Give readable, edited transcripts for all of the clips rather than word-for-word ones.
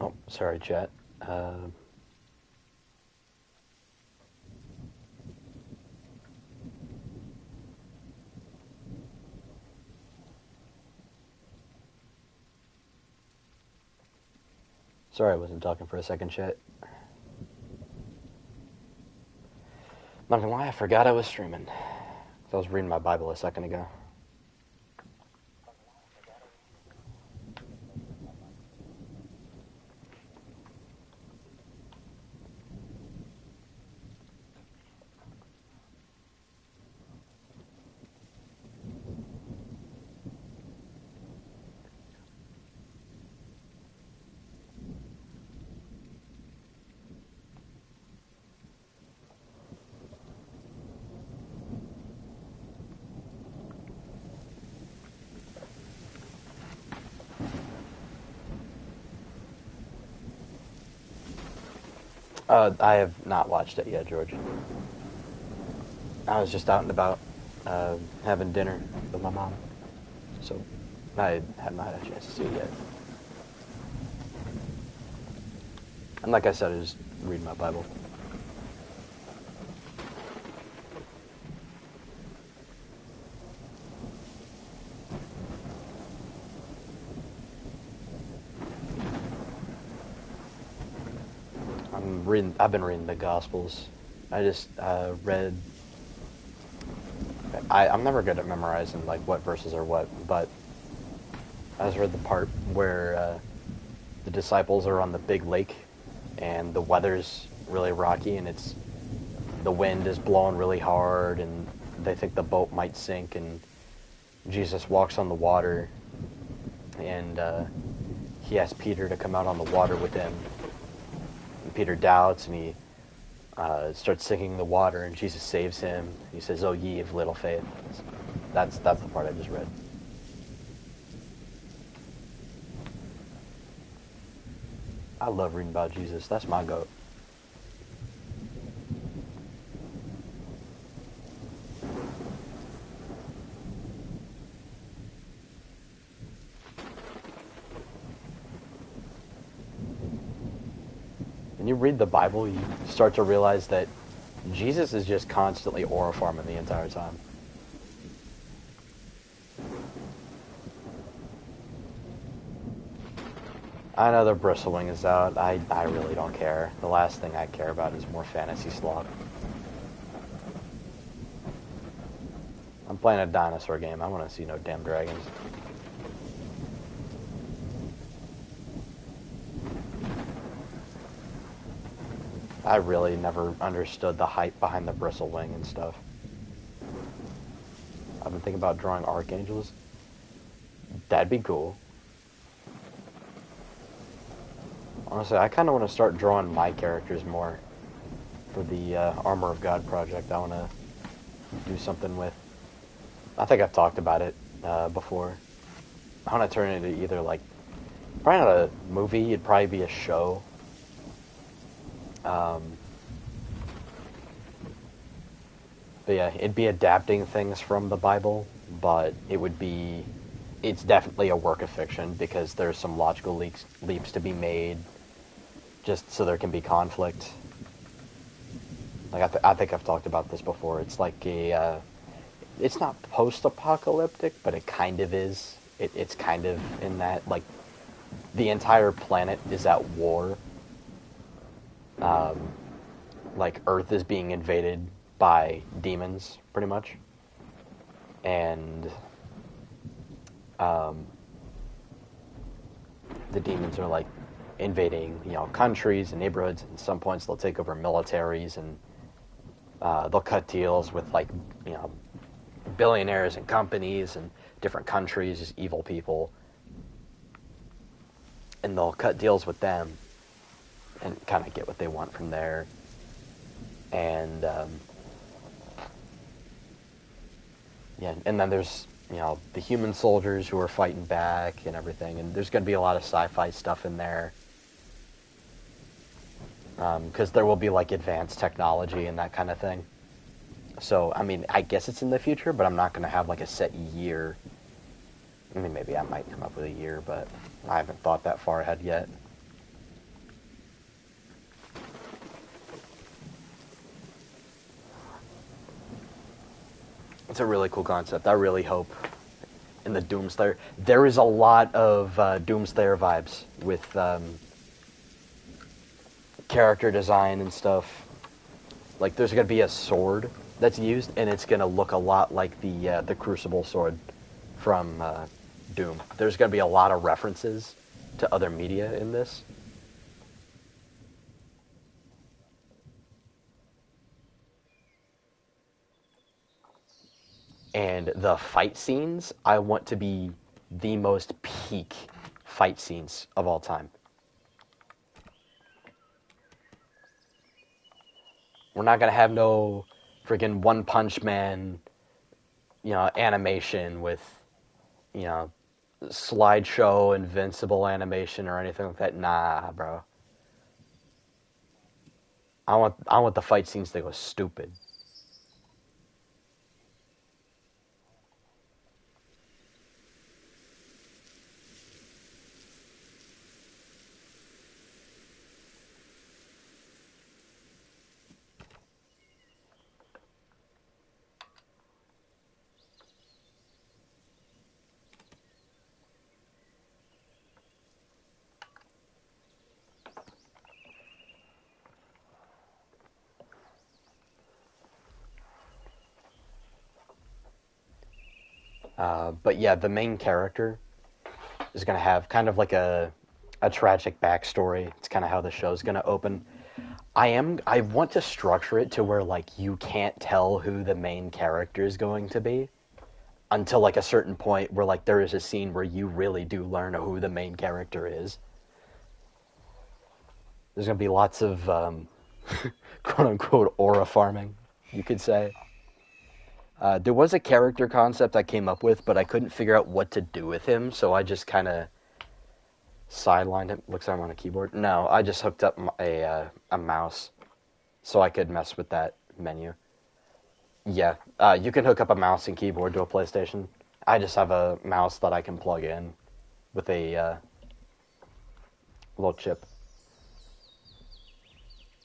Oh, sorry, chat. Sorry I wasn't talking for a second, chat. Not gonna lie, I forgot I was streaming. I was reading my Bible a second ago. I have not watched it yet, George. I was just out and about, having dinner with my mom, so I have not had a chance to see it yet. And like I said, I just read my Bible. I've been reading the Gospels. I just read. I'm never good at memorizing like what verses are what, but I just read the part where the disciples are on the big lake, and the weather's really rocky, and the wind is blowing really hard, and they think the boat might sink, and Jesus walks on the water, and he asks Peter to come out on the water with him. And Peter doubts, and he starts sinking in the water, and Jesus saves him. He says, "Oh, ye of little faith." That's the part I just read. I love reading about Jesus. That's my goat. When you read the Bible, you start to realize that Jesus is just constantly orofarming the entire time. I know the Bristling is out. I really don't care. The last thing I care about is more fantasy slop. I'm playing a dinosaur game. I want to see no damn dragons. I really never understood the hype behind the Bristlewing and stuff. I've been thinking about drawing archangels. That'd be cool. Honestly, I kind of want to start drawing my characters more for the Armor of God project. I want to do something with. I think I've talked about it before. I want to turn it into either like, probably not a movie. It'd probably be a show. But yeah, it'd be adapting things from the Bible, but it's definitely a work of fiction because there's some logical leaps to be made, just so there can be conflict. Like I think I've talked about this before. It's like it's not post-apocalyptic, but it kind of is. It's kind of in that, like, the entire planet is at war. Like, Earth is being invaded by demons, pretty much. And the demons are, like, invading, countries and neighborhoods. And at some points, they'll take over militaries, and they'll cut deals with, like, billionaires and companies and different countries, just evil people. And they'll cut deals with them and kind of get what they want from there. And yeah, and then there's the human soldiers who are fighting back and everything, and there's going to be a lot of sci-fi stuff in there because there will be like advanced technology and that kind of thing. So I mean, I guess it's in the future, but I'm not going to have like a set year. I mean, maybe I might come up with a year, but I haven't thought that far ahead yet. It's a really cool concept. I really hope in the Doomslayer. There is a lot of Doomslayer vibes with character design and stuff. Like, there's gonna be a sword that's used, and it's gonna look a lot like the Crucible sword from Doom. There's gonna be a lot of references to other media in this. And the fight scenes, I want to be the most peak fight scenes of all time. We're not gonna have no freaking One Punch Man, animation with, you know, slideshow invincible animation or anything like that. Nah, bro. I want the fight scenes to go stupid. But yeah, the main character is gonna have kind of like a tragic backstory. It's kind of how the show's gonna open. I want to structure it to where like you can't tell who the main character is going to be until like a certain point where like there is a scene where you really do learn who the main character is. There's gonna be lots of quote unquote aura farming, you could say. There was a character concept I came up with, but I couldn't figure out what to do with him, so I just kind of sidelined him. Looks like I'm on a keyboard. No, I just hooked up a mouse so I could mess with that menu. Yeah, you can hook up a mouse and keyboard to a PlayStation. I just have a mouse that I can plug in with a little chip.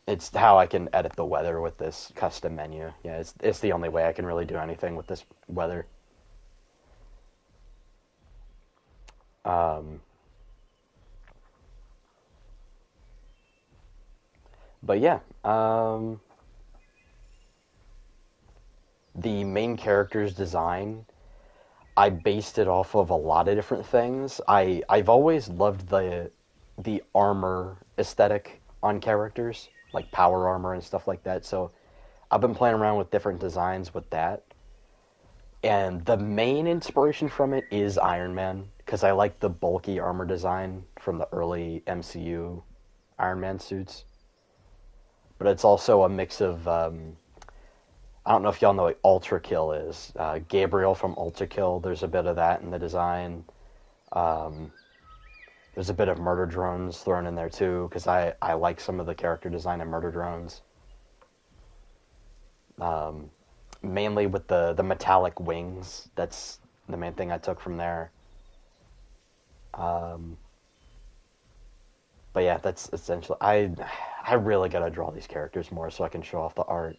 It's how I can edit the weather with this custom menu. Yeah, it's the only way I can really do anything with this weather. Um, but yeah, the main character's design, I based it off of a lot of different things. I've always loved the armor aesthetic on characters, like power armor and stuff like that. So I've been playing around with different designs with that. And the main inspiration from it is Iron Man, because I like the bulky armor design from the early MCU Iron Man suits. But it's also a mix of I don't know if y'all know what Ultra Kill is. Gabriel from Ultra Kill, there's a bit of that in the design. Um, there's a bit of Murder Drones thrown in there too, because I like some of the character design in Murder Drones. Um, Mainly with the metallic wings. That's the main thing I took from there. Um, but yeah, that's essentially. I really gotta draw these characters more so I can show off the art.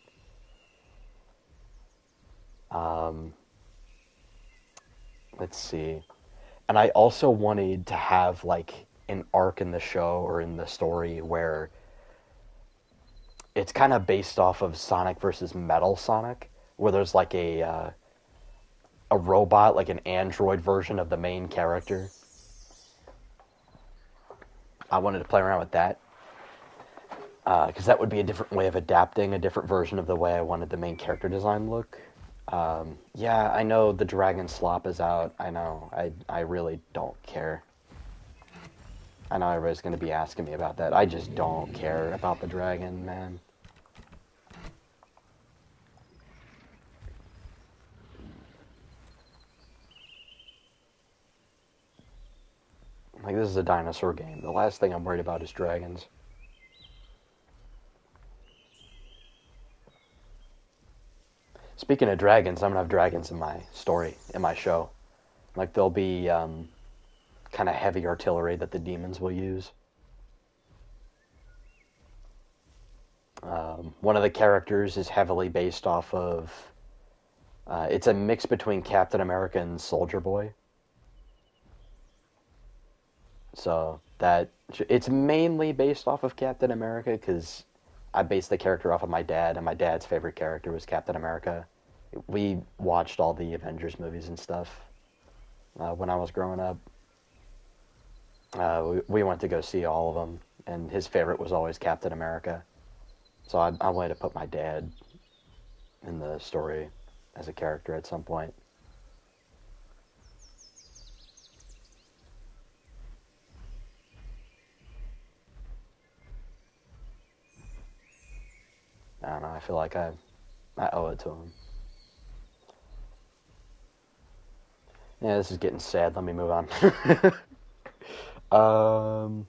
Um, let's see. And I also wanted to have like an arc in the show or in the story where it's kind of based off of Sonic versus Metal Sonic, where there's like a robot, like an android version of the main character. I wanted to play around with that because that would be a different way of adapting a different version of the way I wanted the main character design look. Yeah, I know the Dragon Slop is out. I know. I really don't care. I know everybody's going to be asking me about that. I just don't care about the dragon, man. Like, this is a dinosaur game. The last thing I'm worried about is dragons. Speaking of dragons, I'm going to have dragons in my story, in my show. Like, there'll be kind of heavy artillery that the demons will use. One of the characters is heavily based off of It's a mix between Captain America and Soldier Boy. So that it's mainly based off of Captain America because I based the character off of my dad, and my dad's favorite character was Captain America. We watched all the Avengers movies and stuff when I was growing up. We went to go see all of them, and his favorite was always Captain America. So I wanted to put my dad in the story as a character at some point. I don't know. I feel like I owe it to him. Yeah, this is getting sad. Let me move on. um,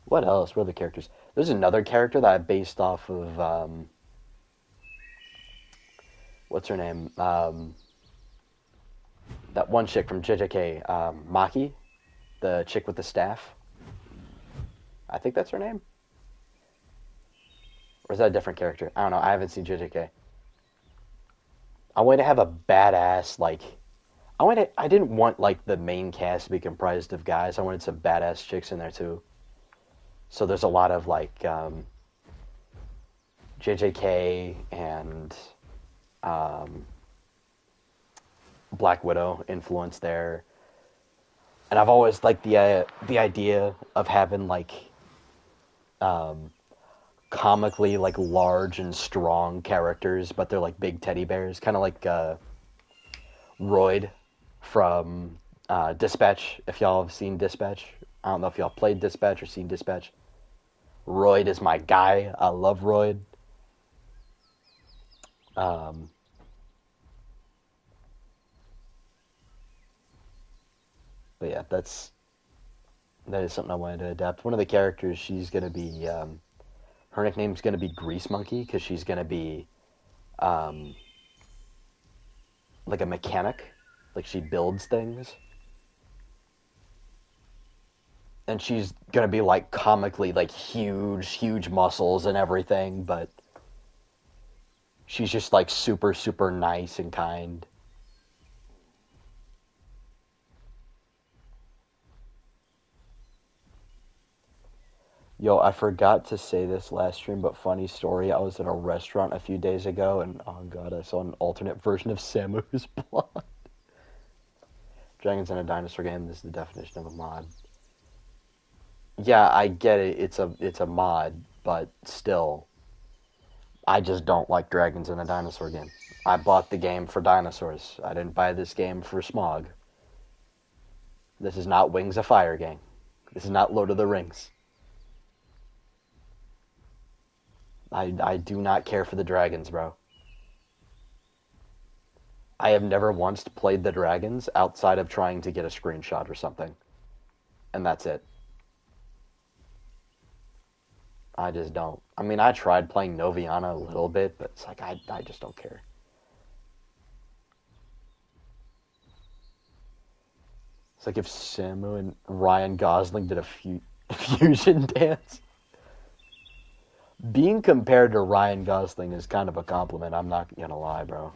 what else? What are the characters? There's another character that I based off of. What's her name? That one chick from JJK, Maki, the chick with the staff. I think that's her name. Or is that a different character? I don't know. I haven't seen JJK. I wanted to have a badass like. I didn't want like the main cast to be comprised of guys. I wanted some badass chicks in there too. So there's a lot of like JJK and um, Black Widow influence there. And I've always liked the idea of having like um, comically like large and strong characters, but they're like big teddy bears, kind of like Royd from Dispatch. If y'all have seen Dispatch, I don't know if y'all played Dispatch or seen Dispatch. Royd is my guy. I love Royd. Um, but yeah, that is something I wanted to adapt. One of the characters, she's gonna be her nickname's gonna be Grease Monkey because she's gonna be um, like a mechanic, like she builds things, and she's gonna be like comically like huge muscles and everything, but she's just like super nice and kind. Yo, I forgot to say this last stream, but funny story. I was in a restaurant a few days ago, and oh god, I saw an alternate version of Samu's Blonde. Dragons in a dinosaur game. This is the definition of a mod. Yeah, I get it. It's a mod, but still, I just don't like dragons in a dinosaur game. I bought the game for dinosaurs. I didn't buy this game for Smog. This is not Wings of Fire game. This is not Lord of the Rings. I do not care for the dragons, bro. I have never once played the dragons outside of trying to get a screenshot or something. And that's it. I just don't. I mean, I tried playing Noviana a little bit, but it's like, I just don't care. It's like if Samu and Ryan Gosling did a fusion dance. Being compared to Ryan Gosling is kind of a compliment, I'm not gonna lie, bro.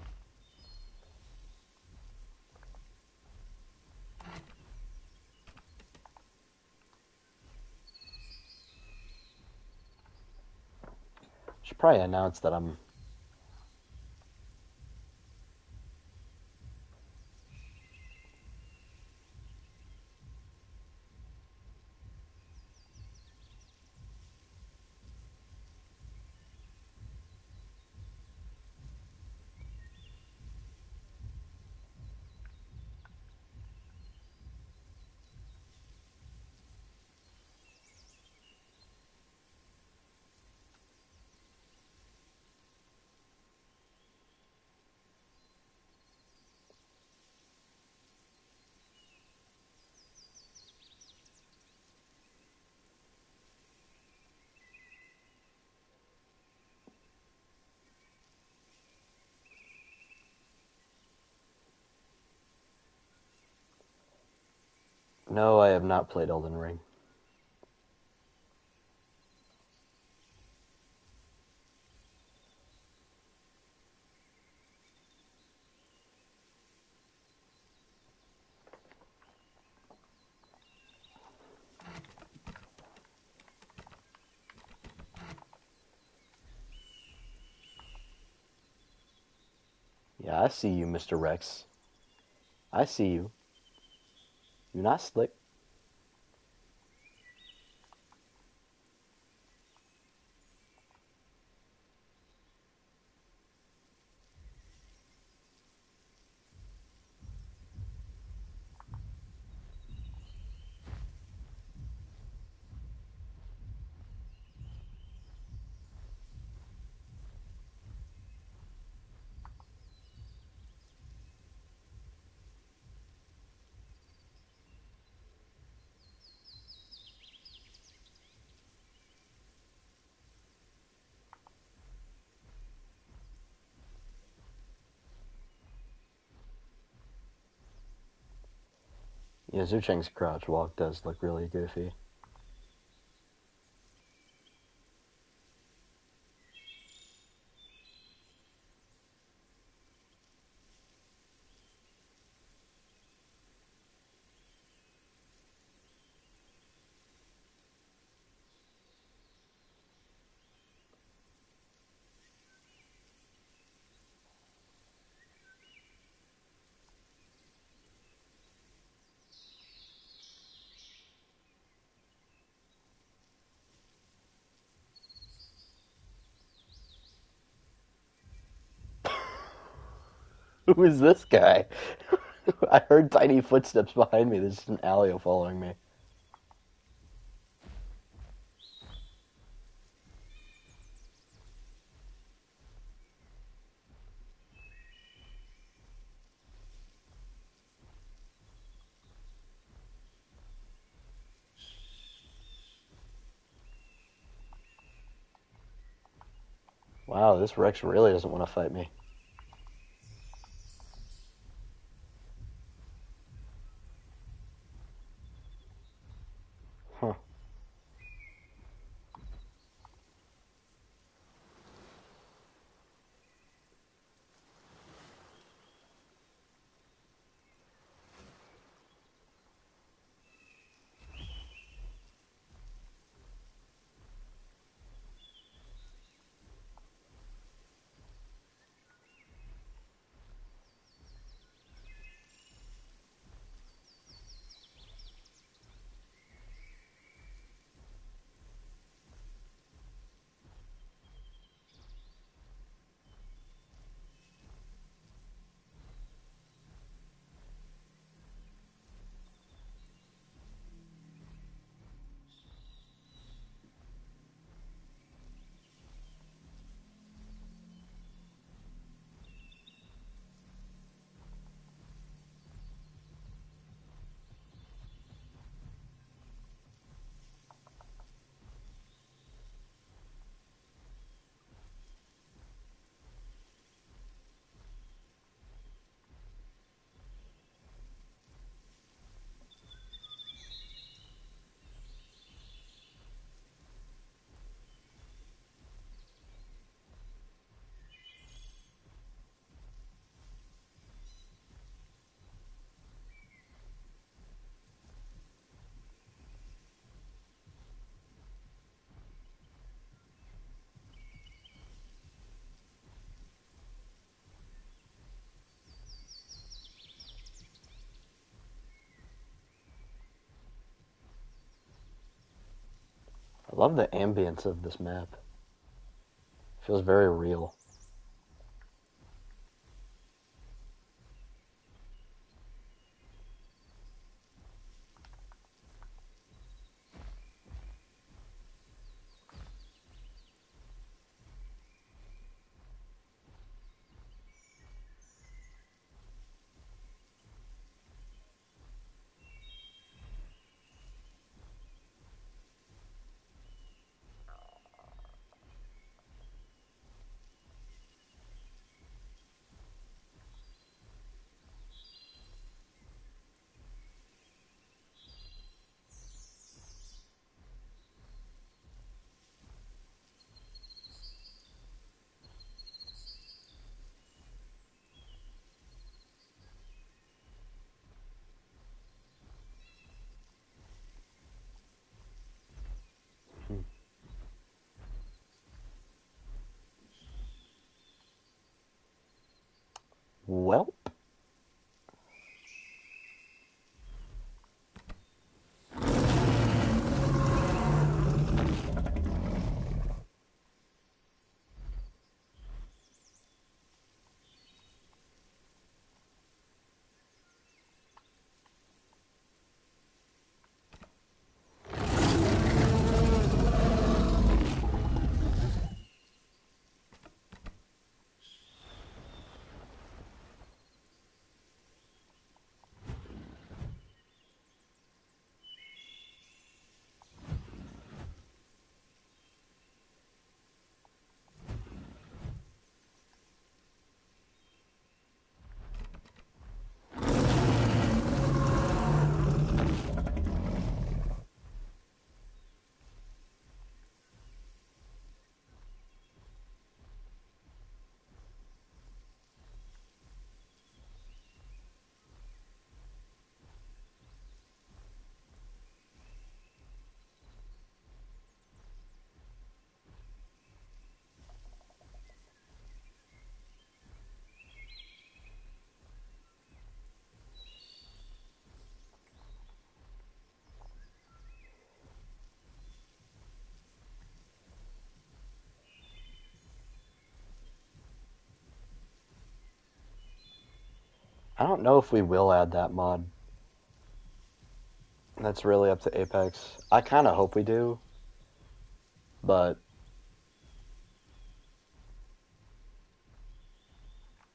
Should probably announce that I'm No, I have not played Elden Ring. I see you, Mr. Rex. I see you. You're not slick. Yeah, Zucheng's crouch walk does look really goofy. Who is this guy? I heard tiny footsteps behind me. This is an Alio following me. Wow, this Rex really doesn't want to fight me. Huh. I love the ambience of this map. It feels very real. I don't know if we will add that mod. That's really up to Apex. I kind of hope we do, but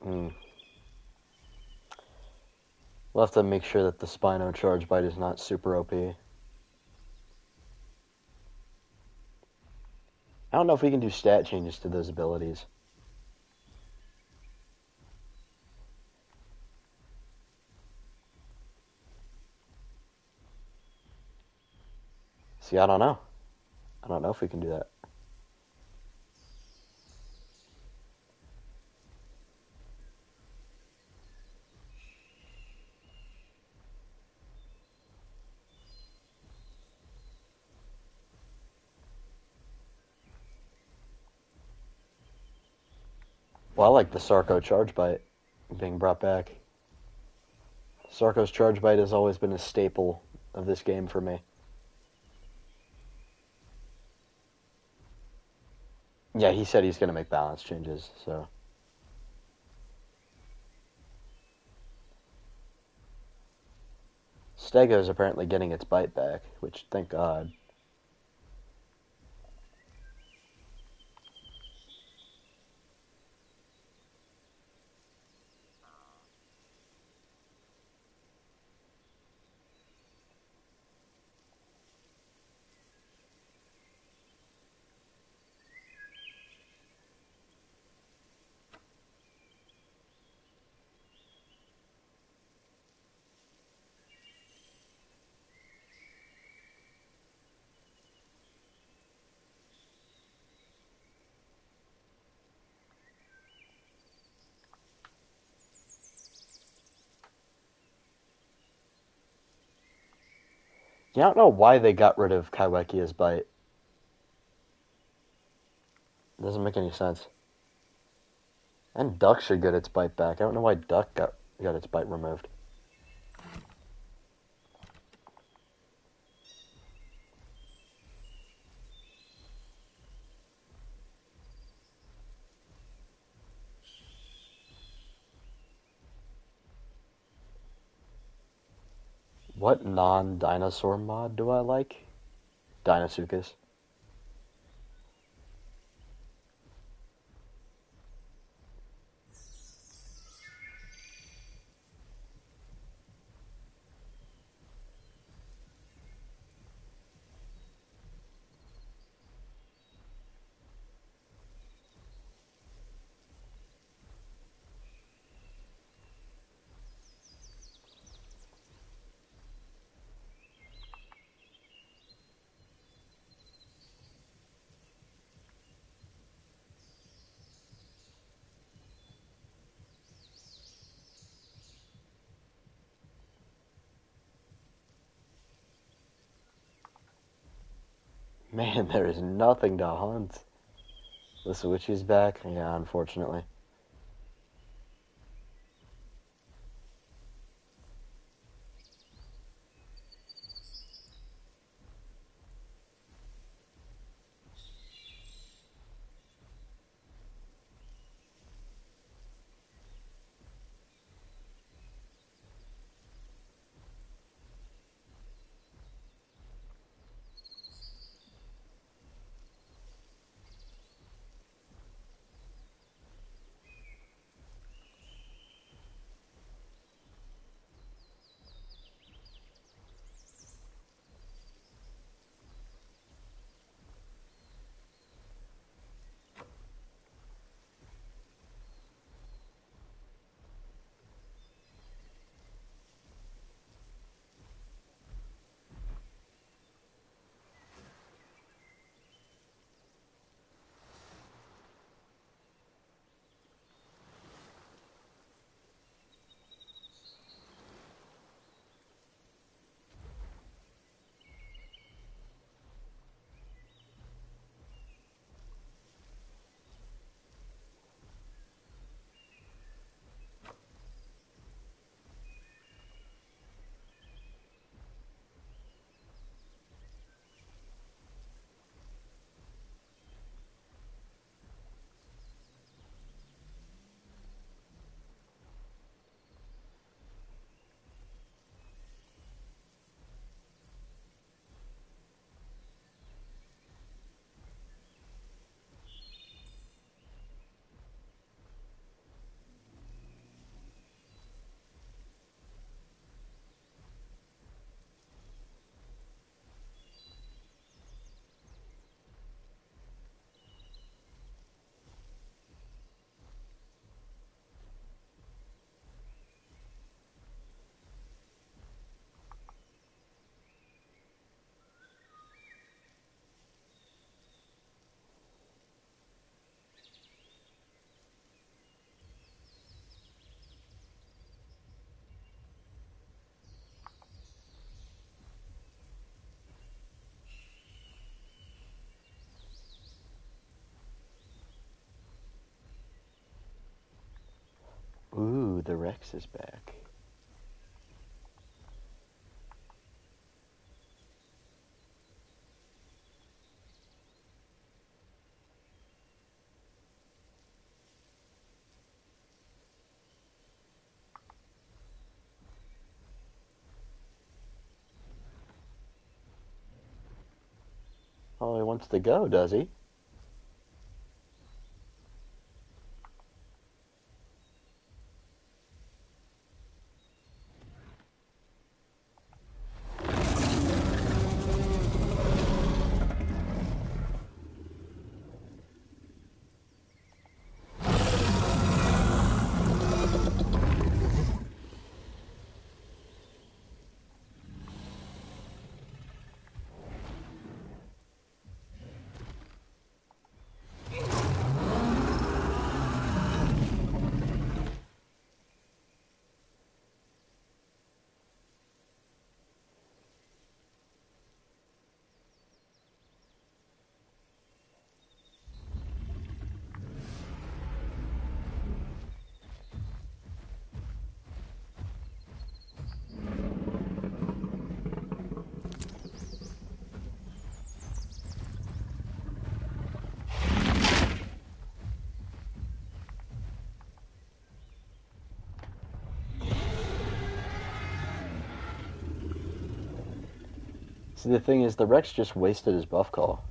mm, we'll have to make sure that the Spino Charge Bite is not super OP. I don't know if we can do stat changes to those abilities. See, I don't know. I don't know if we can do that. Well, I like the Sarko Charge Bite being brought back. Sarko's Charge Bite has always been a staple of this game for me. Yeah, he said he's going to make balance changes, so. Stego's apparently getting its bite back, which, thank God. Yeah, I don't know why they got rid of Kaiwekia's bite. It doesn't make any sense. And Duck should get its bite back. I don't know why Duck got its bite removed. What non-dinosaur mod do I like? Dinosuchus. Man, there is nothing to hunt. The Switch is back? Yeah, unfortunately. the Rex is back. Oh, he wants to go, does he? See, the thing is, the Rex just wasted his buff call.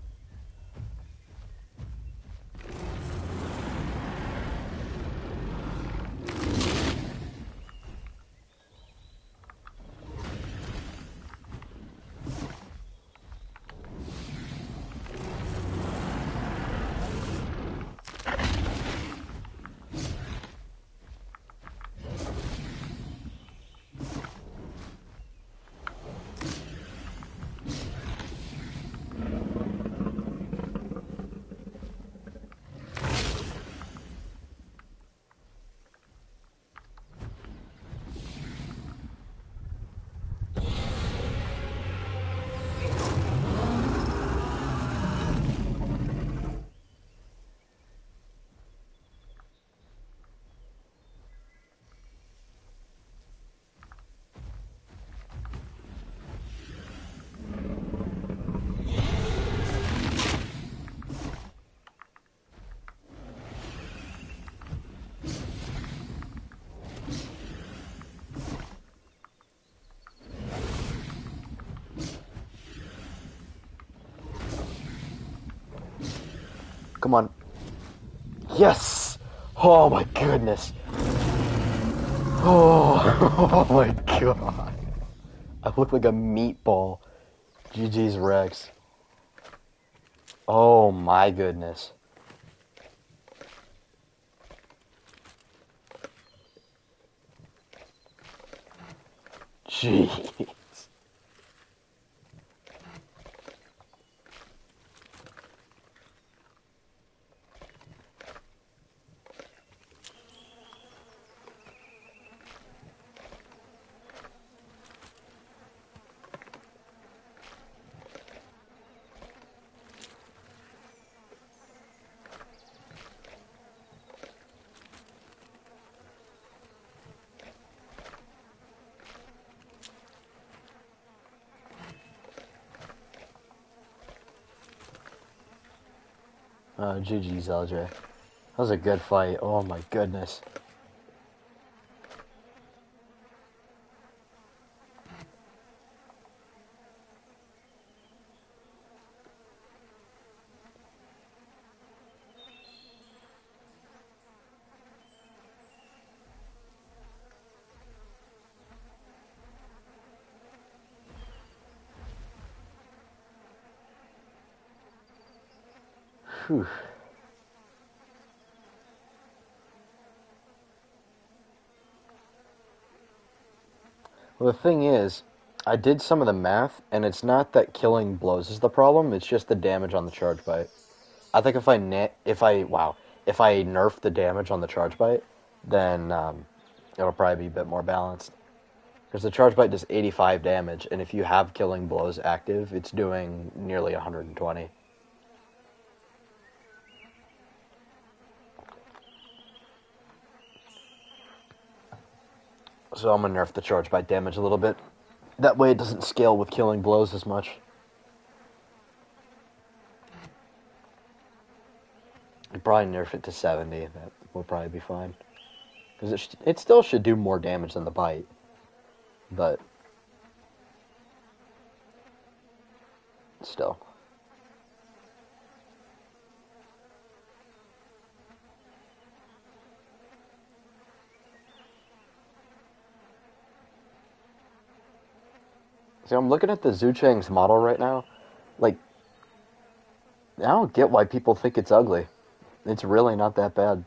Come on. Yes! Oh my goodness. Oh, oh my god. I look like a meatball. GG's Rex. Oh my goodness. Jeez. GG's LJ. That was a good fight. Oh my goodness. Whew. Well, the thing is, I did some of the math, and it's not that killing blows is the problem. It's just the damage on the charge bite. I think if I nerf the damage on the charge bite, then it'll probably be a bit more balanced. Because the charge bite does 85 damage, and if you have killing blows active, it's doing nearly 120. So I'm going to nerf the charge by damage a little bit. That way it doesn't scale with killing blows as much. I'd probably nerf it to 70. That will probably be fine. Because it still should do more damage than the bite. But still. See, I'm looking at the Zuchang's model right now. Like, I don't get why people think it's ugly. It's really not that bad.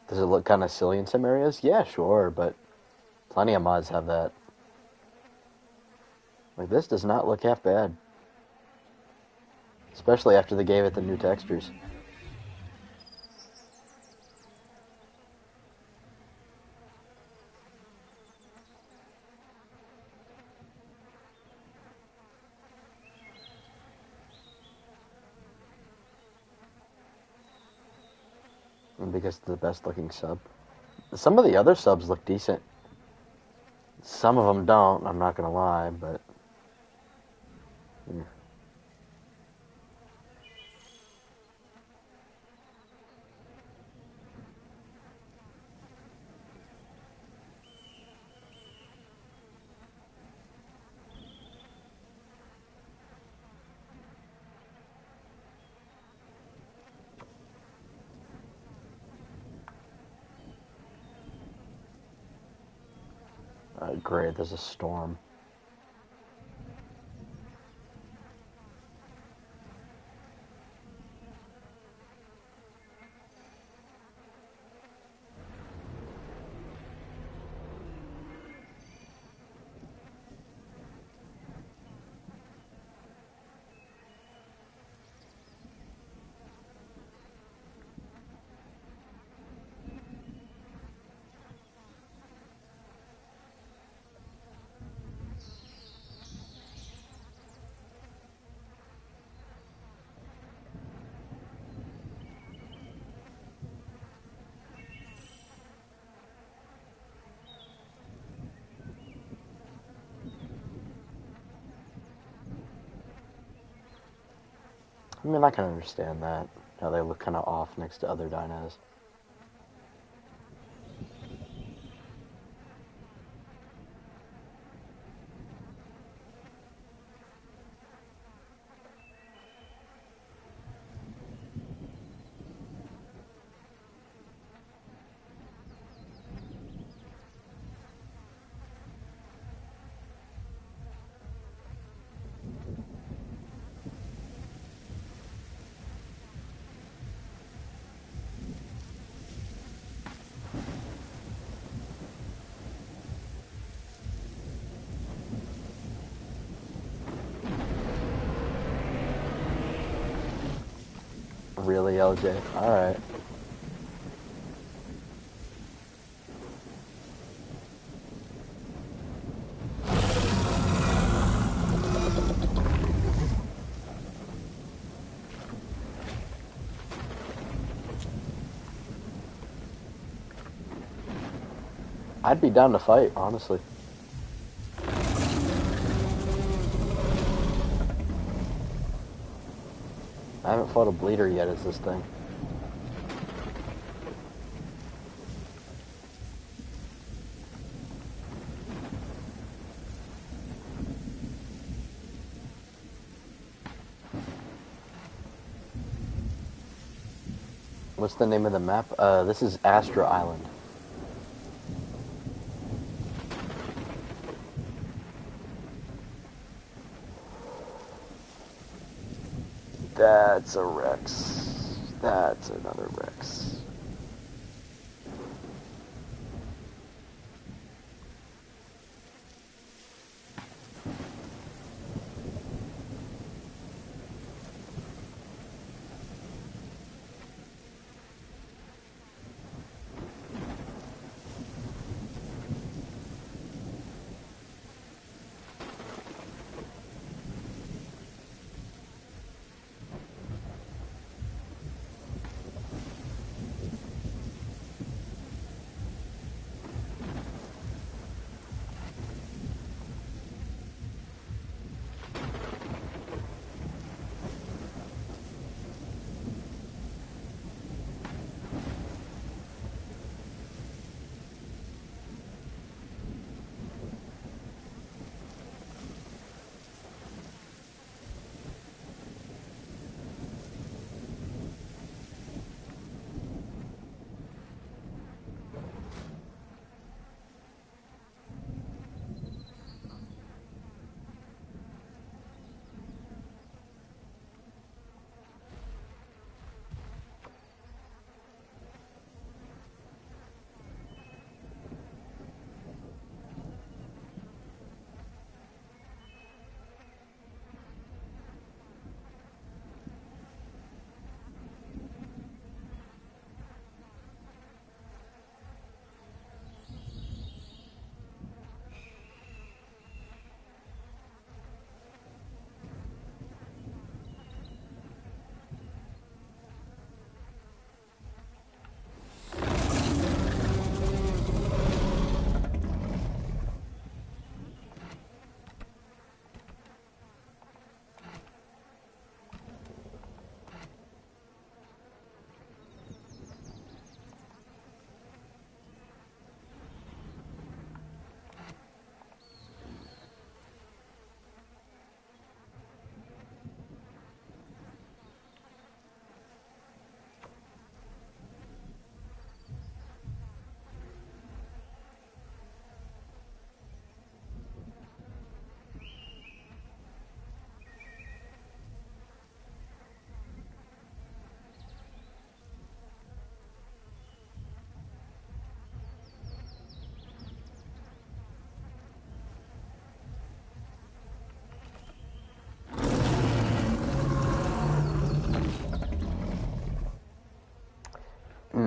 Does it look kind of silly in some areas? Yeah, sure, but plenty of mods have that. Like, this does not look half bad. Especially after they gave it the new textures. And because it's the best looking sub. Some of the other subs look decent. Some of them don't, I'm not gonna lie, but... Yeah. Great, there's a storm. I mean, I can understand that. How they look kind of off next to other dinos. Really, LJ? Alright. I'd be down to fight, honestly. I haven't fought a bleeder yet as this thing. What's the name of the map? This is Astra Island. That's a Rex. That's another Rex.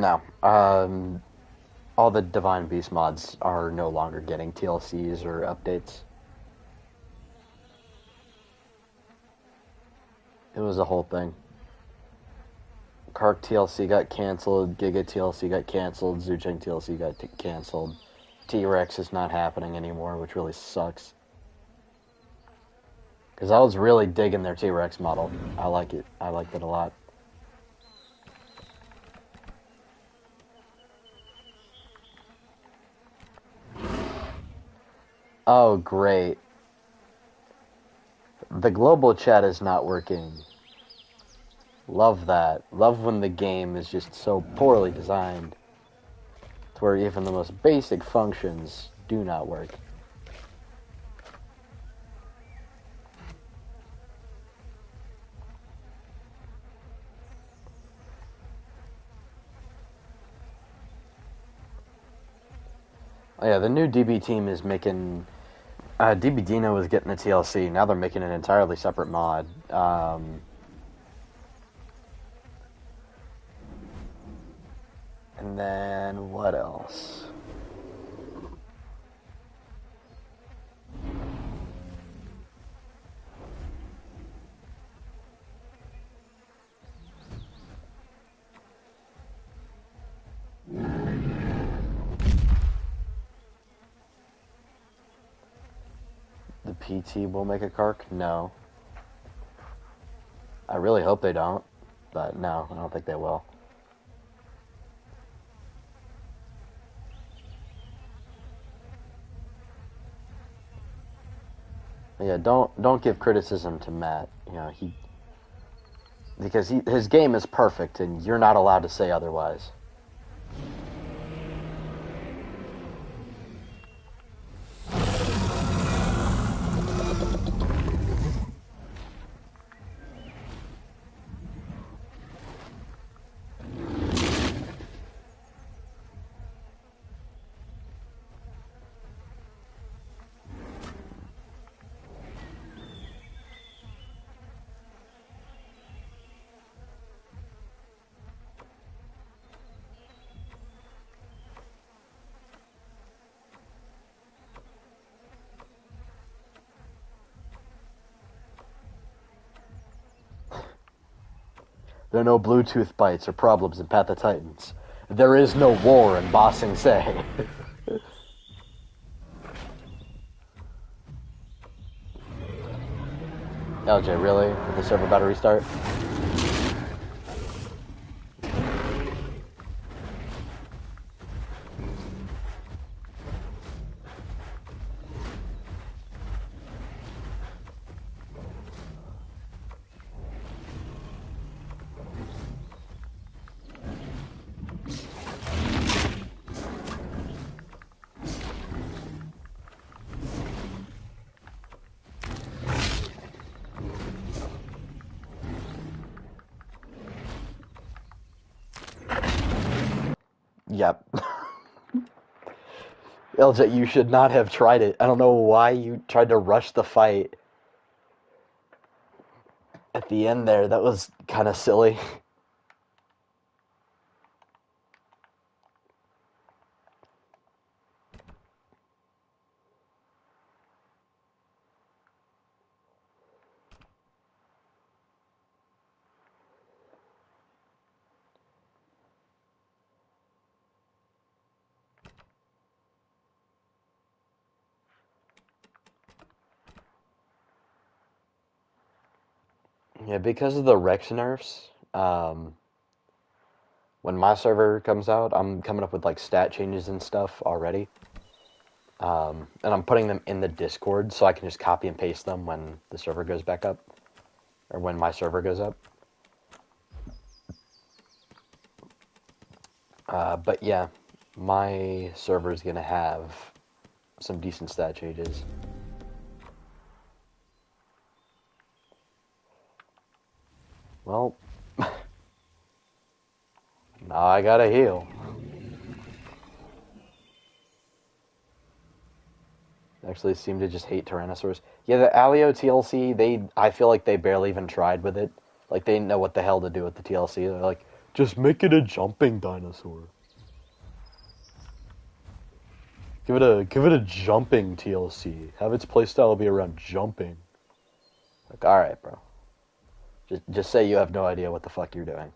No. All the Divine Beast mods are no longer getting TLCs or updates. It was a whole thing. Kark TLC got canceled, Giga TLC got canceled, Zucheng TLC got canceled. T-Rex is not happening anymore, which really sucks. Because I was really digging their T-Rex model. I like it. I liked it a lot. Oh, great. The global chat is not working. Love that. Love when the game is just so poorly designed to where even the most basic functions do not work. Oh yeah, the new DB team is making... DB Dino was getting the TLC. Now they're making an entirely separate mod. And then what else? The PT will make a Kark? No. I really hope they don't, but no, I don't think they will. Yeah, don't give criticism to Matt. You know, because his game is perfect, and you're not allowed to say otherwise. There are no Bluetooth bytes or problems in Path of Titans. There is no war in Ba Sing Se. LJ, really? Did the server about to restart? Yep. LJ, you should not have tried it. I don't know why you tried to rush the fight at the end there. That was kind of silly. Yeah, because of the Rex nerfs, when my server comes out, I'm coming up with like stat changes and stuff already. And I'm putting them in the Discord so I can just copy and paste them when the server goes back up. Or when my server goes up. But yeah, my server is going to have some decent stat changes. Well, now I gotta heal. Actually seem to just hate Tyrannosaurus. Yeah, the Alio TLC, I feel like they barely even tried with it. Like, they didn't know what the hell to do with the TLC. They're like, Just make it a jumping dinosaur. Give it a jumping TLC. Have its playstyle be around jumping. Like, alright, bro. Just say you have no idea what the fuck you're doing.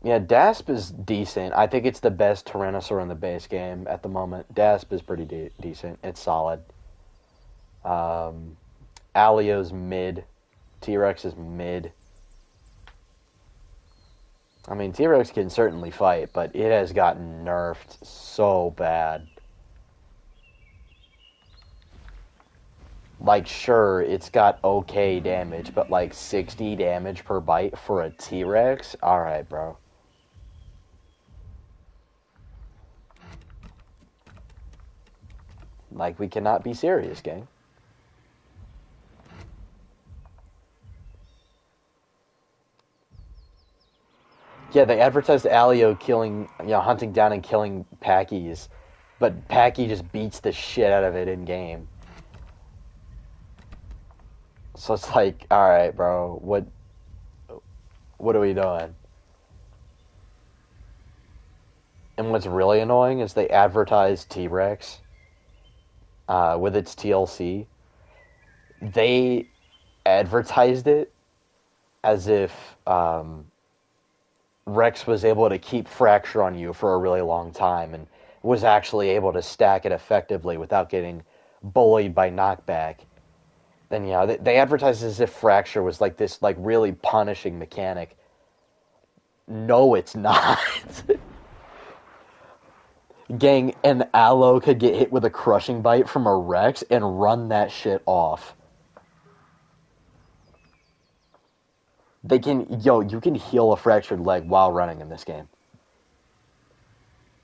Yeah, Dasp is decent. I think it's the best Tyrannosaur in the base game at the moment. Dasp is pretty decent. It's solid. Alio's mid. T-Rex is mid. I mean, T-Rex can certainly fight, but it has gotten nerfed so bad. Like, sure, it's got okay damage, but like 60 damage per bite for a T-Rex? Alright, bro. Like, we cannot be serious, gang. Yeah, they advertised Alio killing, hunting down and killing Packies, but Packy just beats the shit out of it in game. So it's like, alright, bro, what are we doing? And what's really annoying is they advertised T-Rex with its TLC. They advertised it as if Rex was able to keep Fracture on you for a really long time and was actually able to stack it effectively without getting bullied by knockback. Then, they advertised it as if Fracture was like this, like, really punishing mechanic. No, it's not. Gang, an Allo could get hit with a crushing bite from a Rex and run that shit off. You can heal a fractured leg while running in this game.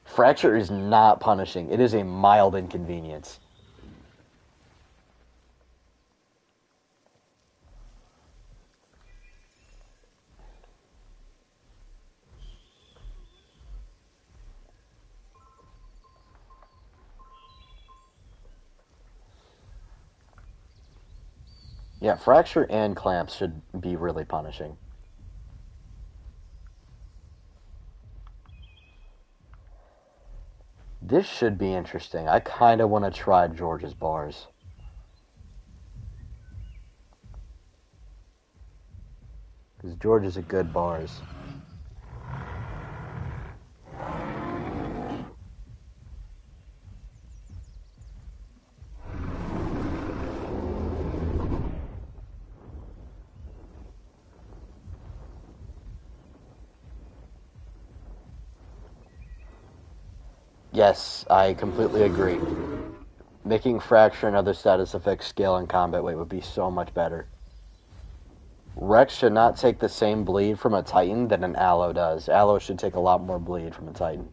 Fracture is not punishing. It is a mild inconvenience. Yeah, fracture and clamps should be really punishing. This should be interesting. I kind of want to try George's bars. Because George is a good bars. Yes, I completely agree. Making Fracture and other status effects scale and combat weight would be so much better. Rex should not take the same bleed from a Titan that an Allo does. Allo should take a lot more bleed from a Titan.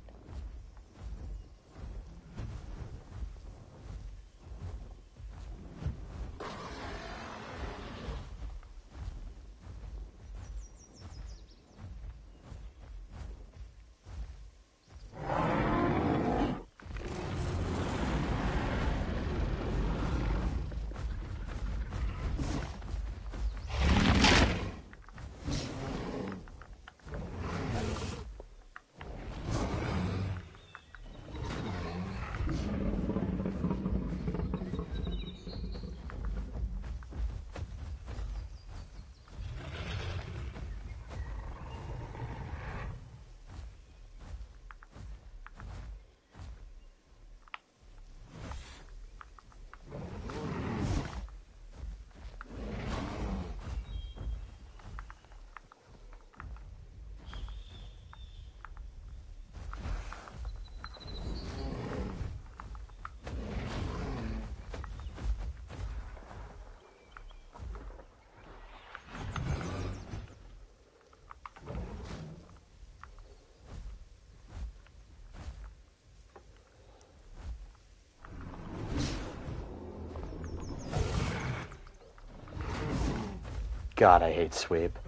God, I hate sweep.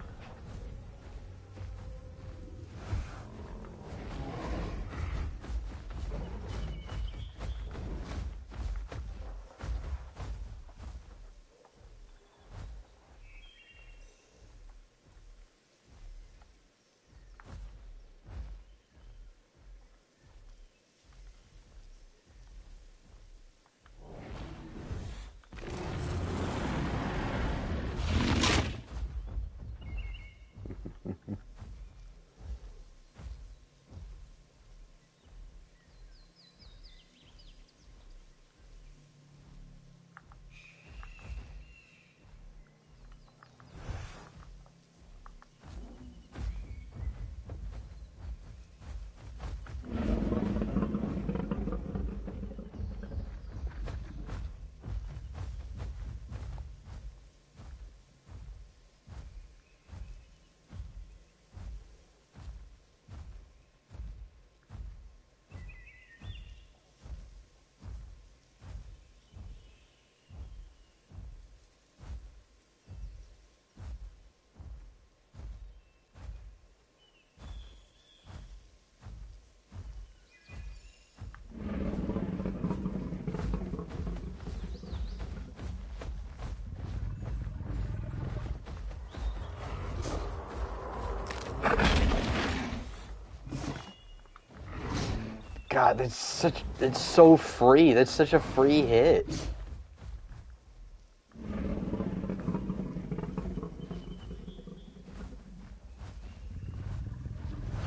God, it's so free. That's such a free hit.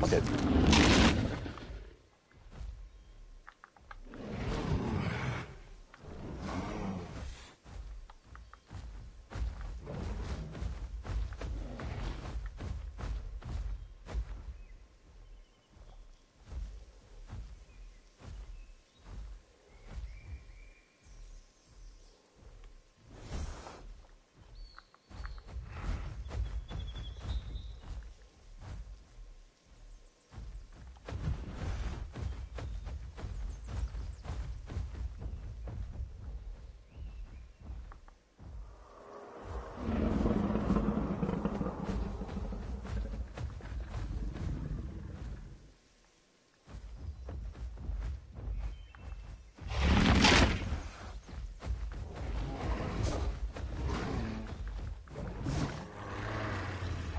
Okay.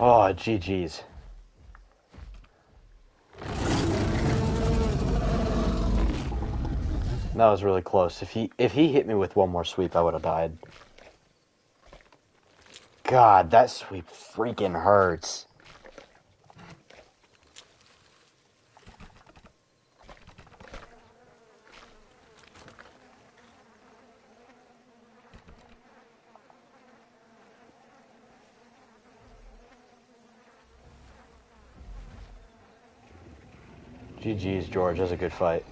Oh, GG's. That was really close. If he hit me with one more sweep, I would have died. God, that sweep freaking hurts. GG's, George. That was a good fight.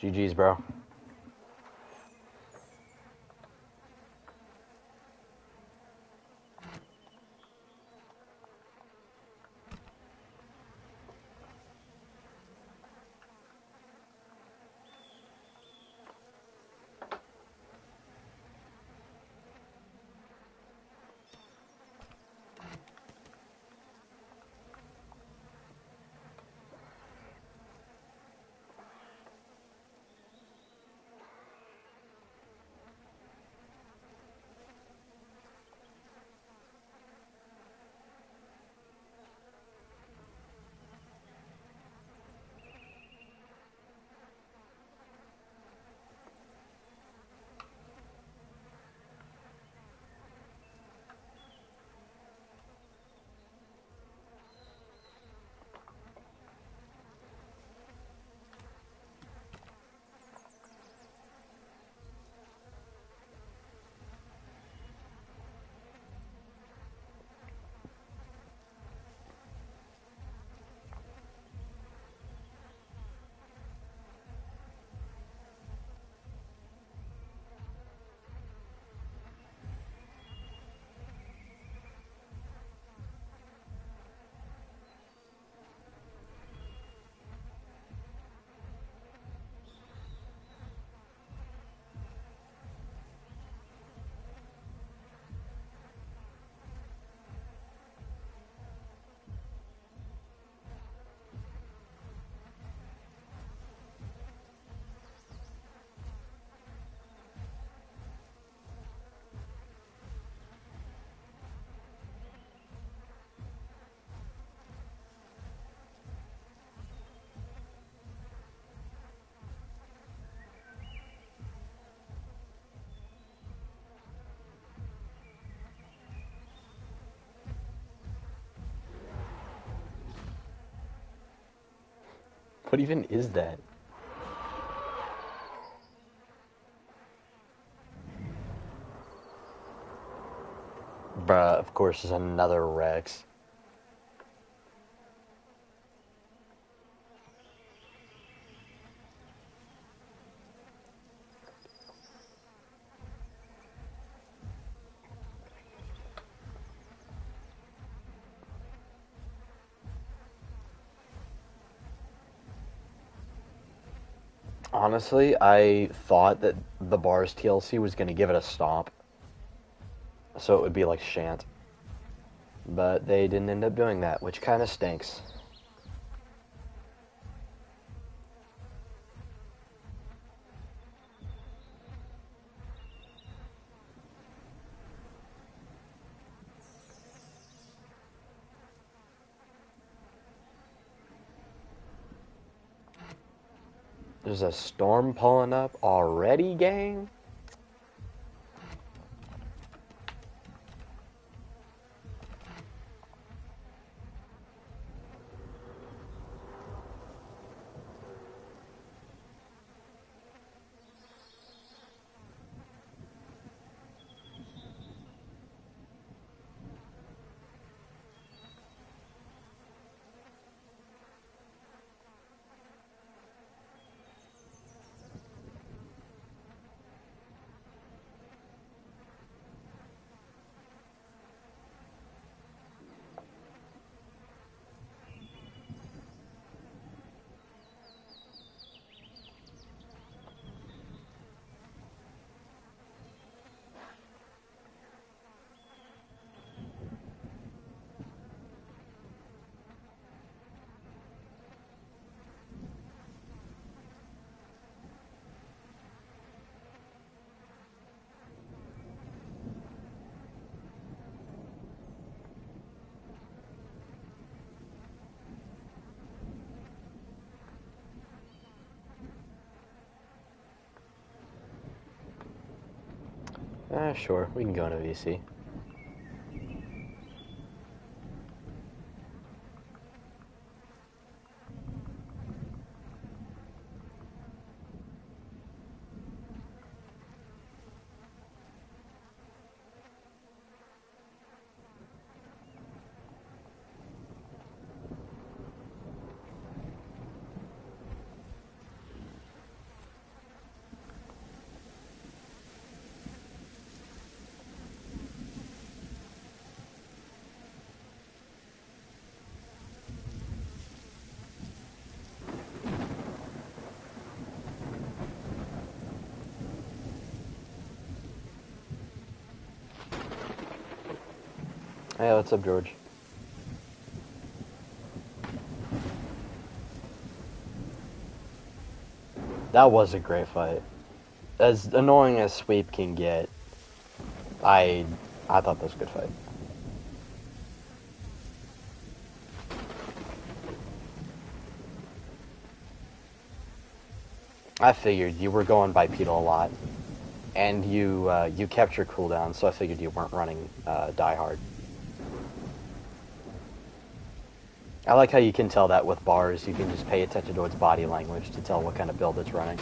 GG's, bro. What even is that? Bruh, of course, is another Rex. Honestly, I thought that the Bars TLC was going to give it a stomp. So it would be like Shant. But they didn't end up doing that, which kind of stinks. There's a storm pulling up already, gang? Sure, we can go into VC. Hey, what's up, George? That was a great fight. As annoying as Sweep can get, I thought that was a good fight. I figured you were going bipedal a lot, and you kept your cooldown, so I figured you weren't running Die Hard. I like how you can tell that with bars. You can just pay attention to its body language to tell what kind of build it's running.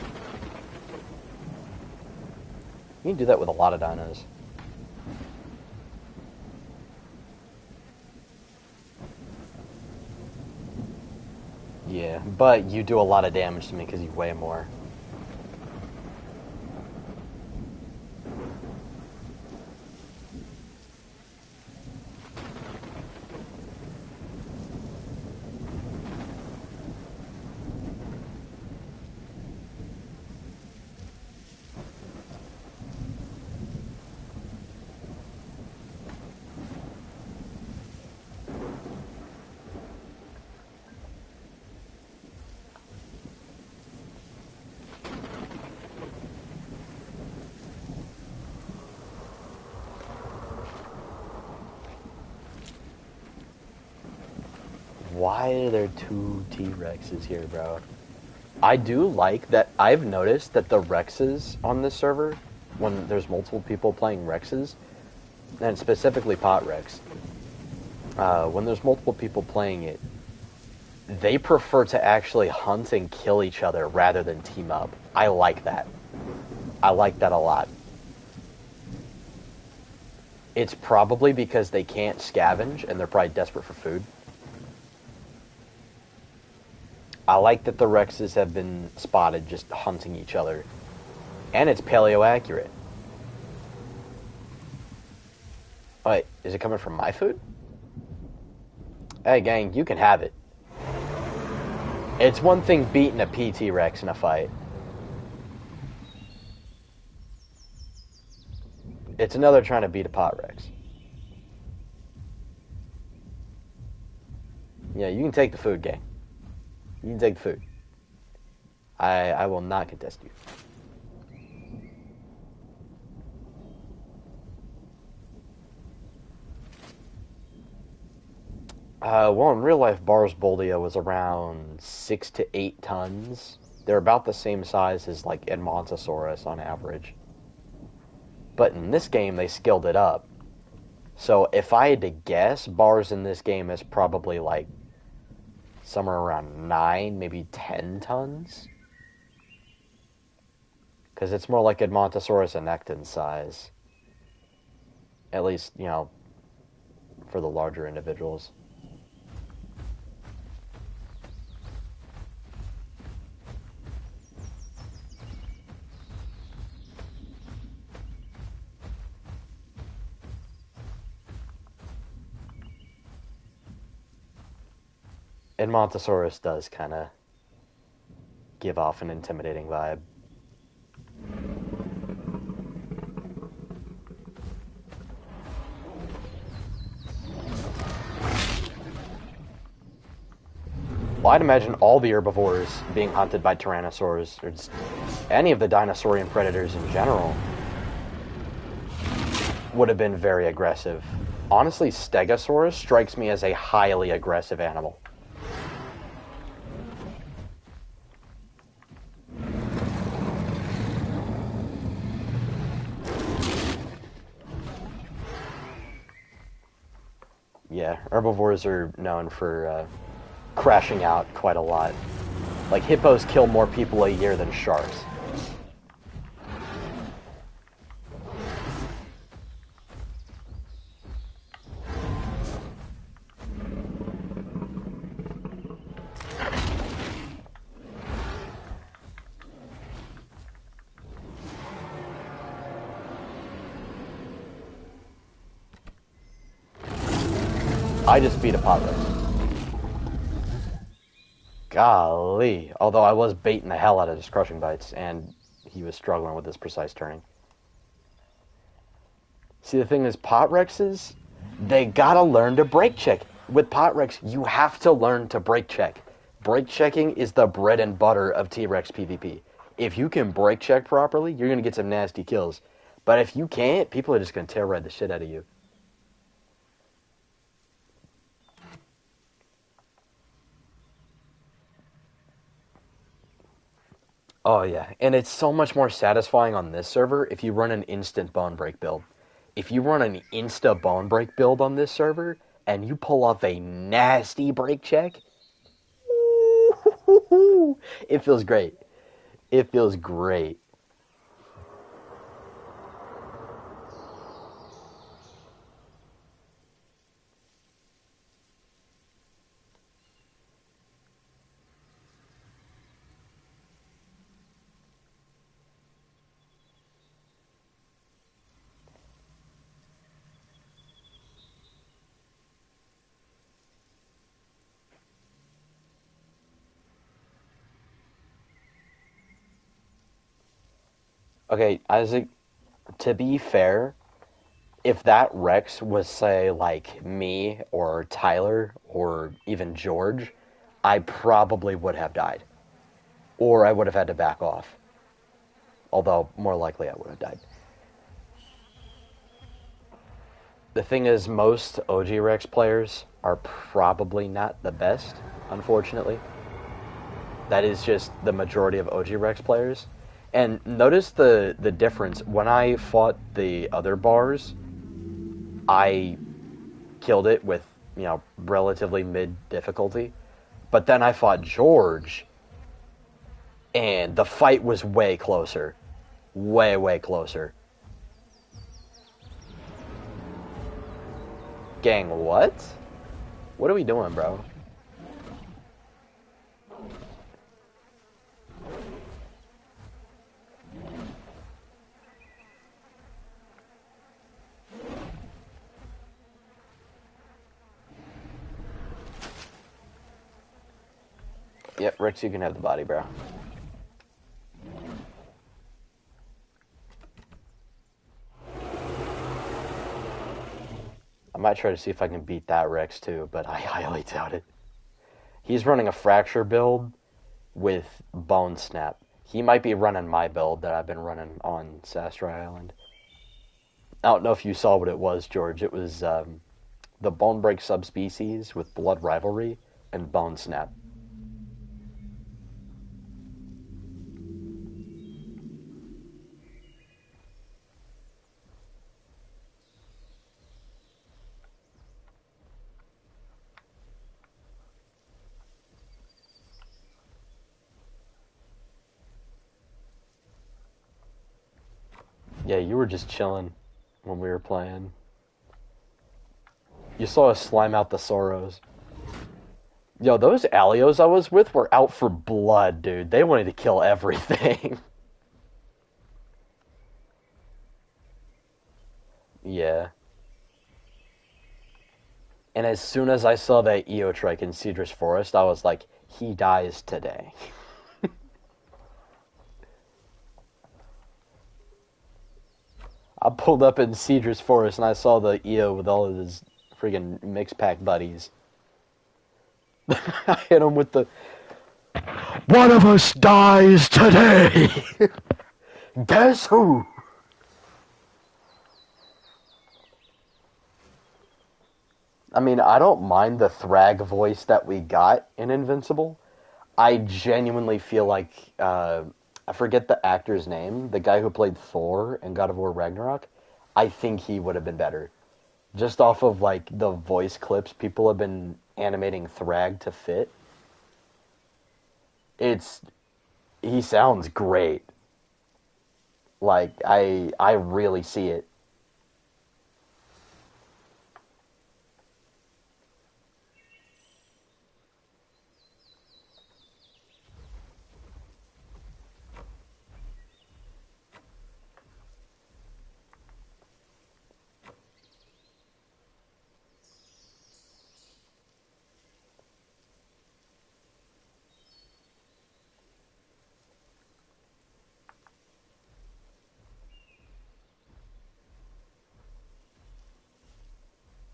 You can do that with a lot of dinos. Yeah, but you do a lot of damage to me because you weigh more. Why are there two T-Rexes here, bro? I do like that. I've noticed that the Rexes on this server, when there's multiple people playing Rexes, and specifically Pot Rex, when there's multiple people playing it, they prefer to actually hunt and kill each other rather than team up. I like that. I like that a lot. It's probably because they can't scavenge and they're probably desperate for food. I like that the Rexes have been spotted just hunting each other. And it's paleo accurate. Wait, is it coming from my food? Hey gang, you can have it. It's one thing beating a PT Rex in a fight. It's another trying to beat a Pot Rex. Yeah, you can take the food, gang. You can take the food. I will not contest you. Well, in real life, Bars Boldia was around 6 to 8 tons. they're about the same size as like Edmontosaurus on average. But in this game, they scaled it up. So if I had to guess, bars in this game is probably like somewhere around 9, maybe 10 tons. Because it's more like Edmontosaurus annecten size. At least, for the larger individuals. Edmontosaurus does kind of give off an intimidating vibe. Well, I'd imagine all the herbivores being hunted by tyrannosaurs, or just any of the dinosaurian predators in general, would have been very aggressive. Honestly, Stegosaurus strikes me as a highly aggressive animal. Yeah, herbivores are known for crashing out quite a lot. Like, hippos kill more people a year than sharks. I just beat a pot roast. Golly. Although I was baiting the hell out of his crushing bites, and he was struggling with his precise turning. See, the thing is, pot rexes, they gotta learn to brake check. With pot rex, you have to learn to brake check. Brake checking is the bread and butter of T-Rex PvP. If you can brake check properly, you're gonna get some nasty kills. But if you can't, people are just gonna tear right the shit out of you. Oh yeah, and it's so much more satisfying on this server if you run an instant bone break build. If you run an insta bone break build on this server and you pull off a nasty break check, it feels great. It feels great. Okay, Isaac, to be fair, if that Rex was, say, like me or Tyler or even George, I probably would have died. Or I would have had to back off. Although, more likely, I would have died. The thing is, most OG Rex players are probably not the best, unfortunately. That is just the majority of OG Rex players. And notice the difference. When I fought the other bars, I killed it with, relatively mid difficulty. But then I fought George, and the fight was way closer. Way, way closer. Gang, what? What are we doing, bro? Yep, Rex, you can have the body, bro. I might try to see if I can beat that Rex too, but I highly doubt it. He's running a fracture build with Bone Snap. He might be running my build that I've been running on Sastra Island. I don't know if you saw what it was, George. It was the Bone Break subspecies with Blood Rivalry and Bone Snap. Yeah, you were just chilling when we were playing. You saw us slime out the Soros. Yo, those Alios I was with were out for blood, dude. They wanted to kill everything. Yeah. And as soon as I saw that Eotrike in Cedrus Forest, I was like, he dies today. I pulled up in Cedrus Forest and I saw the EO with all of his friggin' mix pack buddies. I hit him with the one of us dies today. Guess who? I mean, I don't mind the Thrag voice that we got in Invincible. I genuinely feel like I forget the actor's name, the guy who played Thor in God of War Ragnarok. I think he would have been better, just off of like the voice clips people have been animating Thrag to fit. It's he sounds great. Like I really see it.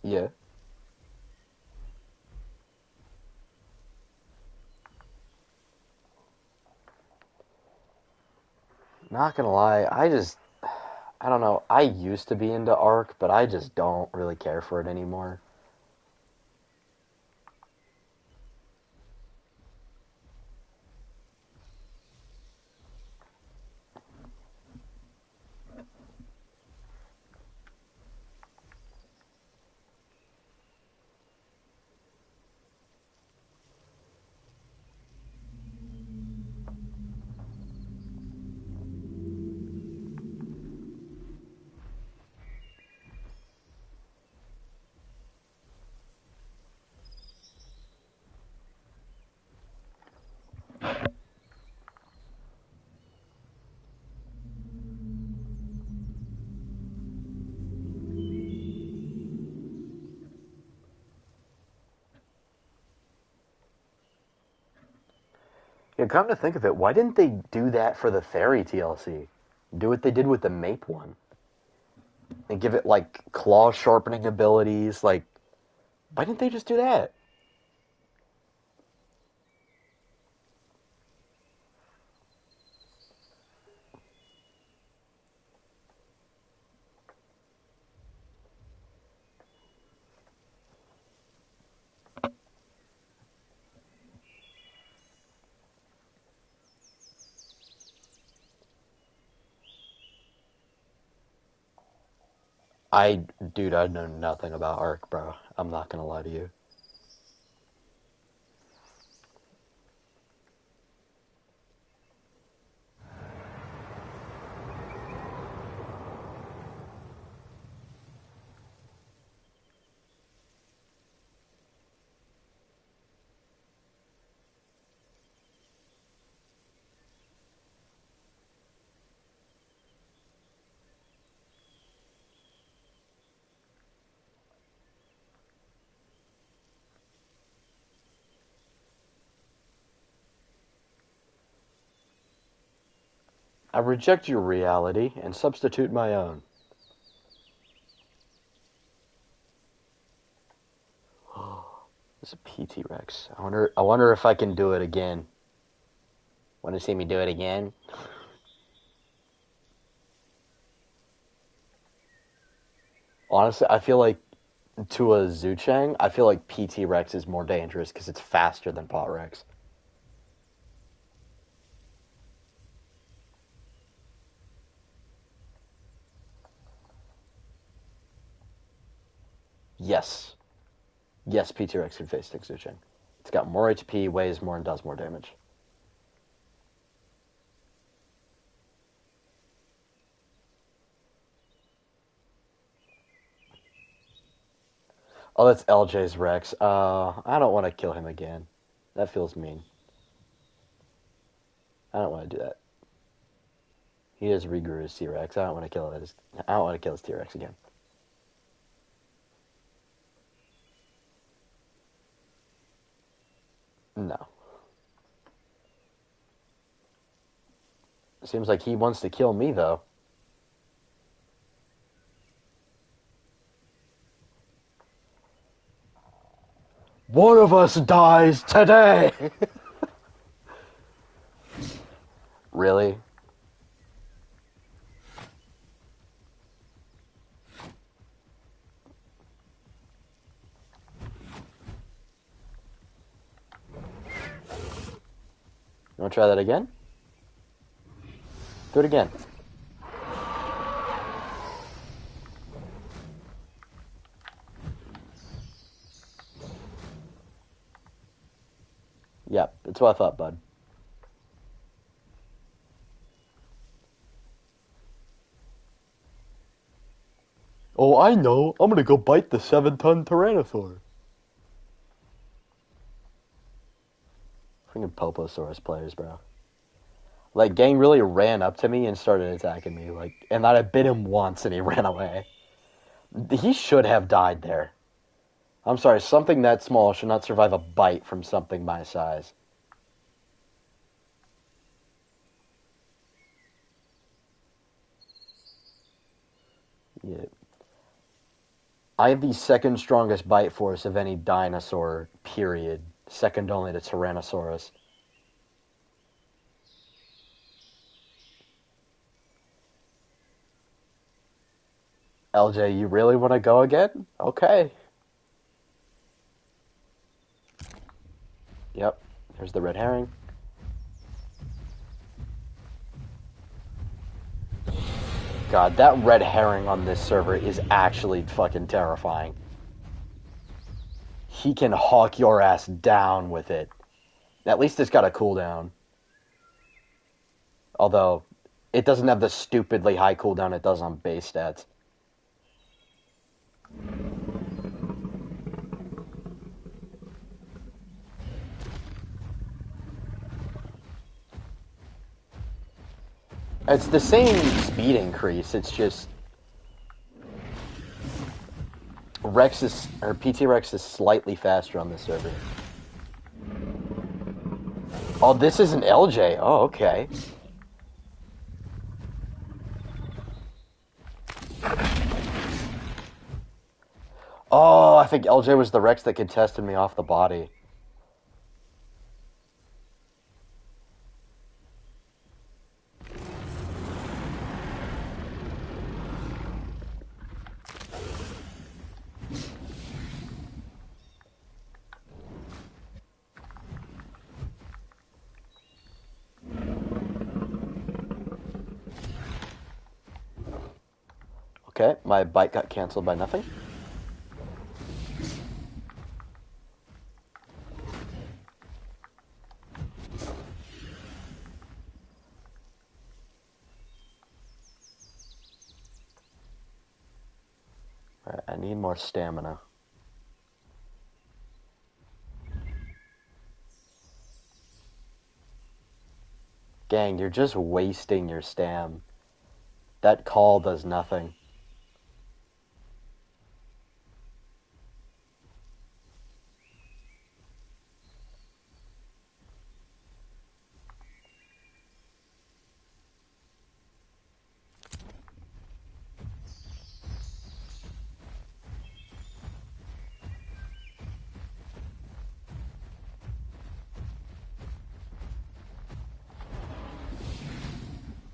Yeah. Not gonna lie, I don't know. I used to be into Ark, but I just don't really care for it anymore. Yeah, come to think of it, why didn't they do that for the Fairy TLC? Do what they did with the Mape one. And give it like claw sharpening abilities, like why didn't they just do that? I dude, I know nothing about Ark, bro. I'm not gonna lie to you. I reject your reality and substitute my own. It's a PT Rex. I wonder if I can do it again. Want to see me do it again? Honestly, I feel like to a Zuchang, I feel like PT Rex is more dangerous because it's faster than Pot Rex. Yes. Yes, PT Rex can face Stick Zuchang. It's got more HP, weighs more, and does more damage. Oh, that's LJ's Rex. I don't want to kill him again. That feels mean. I don't want to do that. He just regrew his T-Rex. I don't want to kill his. I don't want to kill his T-Rex again. No. Seems like he wants to kill me though. One of us dies today. Really? You want to try that again? Do it again. Yep, that's what I thought, bud. Oh, I know. I'm gonna go bite the 7-ton Tyrannosaur. Freaking Poposaurus players, bro. Like, gang really ran up to me and started attacking me. Like, and I bit him once and he ran away. He should have died there. I'm sorry, something that small should not survive a bite from something my size. Yeah. I have the second strongest bite force of any dinosaur, period. Second only to Tyrannosaurus. LJ, you really want to go again? Okay. Yep. There's the red herring. God, that red herring on this server is actually fucking terrifying. He can hawk your ass down with it. At least it's got a cooldown. Although, it doesn't have the stupidly high cooldown it does on base stats. It's the same speed increase, it's just PT Rex is slightly faster on this server. Oh, this is an LJ. Oh, okay. Oh, I think LJ was the Rex that contested me off the body. Okay, my bite got canceled by nothing. Alright, I need more stamina. Gang, you're just wasting your stam. That call does nothing.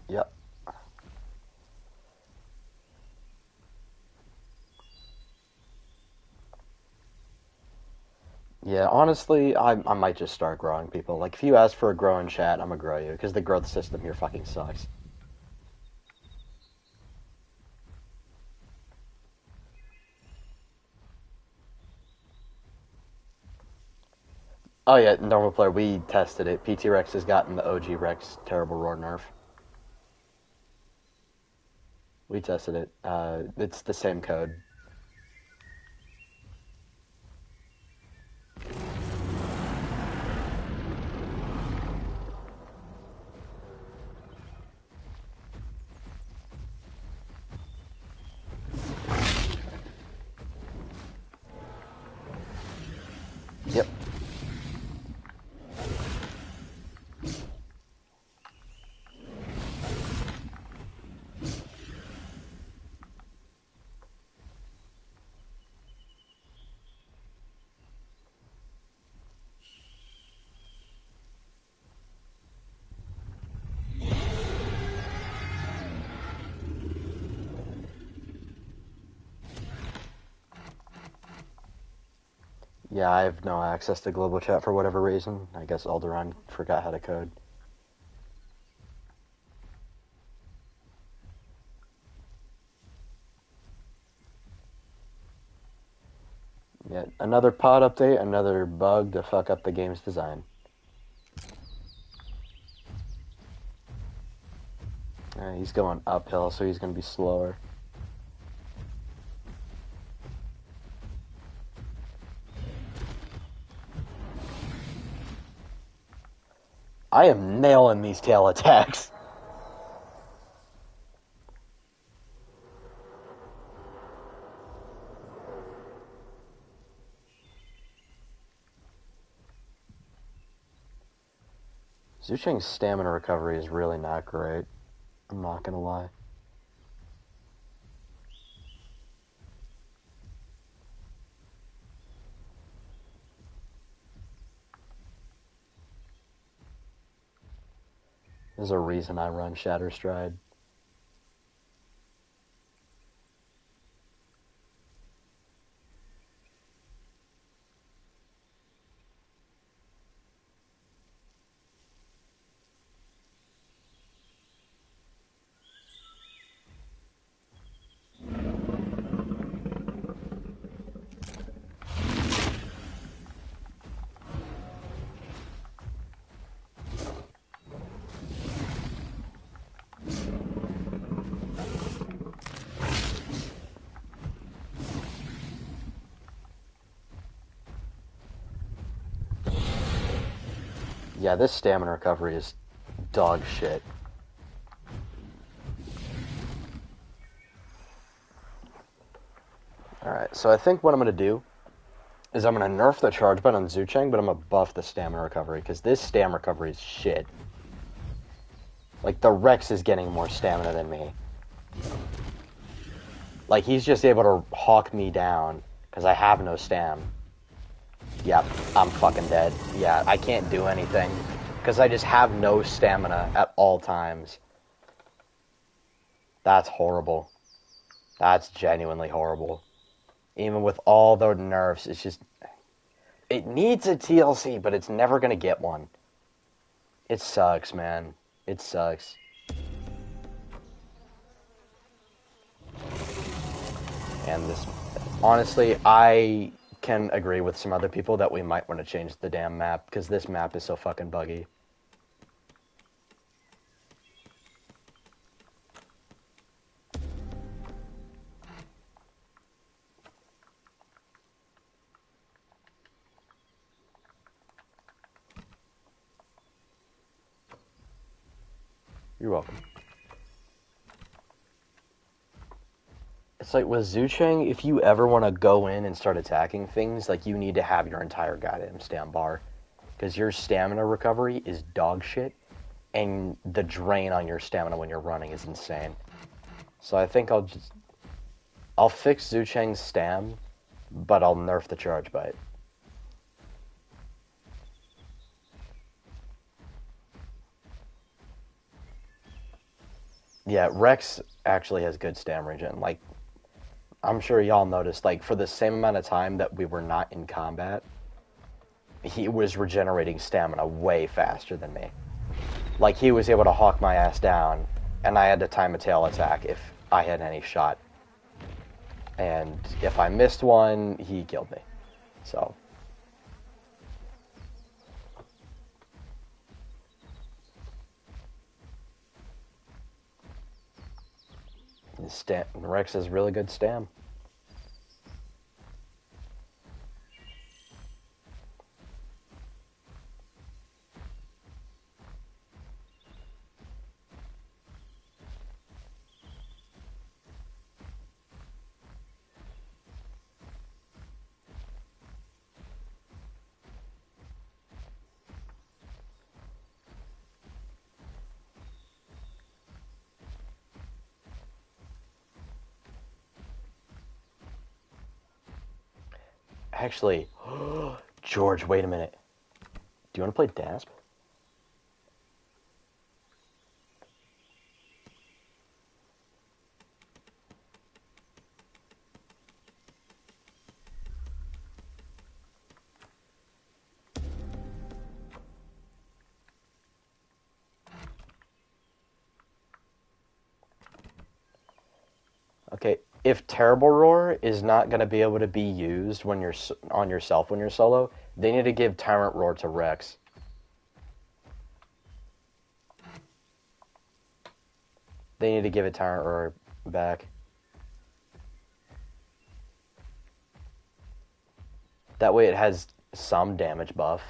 Yep. Yeah, honestly, I might just start growing people. Like, if you ask for a grow in chat, I'm gonna grow you, because the growth system here fucking sucks. Oh yeah, normal player, we tested it. PT Rex has gotten the OG Rex Terrible Roar nerf. We tested it. It's the same code. Yeah, I have no access to global chat for whatever reason. I guess Alderaan forgot how to code. Yet another pod update, another bug to fuck up the game's design. He's going uphill, so he's going to be slower. I am nailing these tail attacks. Zhu Cheng's stamina recovery is really not great. I'm not going to lie. There's a reason I run Shatter Stride. Yeah, this stamina recovery is dog shit. Alright, so I think what I'm going to do is I'm going to nerf the charge button on Zhu Cheng, but I'm going to buff the stamina recovery, because this stam recovery is shit. Like, the Rex is getting more stamina than me. Like, he's just able to hawk me down, because I have no stam. Yep, I'm fucking dead. Yeah, I can't do anything, because I just have no stamina at all times. That's horrible. That's genuinely horrible. Even with all the nerfs, it's just... It needs a TLC, but it's never gonna get one. It sucks, man. It sucks. And this... Honestly, I can agree with some other people that we might want to change the damn map, because this map is so fucking buggy. You're welcome. It's like with Zhu Cheng, if you ever want to go in and start attacking things, like, you need to have your entire goddamn stam bar. Because your stamina recovery is dog shit, and the drain on your stamina when you're running is insane. So I think I'll fix Zhu Cheng's stam, but I'll nerf the charge bite. Yeah, Rex actually has good stam regen. Like, I'm sure y'all noticed, like, for the same amount of time that we were not in combat, he was regenerating stamina way faster than me. Like, he was able to hawk my ass down, and I had to time a tail attack if I had any shot. And if I missed one, he killed me. So... Rex has really good stam. Actually, George, wait a minute. Do you want to play Dasp? Okay, if Terrible Roar is not going to be able to be used when you're on yourself when you're solo, they need to give Tyrant Roar to Rex. They need to give it Tyrant Roar back. That way it has some damage buff.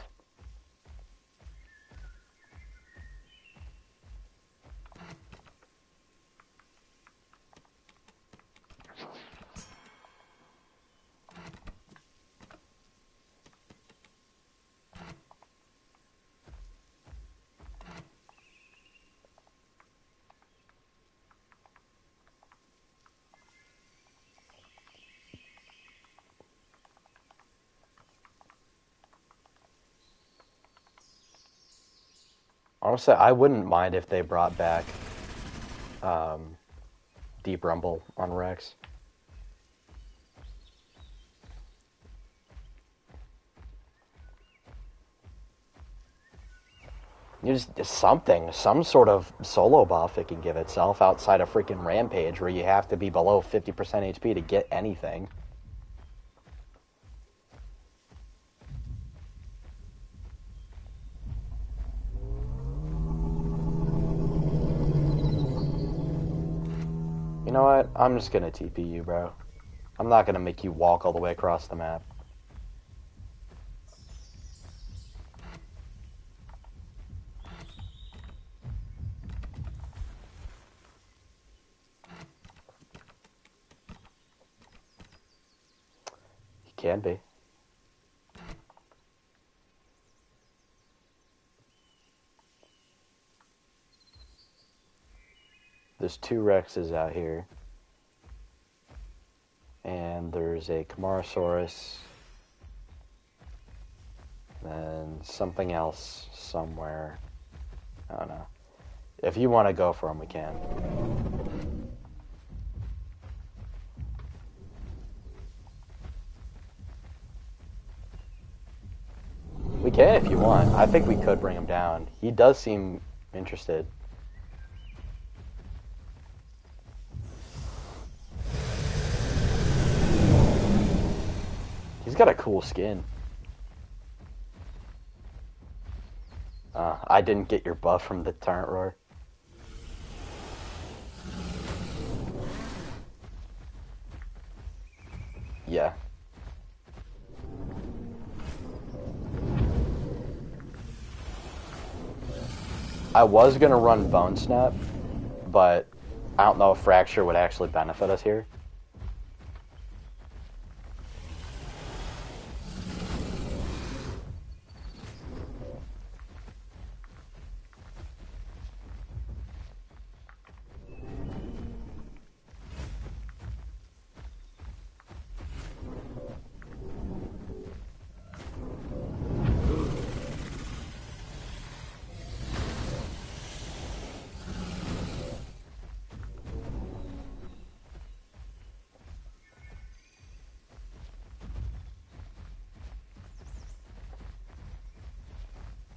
Honestly, I wouldn't mind if they brought back Deep Rumble on Rex. You just something, some sort of solo buff it can give itself outside of freaking Rampage, where you have to be below 50% HP to get anything. You know what? I'm just gonna TP you, bro. I'm not gonna make you walk all the way across the map. You can be. There's 2 Rexes out here. And there's a Camarasaurus. And something else somewhere. I don't know. If you want to go for them, we can. We can if you want. I think we could bring him down. He does seem interested. He's got a cool skin. I didn't get your buff from the Tyrant Roar. Yeah. I was gonna run Bone Snap, but I don't know if Fracture would actually benefit us here.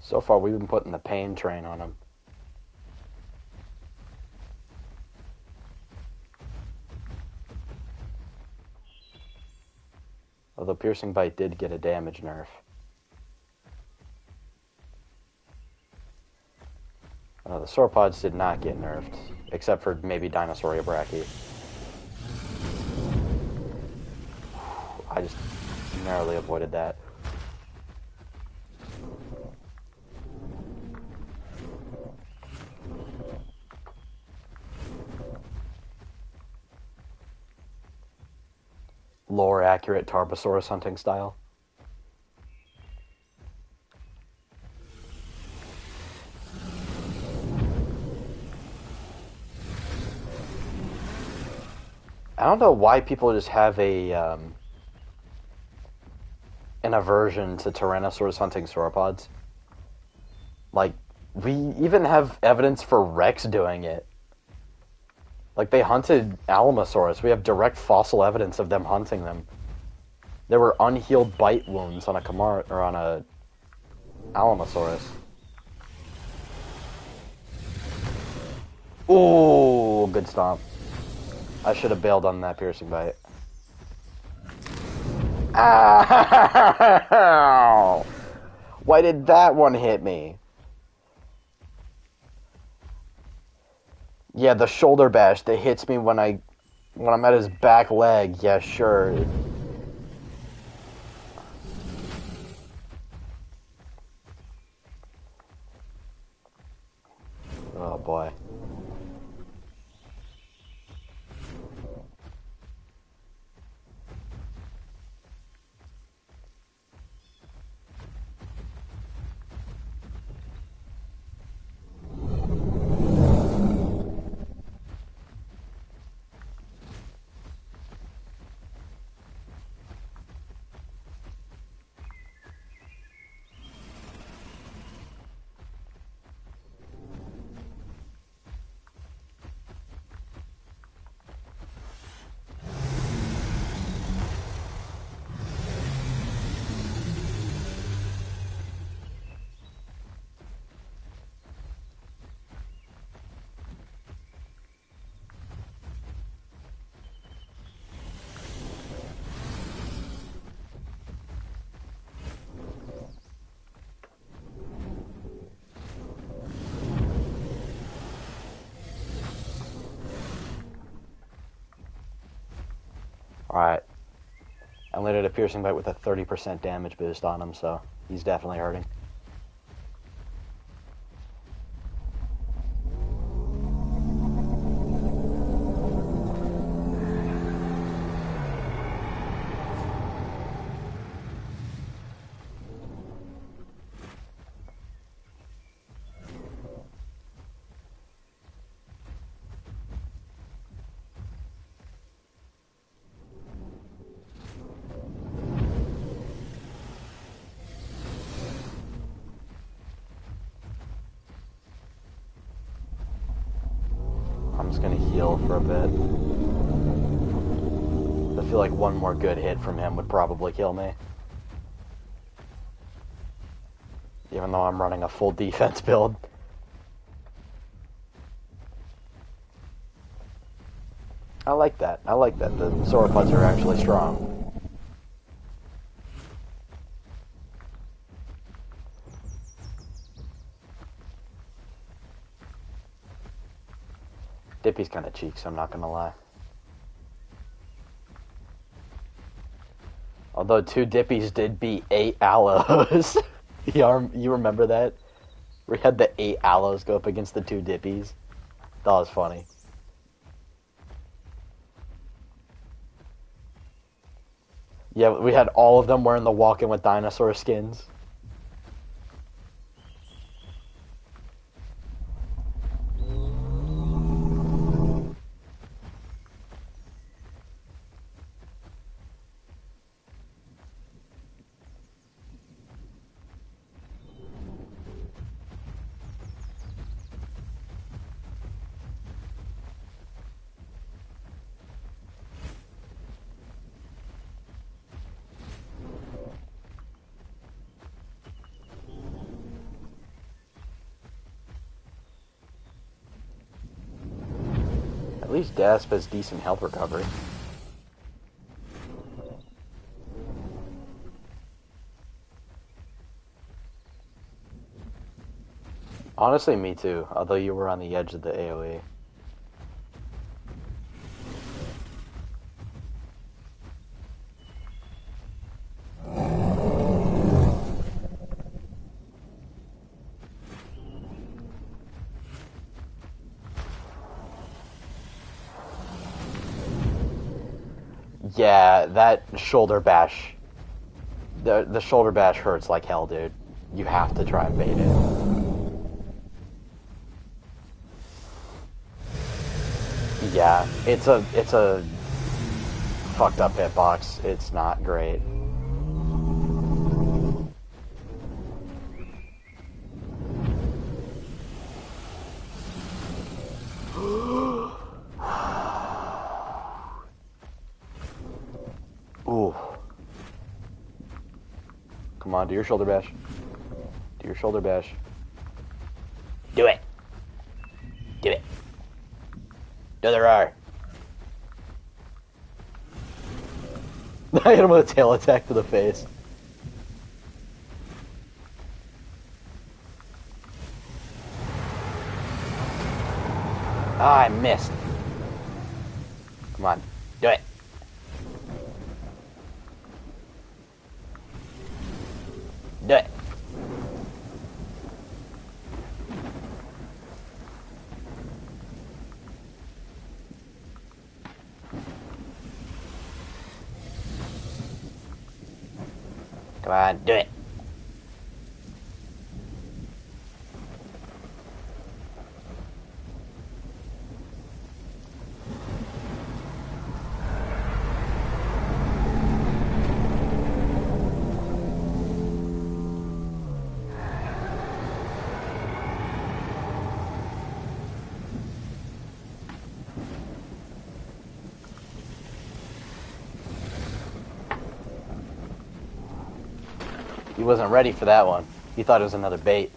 So far, we've been putting the pain train on him. Although Piercing Bite did get a damage nerf. The Sauropods did not get nerfed, except for maybe Dinosauria Brachy. I just narrowly avoided that. Lore accurate Tarbosaurus hunting style. I don't know why people just have an aversion to Tyrannosaurus hunting sauropods. Like, we even have evidence for Rex doing it. Like, they hunted Alamosaurus. We have direct fossil evidence of them hunting them. There were unhealed bite wounds on a Alamosaurus. Ooh, good stomp. I should have bailed on that piercing bite. Ow! Why did that one hit me? Yeah, the shoulder bash that hits me when I'm at his back leg. Yeah, sure. Oh boy. Alright. I landed a piercing bite with a 30% damage boost on him, so he's definitely hurting. I'm just gonna heal for a bit. I feel like one more good hit from him would probably kill me. Even though I'm running a full defense build. I like that. I like that. The sauropods are actually strong. Dippy's kind of cheeks, I'm not gonna lie. Although 2 Dippies did beat 8 Aloes. You remember that? We had the 8 Aloes go up against the 2 Dippies. That was funny. Yeah, we had all of them wearing the Walking with Dinosaur skins. At least Gasp has decent health recovery. Honestly, me too, although you were on the edge of the AoE. Yeah, that shoulder bash. The shoulder bash hurts like hell, dude. You have to try and bait it. Yeah, it's a fucked up hitbox. It's not great. Ooh. Come on, do your shoulder bash. Do your shoulder bash. Do it. Do it. Do the roar. I hit him with a tail attack to the face. Ah, I missed. Come on, do it. Do it. Come on, do it. He wasn't ready for that one. He thought it was another bait.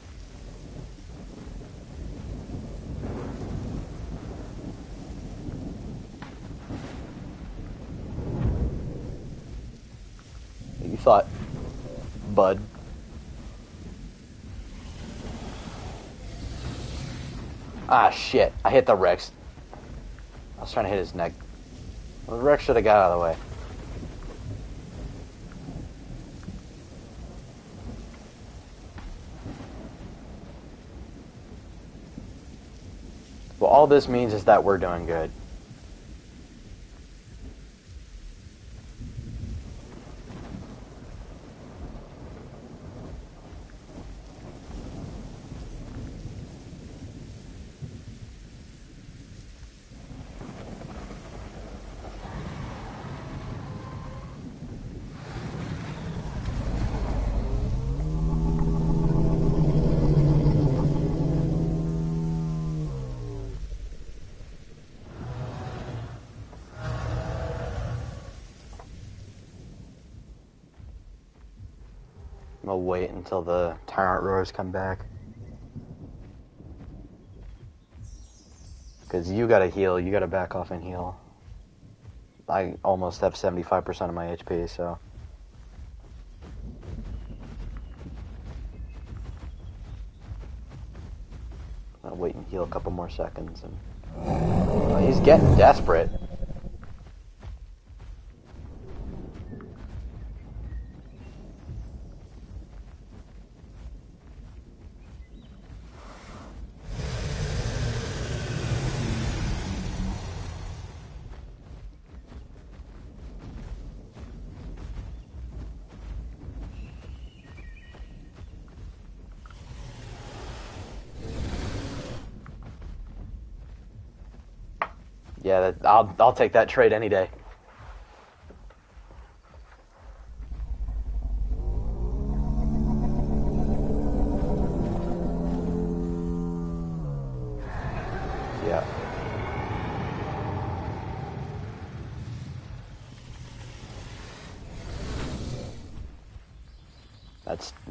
You thought, bud. Ah, shit. I hit the Rex. I was trying to hit his neck. Well, the Rex should have got out of the way. Well, all this means is that we're doing good. I'm gonna wait until the Tyrant Roars come back. Because you gotta heal, you gotta back off and heal. I almost have 75% of my HP, so... I'll wait and heal a couple more seconds. And oh, he's getting desperate. Yeah, I'll take that trade any day. Yeah.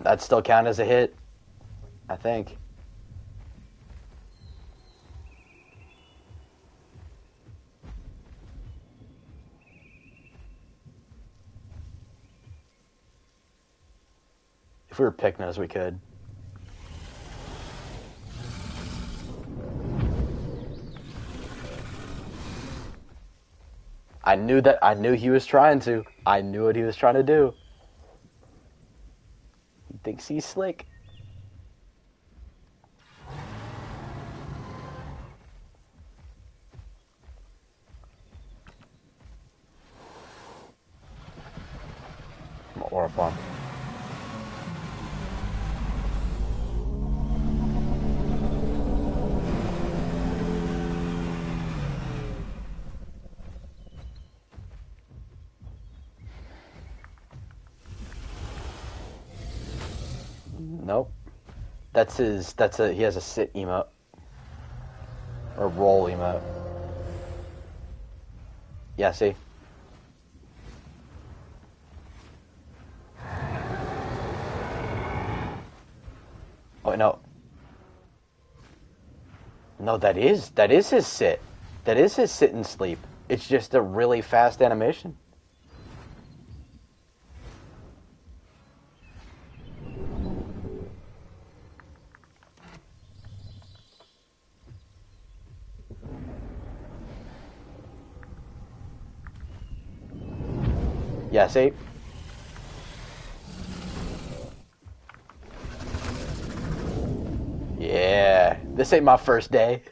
That still count as a hit, I think. If we were Pycnos, we could. I knew he was trying to. I knew what he was trying to do. He thinks he's slick. Aura Bomb. Nope. He has a sit emote. Or roll emote. Yeah, see? Oh, no. No, that is his sit. That is his sit and sleep. It's just a really fast animation. Yeah, see? Yeah, this ain't my first day.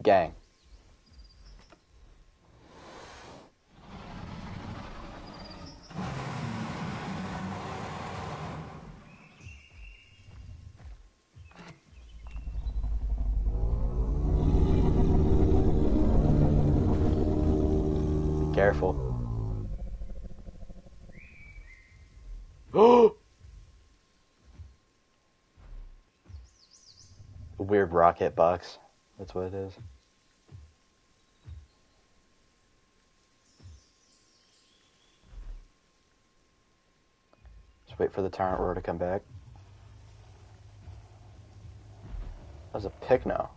Gang. Careful. Oh! Weird rocket box. That's what it is. Just wait for the torrent roar to come back. That was a Pycno.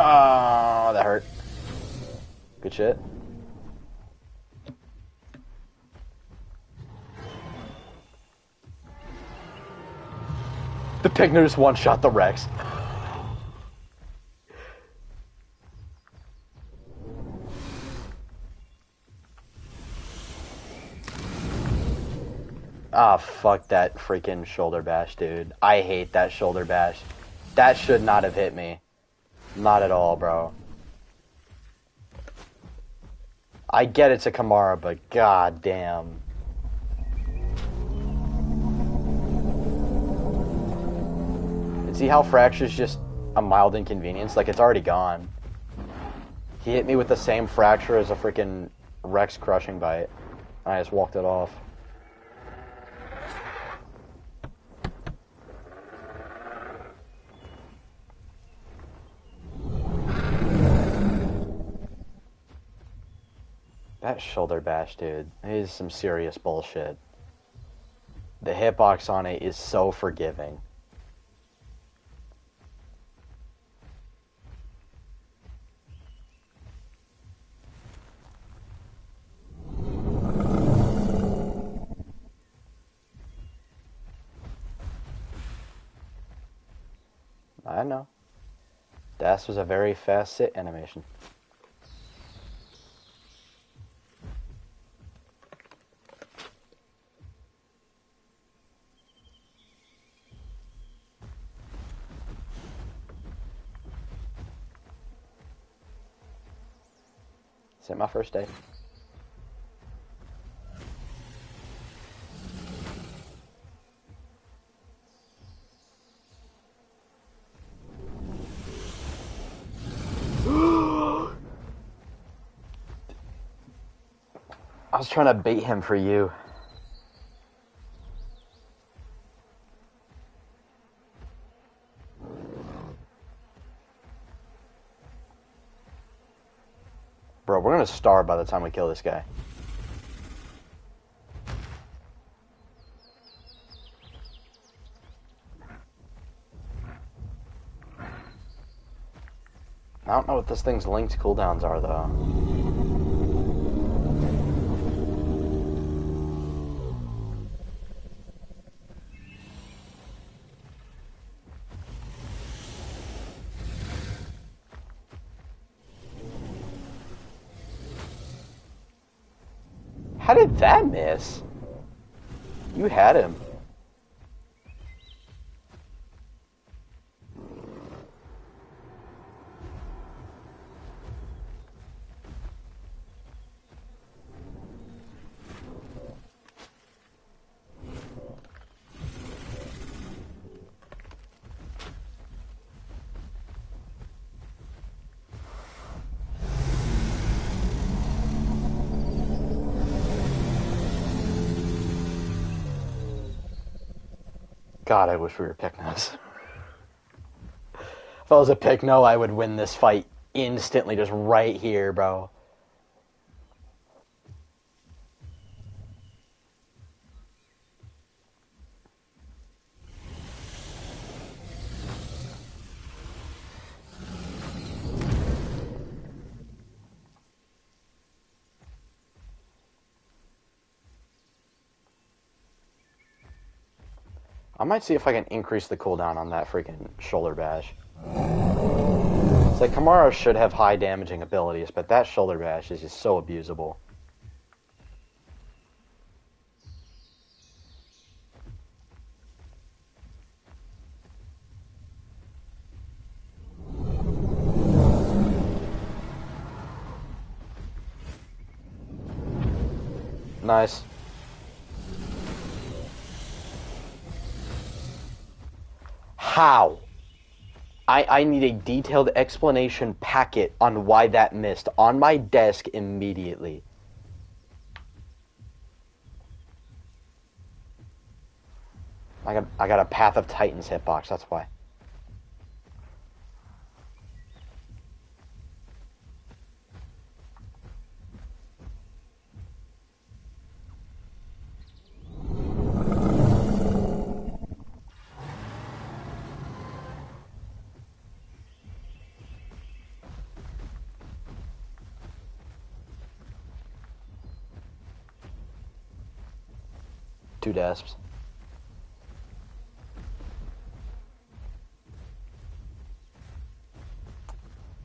Oh, that hurt. Good shit. The Pycno just one-shot the Rex. Ah, fuck that freaking shoulder bash, dude. I hate that shoulder bash. That should not have hit me. Not at all, bro. I get it's a Kamara, but god damn. And see how Fracture's just a mild inconvenience? Like, it's already gone. He hit me with the same Fracture as a freaking Rex Crushing Bite. And I just walked it off. That shoulder bash, dude, is some serious bullshit. The hitbox on it is so forgiving. I know. Das was a very fast sit animation. Is it my first day? I was trying to bait him for you. Bro, we're gonna starve by the time we kill this guy. I don't know what this thing's linked cooldowns are, though. How did that miss? You had him. God, I wish we were Pycnos. If I was a Pycno, I would win this fight instantly, just right here, bro. I might see if I can increase the cooldown on that freaking shoulder bash. It's like Kimura should have high damaging abilities, but that shoulder bash is just so abusable. Nice. How? I need a detailed explanation packet on why that missed on my desk immediately. I got a Path of Titans hitbox, that's why. Two desps.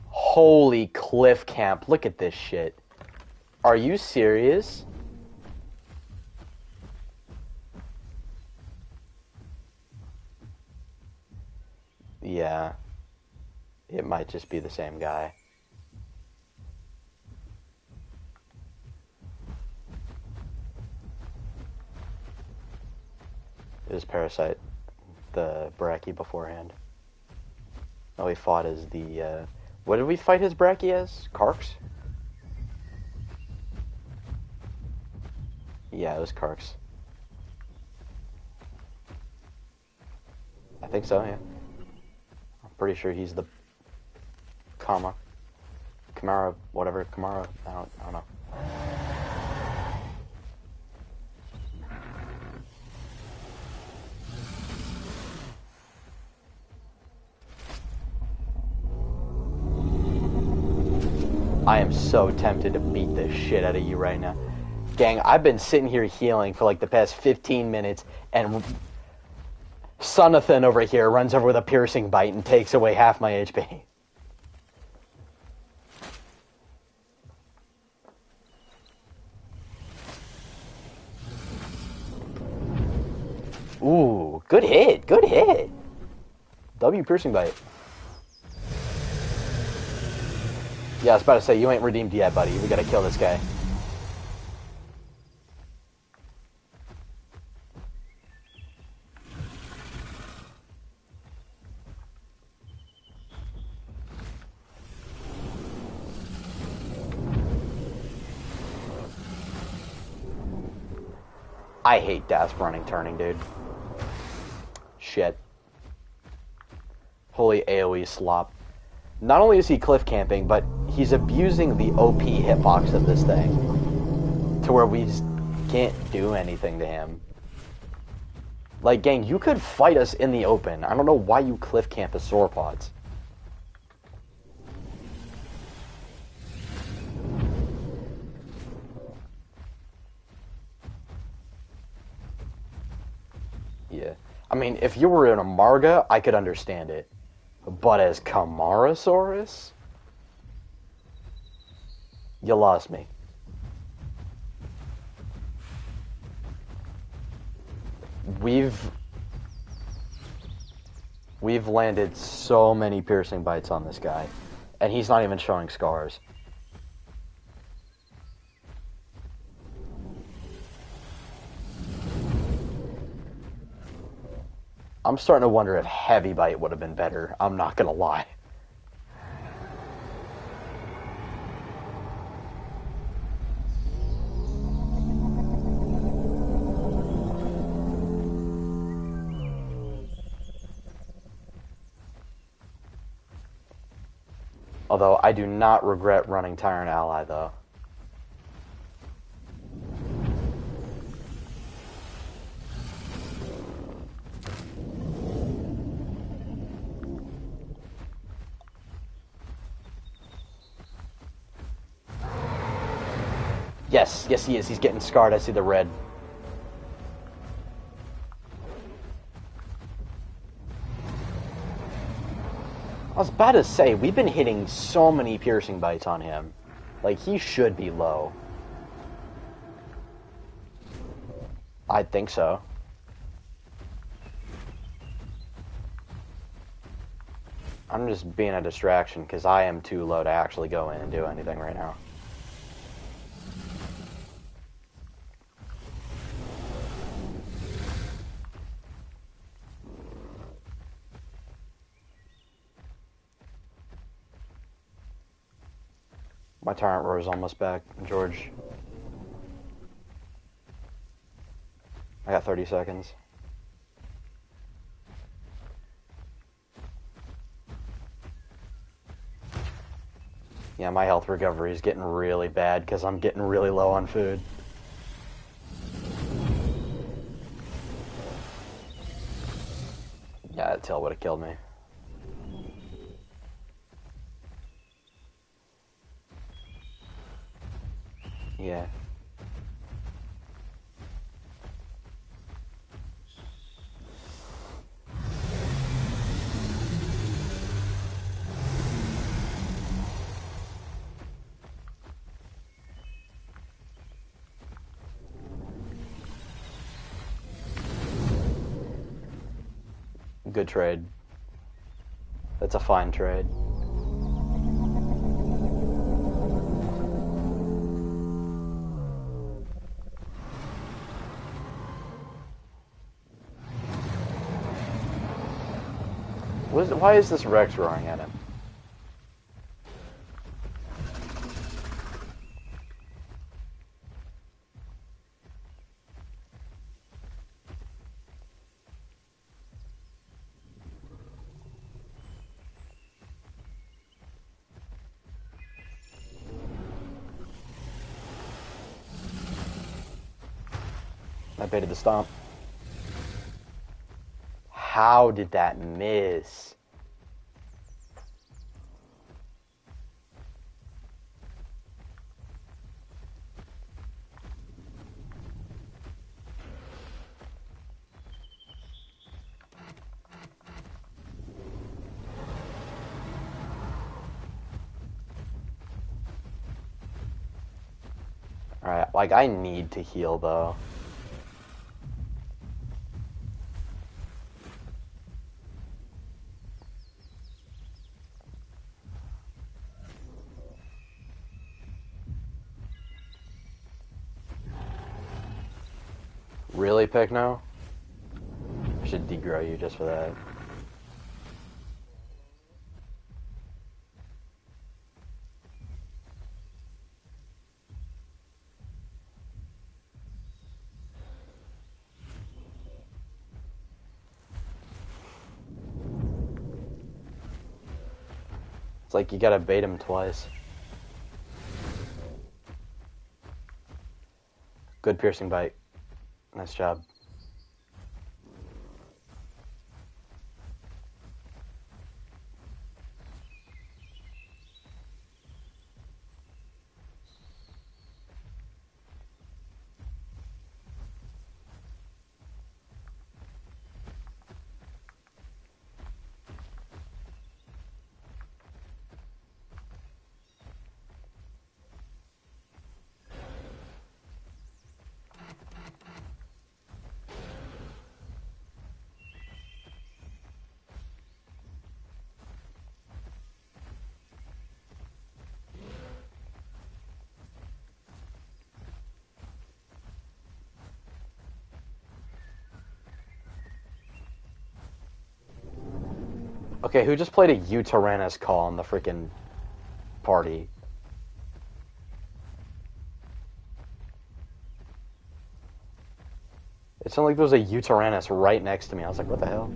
Holy cliff camp, look at this shit. Are you serious? Yeah. It might just be the same guy. It was Parasite, the Brachy beforehand. Oh, he fought as the, what did we fight his Brachy as? Karks? Yeah, it was Karks. I think so, yeah. I'm pretty sure he's the Kimura, whatever, Kimura, I don't know. I am so tempted to beat the shit out of you right now. Gang, I've been sitting here healing for like the past 15 minutes, and Sonathan over here runs over with a piercing bite and takes away half my HP. Ooh, good hit, good hit. W piercing bite. Yeah, I was about to say, you ain't redeemed yet, buddy. We gotta kill this guy. I hate Dasp running turning, dude. Shit. Holy AoE slop. Not only is he cliff camping, but he's abusing the OP hitbox of this thing to where we just can't do anything to him. Like, gang, you could fight us in the open. I don't know why you cliff camp as sauropods. Yeah. I mean, if you were in a Marga, I could understand it. But as Camarasaurus? You lost me. We've landed so many piercing bites on this guy, and he's not even showing scars. I'm starting to wonder if Heavy Bite would have been better. I'm not gonna lie. Although, I do not regret running Tyrant Ally, though. Yes, yes he is. He's getting scarred. I see the red. I was about to say, we've been hitting so many piercing bites on him. Like, he should be low. I think so. I'm just being a distraction because I am too low to actually go in and do anything right now. My Tyrant Roar is almost back, George. I got 30 seconds. Yeah, my health recovery is getting really bad because I'm getting really low on food. Yeah, that tail would have killed me. Yeah. Good trade. That's a fine trade. Why is this Rex roaring at him? I baited the stomp. How did that miss? Alright, like, I need to heal, though. Really, Picno? I should degrow you just for that. It's like you gotta bait him twice. Good piercing bite. Nice job. Okay, who just played a U-Tyrannus call in the freaking party? It sounded like there was a U-Tyrannus right next to me. I was like, what the hell?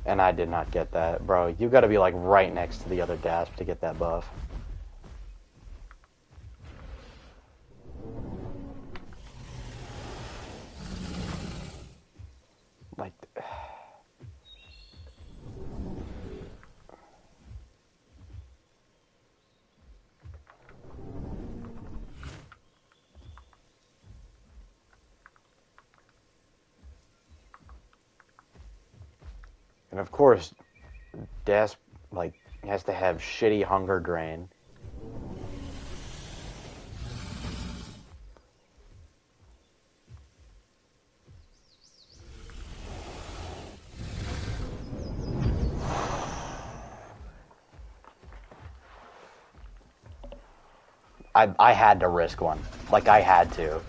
And I did not get that. Bro, you gotta be like right next to the other Dasp to get that buff. like... And of course, Das, like, has to have shitty hunger drain. I had to risk one. Like, I had to.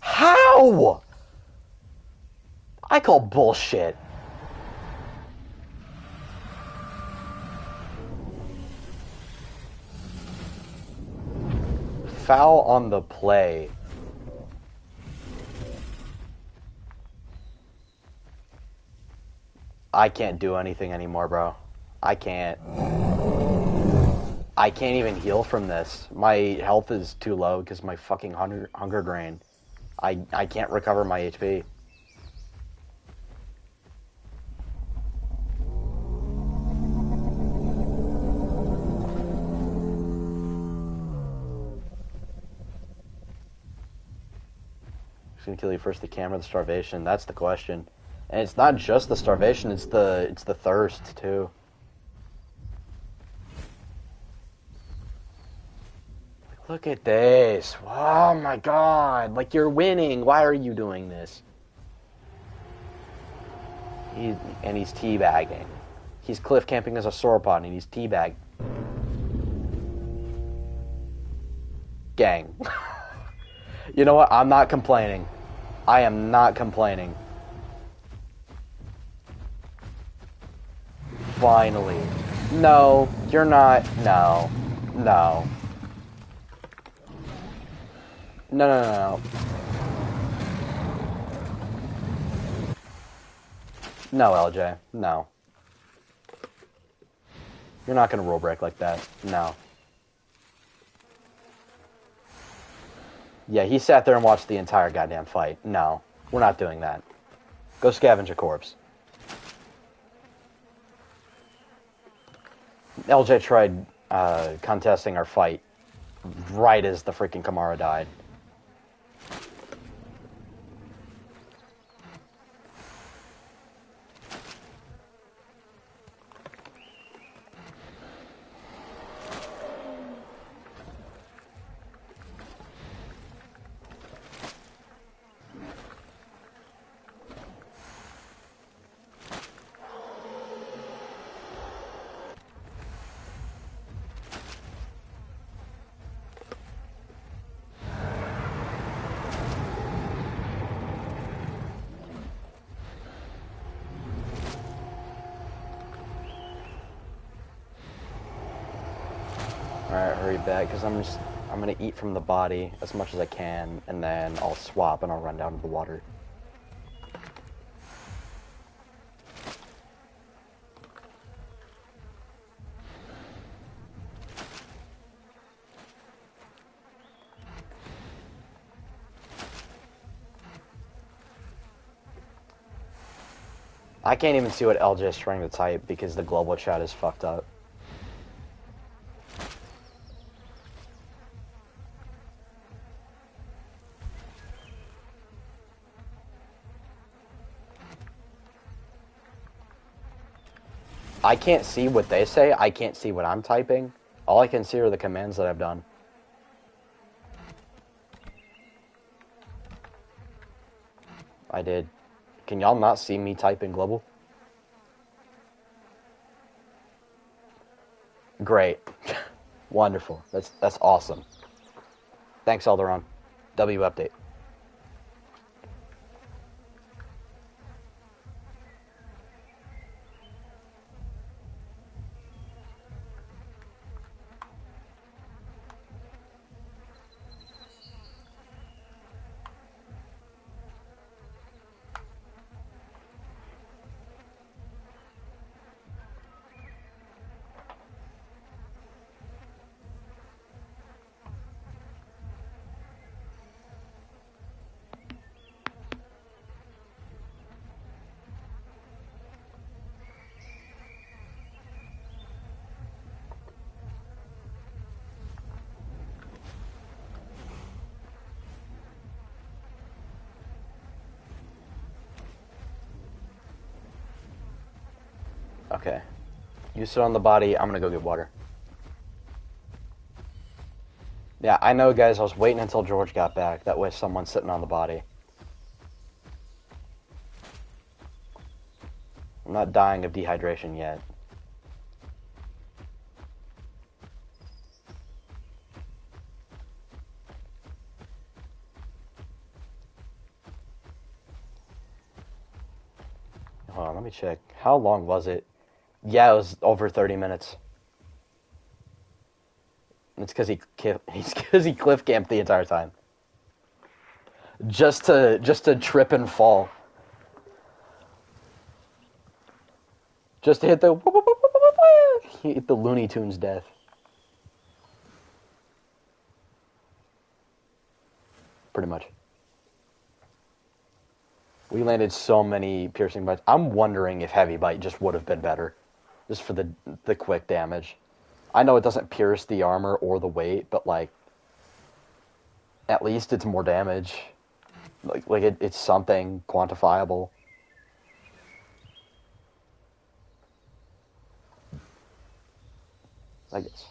How? I call bullshit. Foul on the play. I can't do anything anymore, bro. I can't. I can't even heal from this. My health is too low because my fucking hunger drain. I can't recover my HP. Who's gonna kill you first, the camera or the starvation? That's the question. And it's not just the starvation, it's the thirst too. Look at this. Oh my god. Like, you're winning. Why are you doing this? He's teabagging. He's cliff camping as a sauropod and he's teabagging. Gang. You know what? I'm not complaining. I am not complaining. Finally. No, you're not. No. No. No, no, no, no. No, LJ. No. You're not gonna rule break like that. No. Yeah, he sat there and watched the entire goddamn fight. No. We're not doing that. Go scavenge a corpse. LJ tried contesting our fight right as the freaking Kamara died. Alright, hurry back, because I'm gonna eat from the body as much as I can, and then I'll swap and I'll run down to the water. I can't even see what LJ is trying to type because the global chat is fucked up. I can't see what they say. I can't see what I'm typing. All I can see are the commands that I've done. I did. Can y'all not see me typing global? Great. Wonderful. That's awesome. Thanks, Alderon. W update. Okay. You sit on the body. I'm gonna go get water. Yeah, I know, guys. I was waiting until George got back. That way someone's sitting on the body. I'm not dying of dehydration yet. Hold on, let me check. How long was it? Yeah, it was over 30 minutes. It's because he cliff camped the entire time. Just to trip and fall. Just to hit the Looney Tunes death. Pretty much. We landed so many piercing bites. I'm wondering if heavy bite just would have been better, just for the quick damage. I know it doesn't pierce the armor or the weight, but like, at least it's more damage. Like it's something quantifiable. I guess.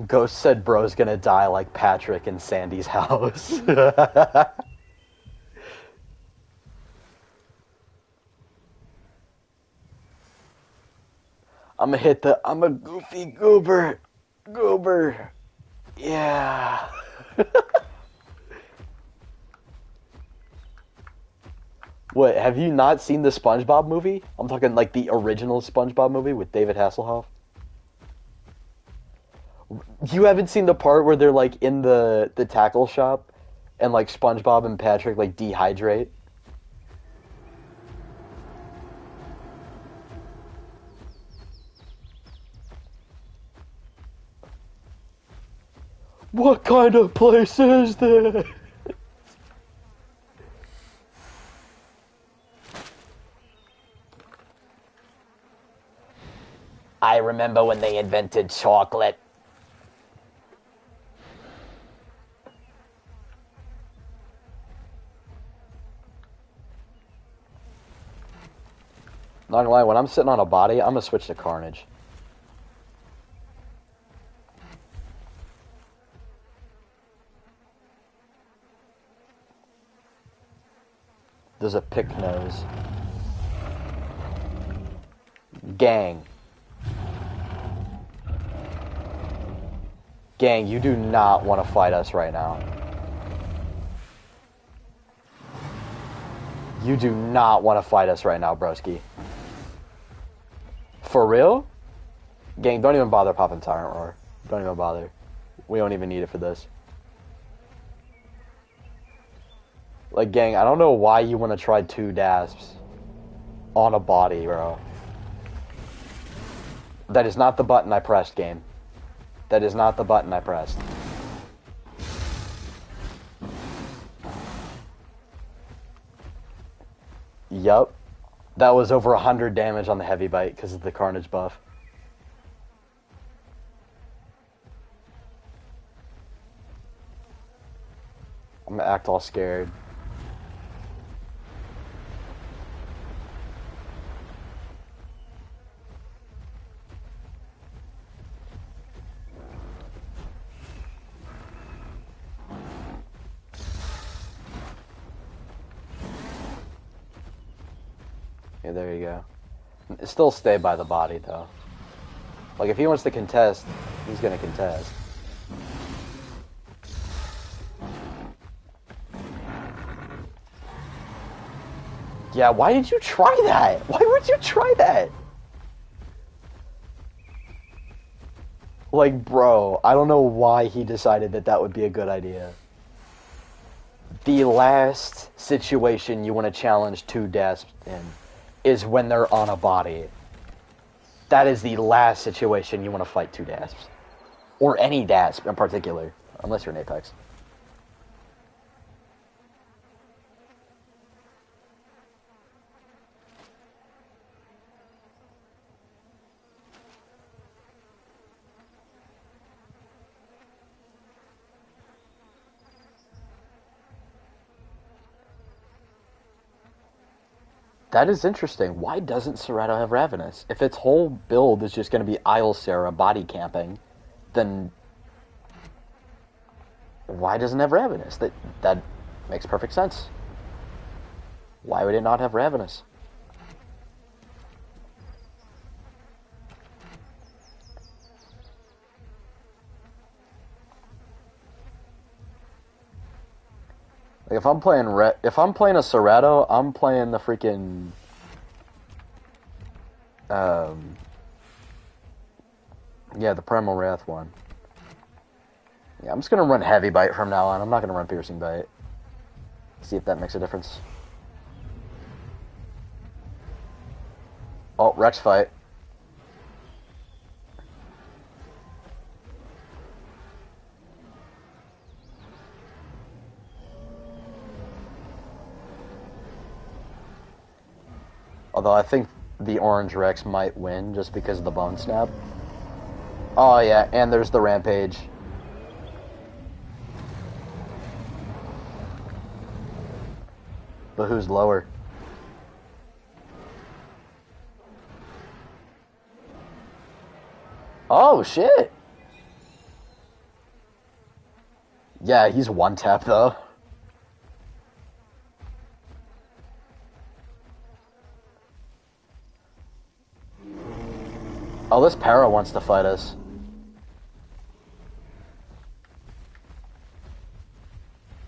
Ghost said bro's gonna die like Patrick in Sandy's house. I'm a goofy goober. Goober. Yeah. What, have you not seen the SpongeBob movie? I'm talking like the original SpongeBob movie with David Hasselhoff. You haven't seen the part where they're like in the tackle shop and like SpongeBob and Patrick like dehydrate? What kind of place is this? I remember when they invented chocolate. Not gonna lie, when I'm sitting on a body, I'm gonna switch to Carnage. There's a pick nose. Gang. Gang, you do not want to fight us right now. You do not want to fight us right now, broski. For real? Gang, don't even bother popping Tyrant Roar. Don't even bother. We don't even need it for this. Like, gang, I don't know why you want to try 2 dasps on a body, bro. That is not the button I pressed, game. That is not the button I pressed. Yup. That was over 100 damage on the heavy bite because of the Carnage buff. I'm gonna act all scared. Yeah, there you go. Still stay by the body, though. Like, if he wants to contest, he's gonna contest. Yeah, why did you try that? Why would you try that? Like, bro, I don't know why he decided that that would be a good idea. The last situation you want to challenge two Dasps in is when they're on a body. That is the last situation you want to fight two Dasps. Or any Dasp in particular, unless you're an Apex. That is interesting. Why doesn't Serrato have Ravenous? If its whole build is just going to be Isle Sarah body camping, then why doesn't it have Ravenous? That makes perfect sense. Why would it not have Ravenous? Like, if I'm playing a Serrato, I'm playing the freaking yeah, the Primal Wrath one. Yeah, I'm just gonna run Heavy Bite from now on. I'm not gonna run Piercing Bite. See if that makes a difference. Oh, Rex fight. Although I think the Orange Rex might win just because of the Bone Snap. Oh yeah, and there's the Rampage. But who's lower? Oh shit! Yeah, he's one tap though. Oh, this Para wants to fight us.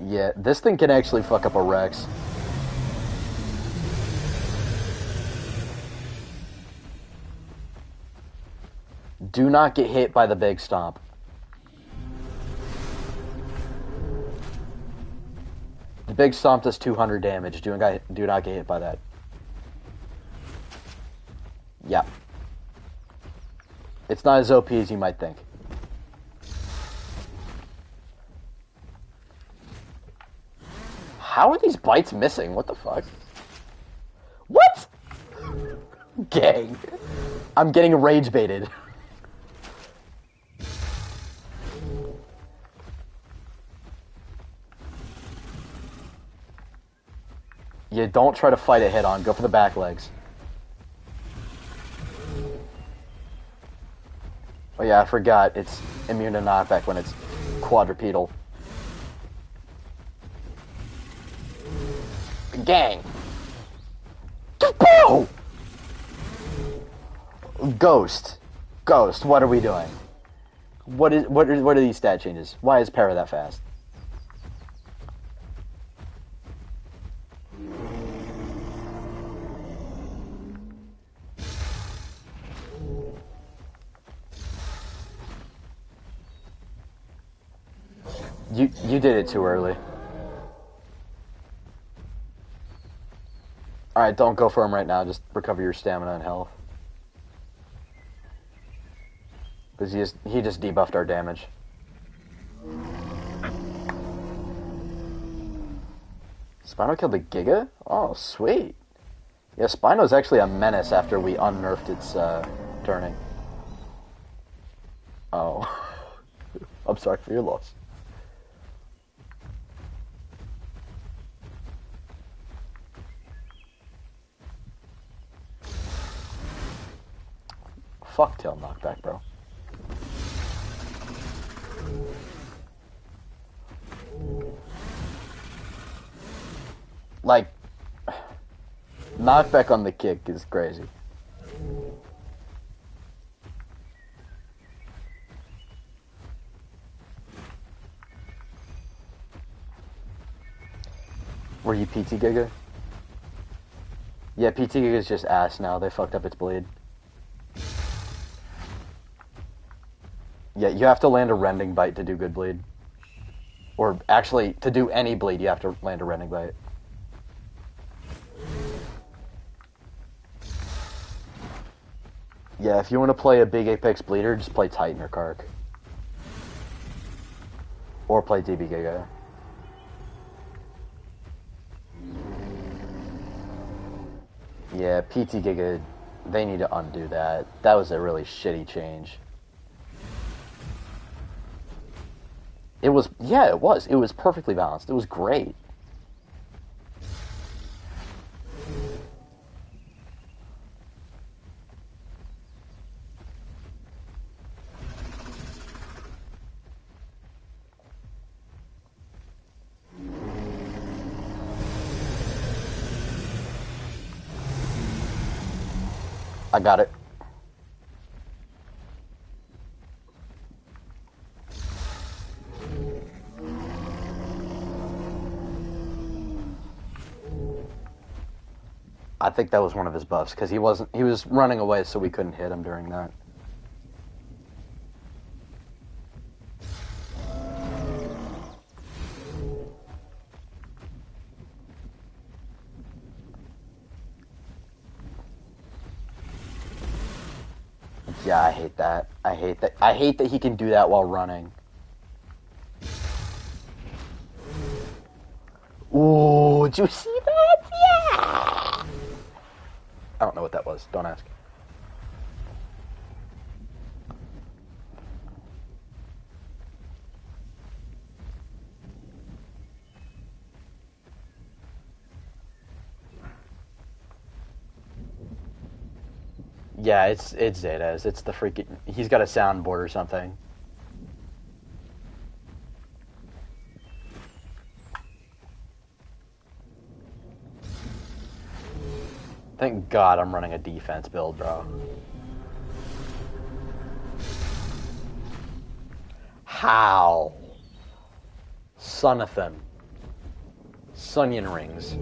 Yeah, this thing can actually fuck up a Rex. Do not get hit by the big stomp. The big stomp does 200 damage. Do not get hit by that. Yeah. It's not as OP as you might think. How are these bites missing? What the fuck? What? Gang. I'm getting rage baited. Yeah, don't try to fight it head on. Go for the back legs. Oh yeah, I forgot. It's immune to knockback when it's quadrupedal. Gang. Boom! Ghost. Ghost, what are we doing? What are these stat changes? Why is Para that fast? You did it too early. Alright, don't go for him right now. Just recover your stamina and health. Because he just debuffed our damage. Spino killed the Giga? Oh, sweet. Yeah, Spino's actually a menace after we unnerfed its turning. Oh. I'm sorry for your loss. fuck tail knockback, bro? Like, knockback on the kick is crazy. Were you PT Giga? Yeah, PT Giga is just ass now. They fucked up its bleed. Yeah, you have to land a rending bite to do good bleed. Or actually, to do any bleed, you have to land a rending bite. Yeah, if you want to play a big Apex bleeder, just play Titan or Kark. Or play DB Giga. Yeah, PT Giga, they need to undo that. That was a really shitty change. It was, yeah, it was. It was perfectly balanced. It was great. I got it. I think that was one of his buffs, because he was running away, so we couldn't hit him during that. Yeah, I hate that. I hate that. I hate that he can do that while running. Ooh, did you see that? Yeah! I don't know what that was. Don't ask. Yeah, it's Zeta's. It's the freaking... He's got a soundboard or something. Thank God I'm running a defense build, bro. How? Sonathan. Sunyon rings.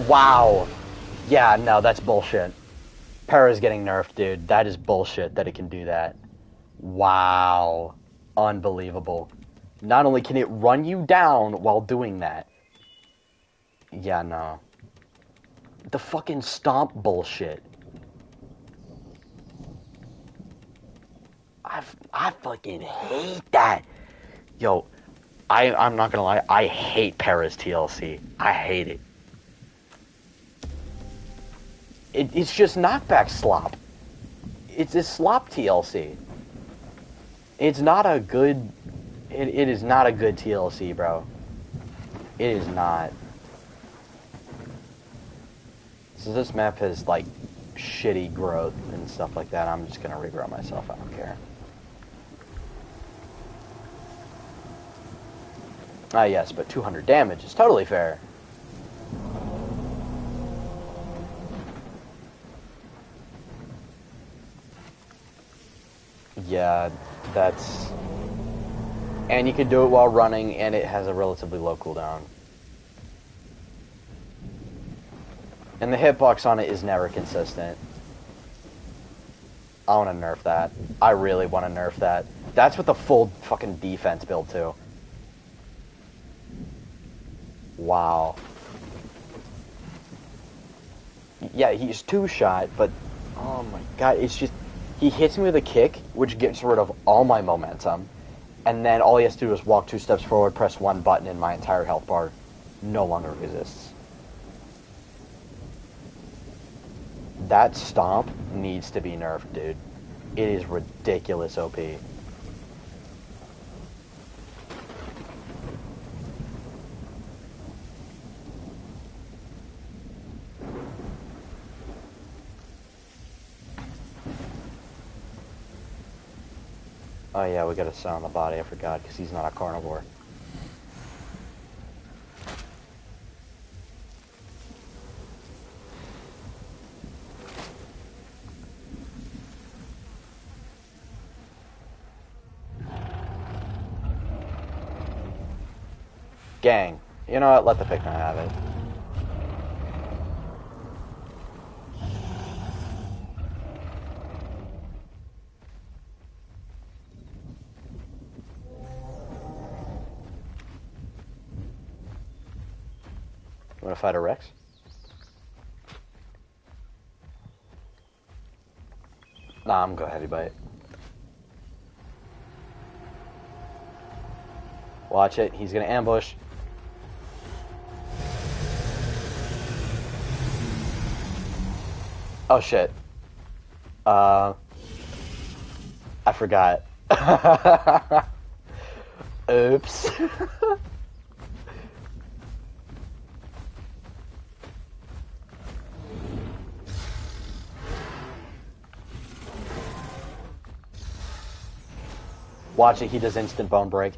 Wow. Yeah, no, that's bullshit. Para's getting nerfed, dude. That is bullshit that it can do that. Wow. Unbelievable. Not only can it run you down while doing that. Yeah, no. The fucking stomp bullshit. I fucking hate that. Yo, I'm not gonna lie, I hate Para's TLC. I hate it. It's just knockback slop. It's a slop TLC. It's not a good... It is not a good TLC, bro. It is not. So this map has, like, shitty growth and stuff like that. I'm just gonna regrow myself. I don't care. Ah, yes, but 200 damage is totally fair. Yeah, that's... And you can do it while running, and it has a relatively low cooldown. And the hitbox on it is never consistent. I want to nerf that. I really want to nerf that. That's with the full fucking defense build, too. Wow. Yeah, he's two-shot, but... Oh my god, it's just... He hits me with a kick, which gets rid of all my momentum. And then all he has to do is walk 2 steps forward, press 1 button, and my entire health bar no longer exists. That stomp needs to be nerfed, dude. It is ridiculous OP. Oh yeah, we got a sun on the body, I forgot, because he's not a carnivore. Gang. You know what? Let the Pikmin have it. You want to fight a Rex? Nah, I'm gonna go heavy bite. Watch it. He's gonna ambush. Oh shit. I forgot. Oops. Watch it, he does instant bone break.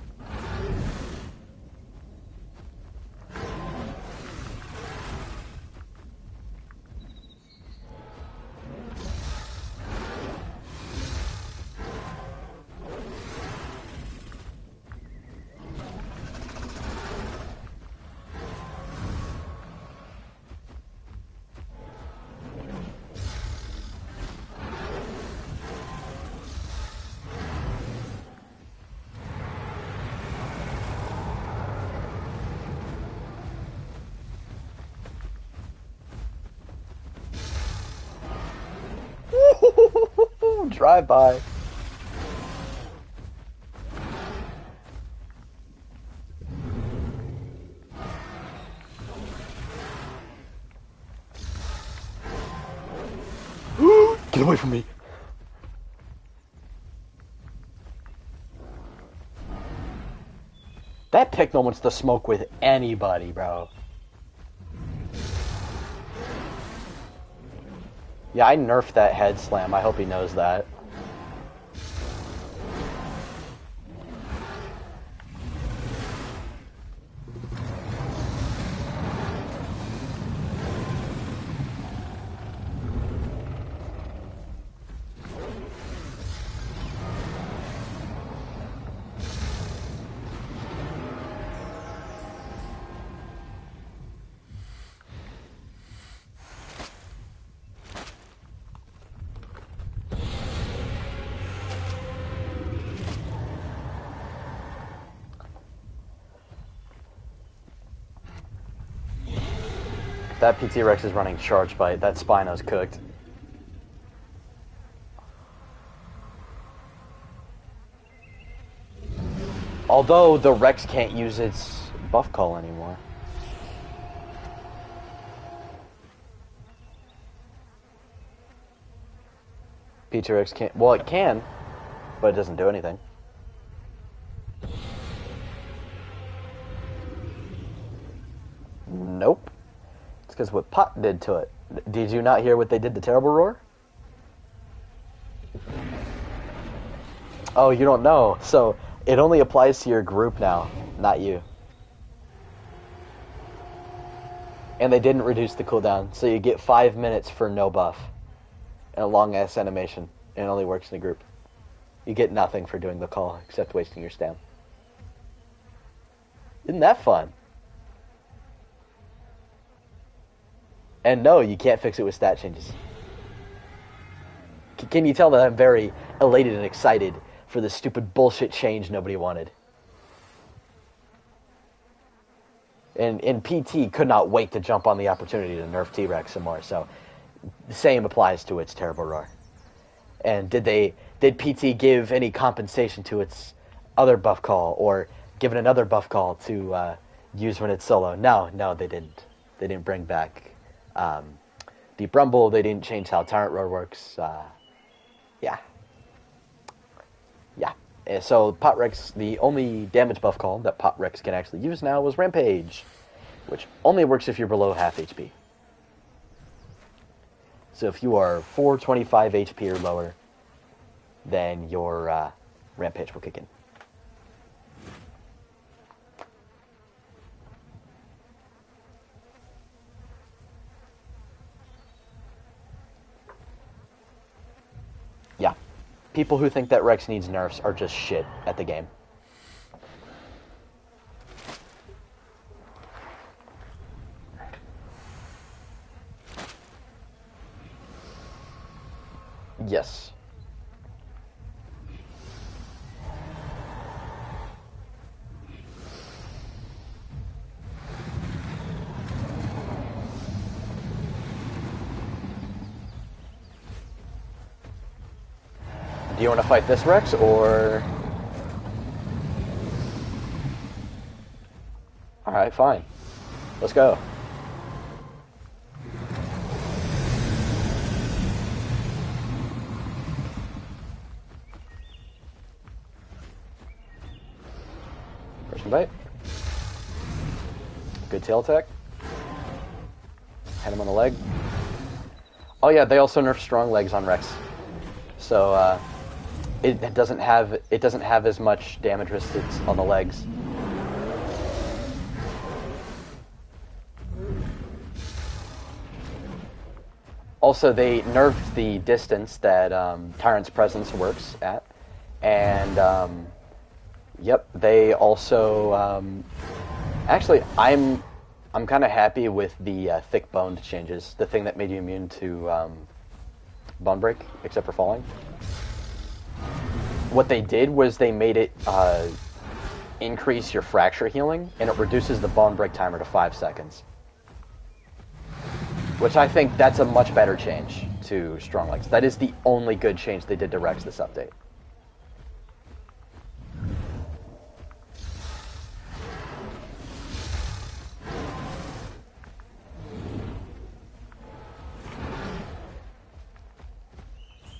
Drive by. Get away from me. That Pikmin wants to smoke with anybody, bro. Yeah, I nerfed that head slam. I hope he knows that. That PT Rex is running Charge Bite. That Spino's cooked. Although the Rex can't use its buff call anymore. PT Rex can't. Well, it can, but it doesn't do anything. Nope. It's because what Pot did to it. Did you not hear what they did to Terrible Roar? Oh, you don't know. So it only applies to your group now, not you. And they didn't reduce the cooldown, so you get 5 minutes for no buff. And a long ass animation. And it only works in the group. You get nothing for doing the call, except wasting your stam. Isn't that fun? And no, you can't fix it with stat changes. Can you tell that I'm very elated and excited for this stupid bullshit change nobody wanted? And PT could not wait to jump on the opportunity to nerf T-Rex some more, so the same applies to its Terrible Roar. And did PT give any compensation to its other buff call, or give it another buff call to use when it's solo? No, they didn't. They didn't bring back Deep Rumble. They didn't change how Tyrant Roar works. Yeah. So Pot Rex, the only damage buff call that Pot Rex can actually use now was Rampage, which only works if you're below half HP. So if you are 425 HP or lower, then your Rampage will kick in. Yeah. People who think that Rex needs nerfs are just shit at the game. Yes. Do you want to fight this Rex, or... Alright, fine. Let's go. First bite. Good tail attack. Hit him on the leg. Oh yeah, they also nerfed strong legs on Rex. So, it doesn't have as much damage resistance on the legs. Also, they nerfed the distance that Tyrant's Presence works at, and yep, they also actually I'm kind of happy with the thick boned changes. The thing that made you immune to bone break, except for falling. What they did was they made it increase your fracture healing, and it reduces the bone break timer to 5 seconds. Which I think that's a much better change to Strong Legs. That is the only good change they did to Rex this update.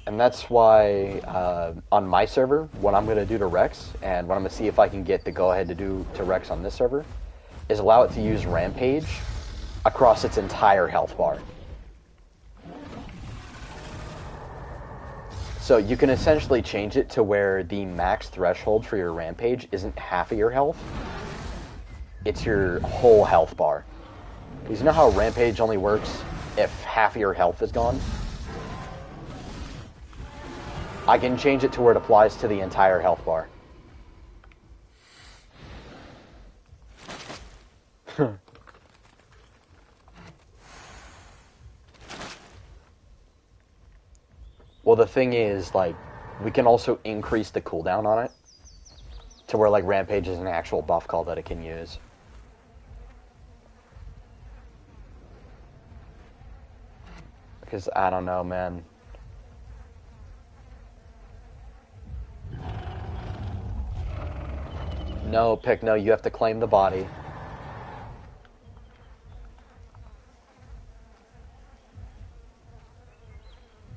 And that's why on my server, what I'm going to do to Rex, and what I'm going to see if I can get the go-ahead to do to Rex on this server, is allow it to use Rampage across its entire health bar. So you can essentially change it to where the max threshold for your Rampage isn't half of your health, it's your whole health bar. Because you know how Rampage only works if half of your health is gone? I can change it to where it applies to the entire health bar. Well, the thing is, like, we can also increase the cooldown on it to where, like, Rampage is an actual buff call that it can use. Because, I don't know, man. No, Pick, no, you have to claim the body.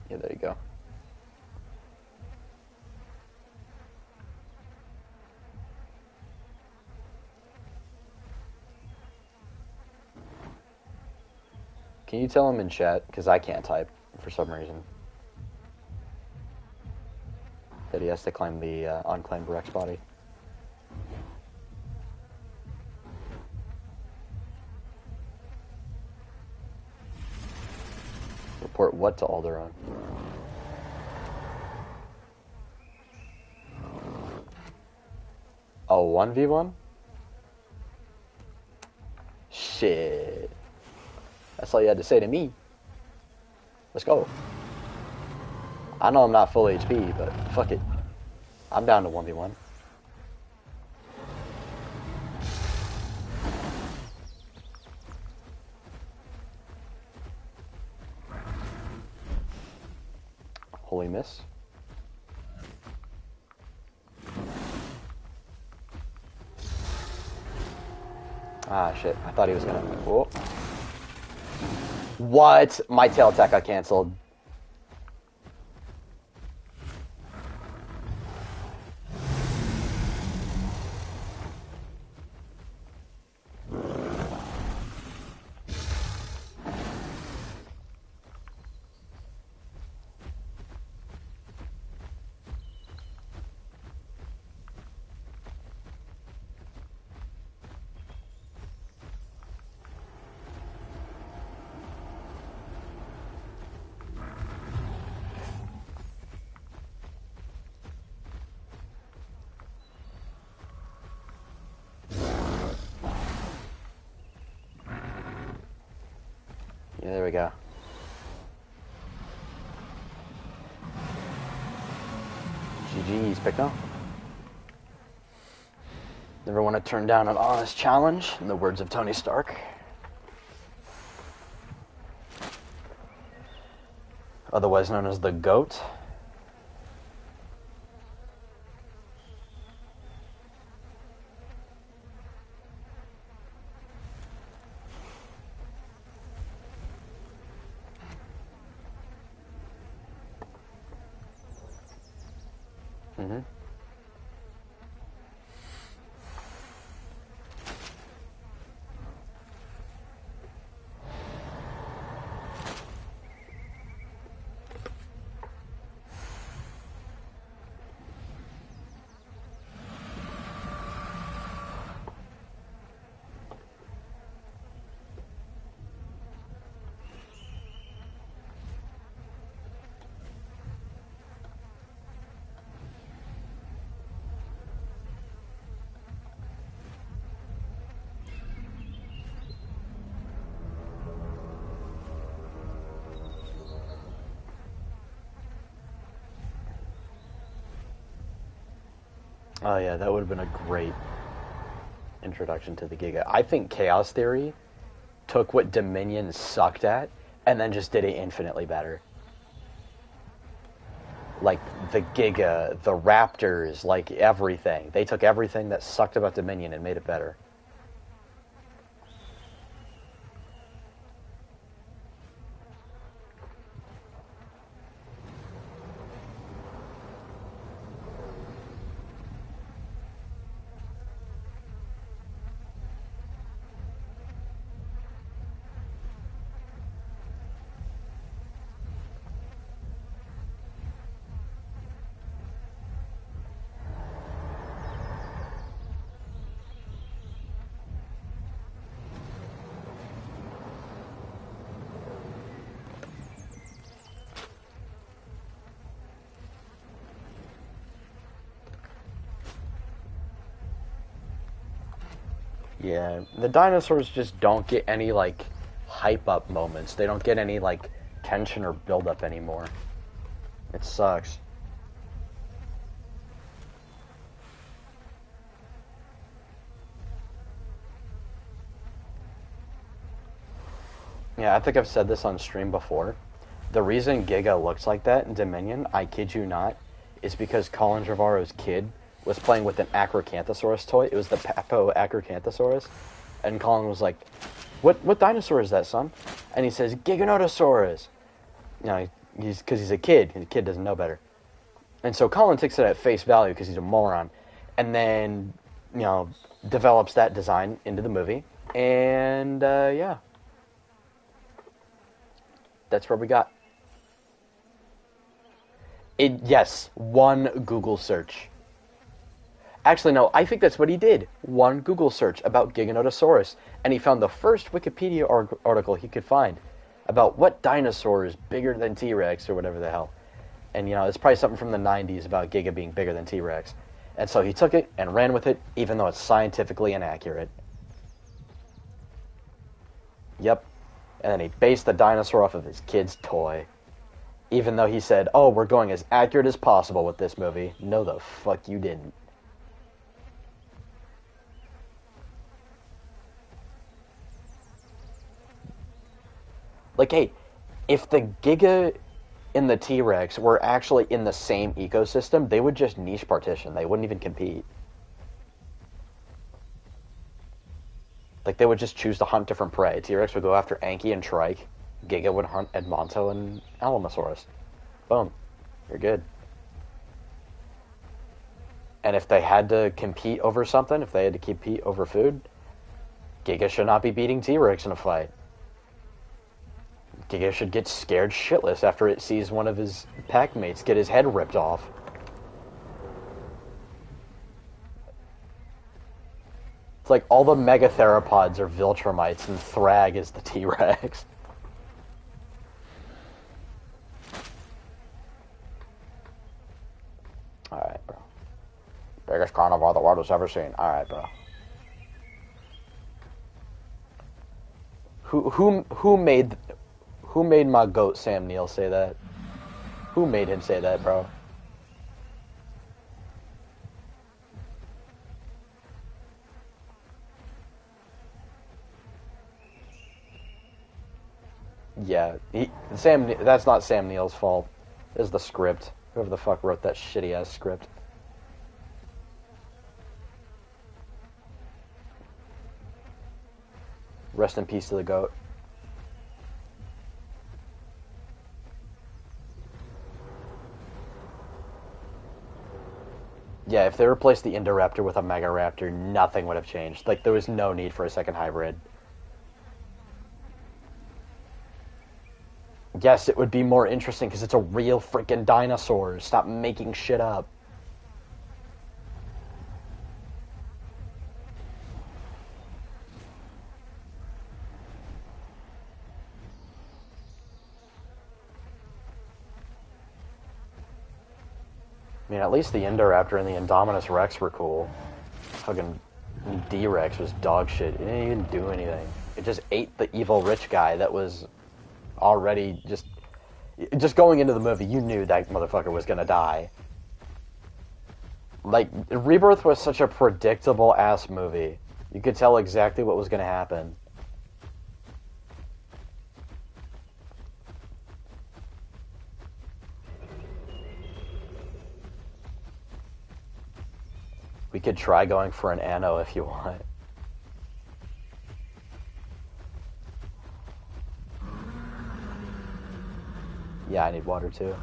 Yeah, there you go. Can you tell him in chat, because I can't type for some reason, that he has to claim the unclaimed Rex body? Report what to Alderaan? Oh, 1v1? Shit. That's all you had to say to me. Let's go. I know I'm not full HP, but fuck it. I'm down to 1v1. Holy miss. Ah, shit. I thought he was gonna... Whoa. What? My tail attack got canceled. Yeah, there we go. GG's, Pickno. Never want to turn down an honest challenge, in the words of Tony Stark. Otherwise known as the GOAT. Mm-hmm. Oh yeah, that would have been a great introduction to the Giga. I think Chaos Theory took what Dominion sucked at and then just did it infinitely better. Like the Giga, the Raptors, like everything. They took everything that sucked about Dominion and made it better. Yeah, the dinosaurs just don't get any, like, hype up moments. They don't get any, like, tension or build up anymore. It sucks. Yeah, I think I've said this on stream before. The reason Giga looks like that in Dominion, I kid you not, is because Colin Trevorrow's kid was playing with an Acrocanthosaurus toy. It was the Papo Acrocanthosaurus. And Colin was like, what dinosaur is that, son? And he says, Giganotosaurus. You know, because he's a kid. The kid doesn't know better. And so Colin takes it at face value because he's a moron. And then, you know, develops that design into the movie. And, yeah. That's where we got. Yes, one Google search. Actually, no, I think that's what he did. One Google search about Giganotosaurus, and he found the first Wikipedia article he could find about what dinosaur is bigger than T-Rex or whatever the hell. And, you know, it's probably something from the 90s about Giga being bigger than T-Rex. And so he took it and ran with it, even though it's scientifically inaccurate. Yep. And then he based the dinosaur off of his kid's toy. Even though he said, oh, we're going as accurate as possible with this movie. No, the fuck you didn't. Like, hey, if the Giga and the T-Rex were actually in the same ecosystem, they would just niche partition. They wouldn't even compete. Like, they would just choose to hunt different prey. T-Rex would go after Anki and Trike. Giga would hunt Edmonto and Alamosaurus. Boom. You're good. And if they had to compete over something, if they had to compete over food, Giga should not be beating T-Rex in a fight. Giga should get scared shitless after it sees one of his pack mates get his head ripped off. It's like all the megatheropods are Viltrumites and Thrag is the T-Rex. Alright, bro. Biggest carnivore the world has ever seen. Alright, bro. Who made Who made my goat Sam Neill say that? Who made him say that, bro? Yeah, that's not Sam Neill's fault. It's the script. Whoever the fuck wrote that shitty-ass script. Rest in peace to the goat. Yeah, if they replaced the Indoraptor with a Megaraptor, nothing would have changed. Like, there was no need for a second hybrid. Yes, it would be more interesting because it's a real freaking dinosaur. Stop making shit up. I mean, at least the Indoraptor and the Indominus Rex were cool. Fucking D-Rex was dog shit. It didn't even do anything. It just ate the evil rich guy that was already just going into the movie. You knew that motherfucker was gonna die. Like, Rebirth was such a predictable ass movie. You could tell exactly what was gonna happen. We could try going for an Anno if you want. Yeah, I need water too.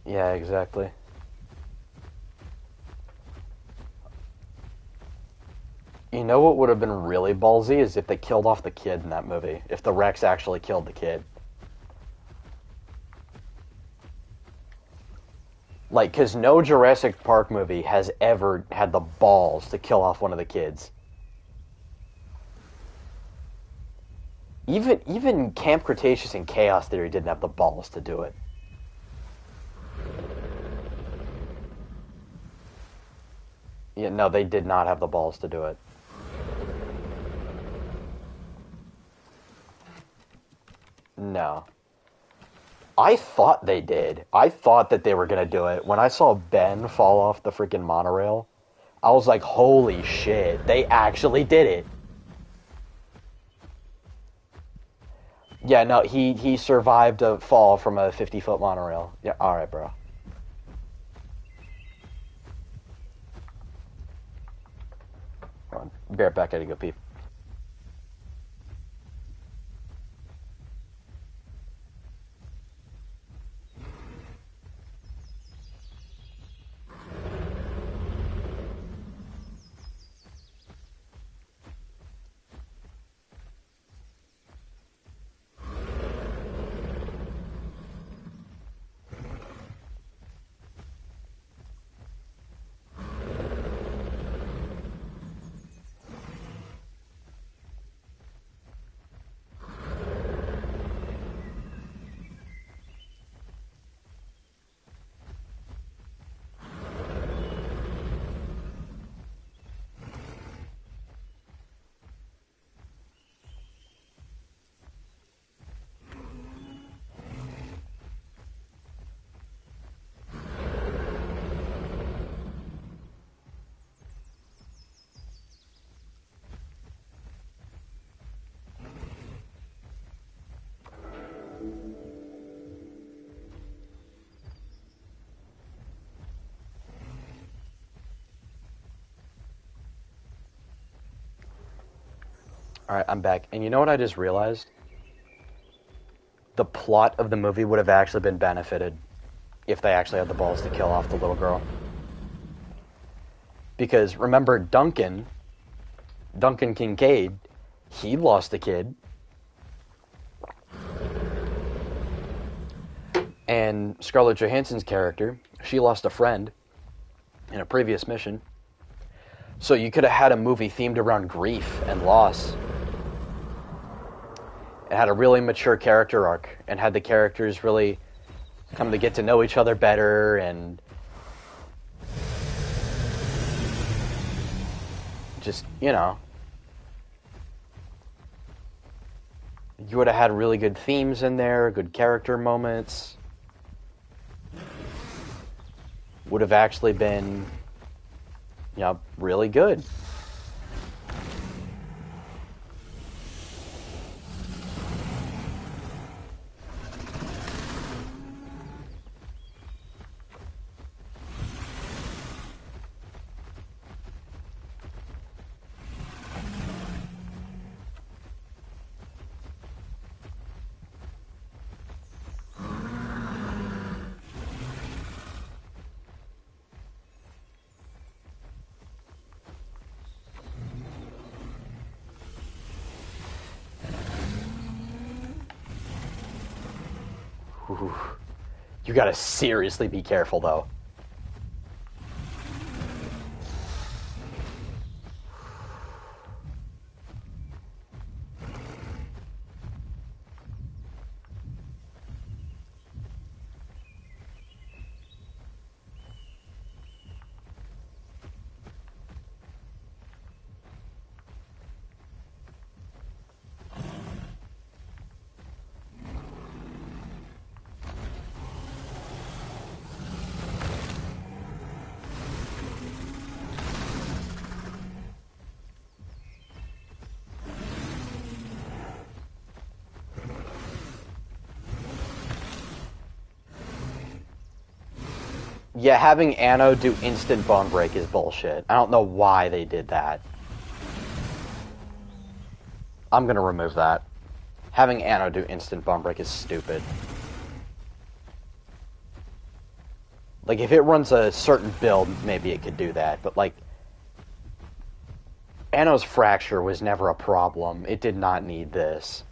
Yeah, exactly. You know what would have been really ballsy is if they killed off the kid in that movie. If the Rex actually killed the kid. Like, because no Jurassic Park movie has ever had the balls to kill off one of the kids. Even Camp Cretaceous and Chaos Theory didn't have the balls to do it. Yeah, no, they did not have the balls to do it. No. I thought they did. I thought that they were going to do it. When I saw Ben fall off the freaking monorail, I was like, holy shit, they actually did it. Yeah, no, he survived a fall from a 50-foot monorail. Yeah, alright, bro. Hold on. Be right back, I gotta go pee. Alright, I'm back. And you know what I just realized? The plot of the movie would have actually been benefited if they actually had the balls to kill off the little girl. Because remember, Duncan Kincaid, he lost a kid. And Scarlett Johansson's character, she lost a friend in a previous mission. So you could have had a movie themed around grief and loss. It had a really mature character arc and had the characters really come to get to know each other better, and just, you know, you would have had really good themes in there, good character moments. Would have actually been, you know, really good. Ooh. You gotta seriously be careful, though. Yeah, having Anno do instant bone break is bullshit. I don't know why they did that. I'm gonna remove that. Having Anno do instant bone break is stupid. Like, if it runs a certain build, maybe it could do that, but, like, Anno's fracture was never a problem. It did not need this.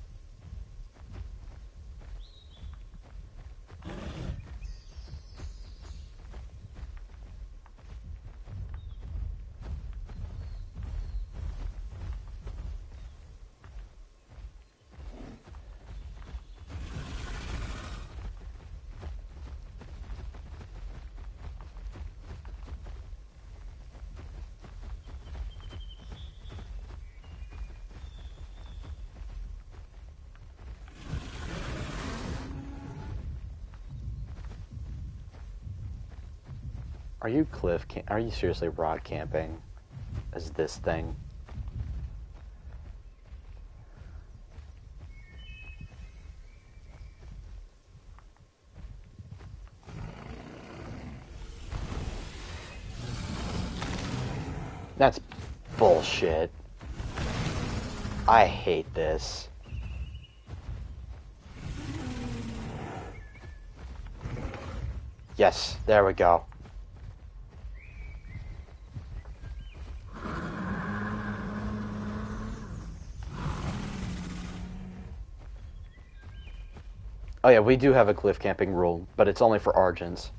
Are you are you seriously rod camping as this thing? That's bullshit. I hate this. Yes, there we go. Oh yeah, we do have a cliff camping rule, but it's only for Argents.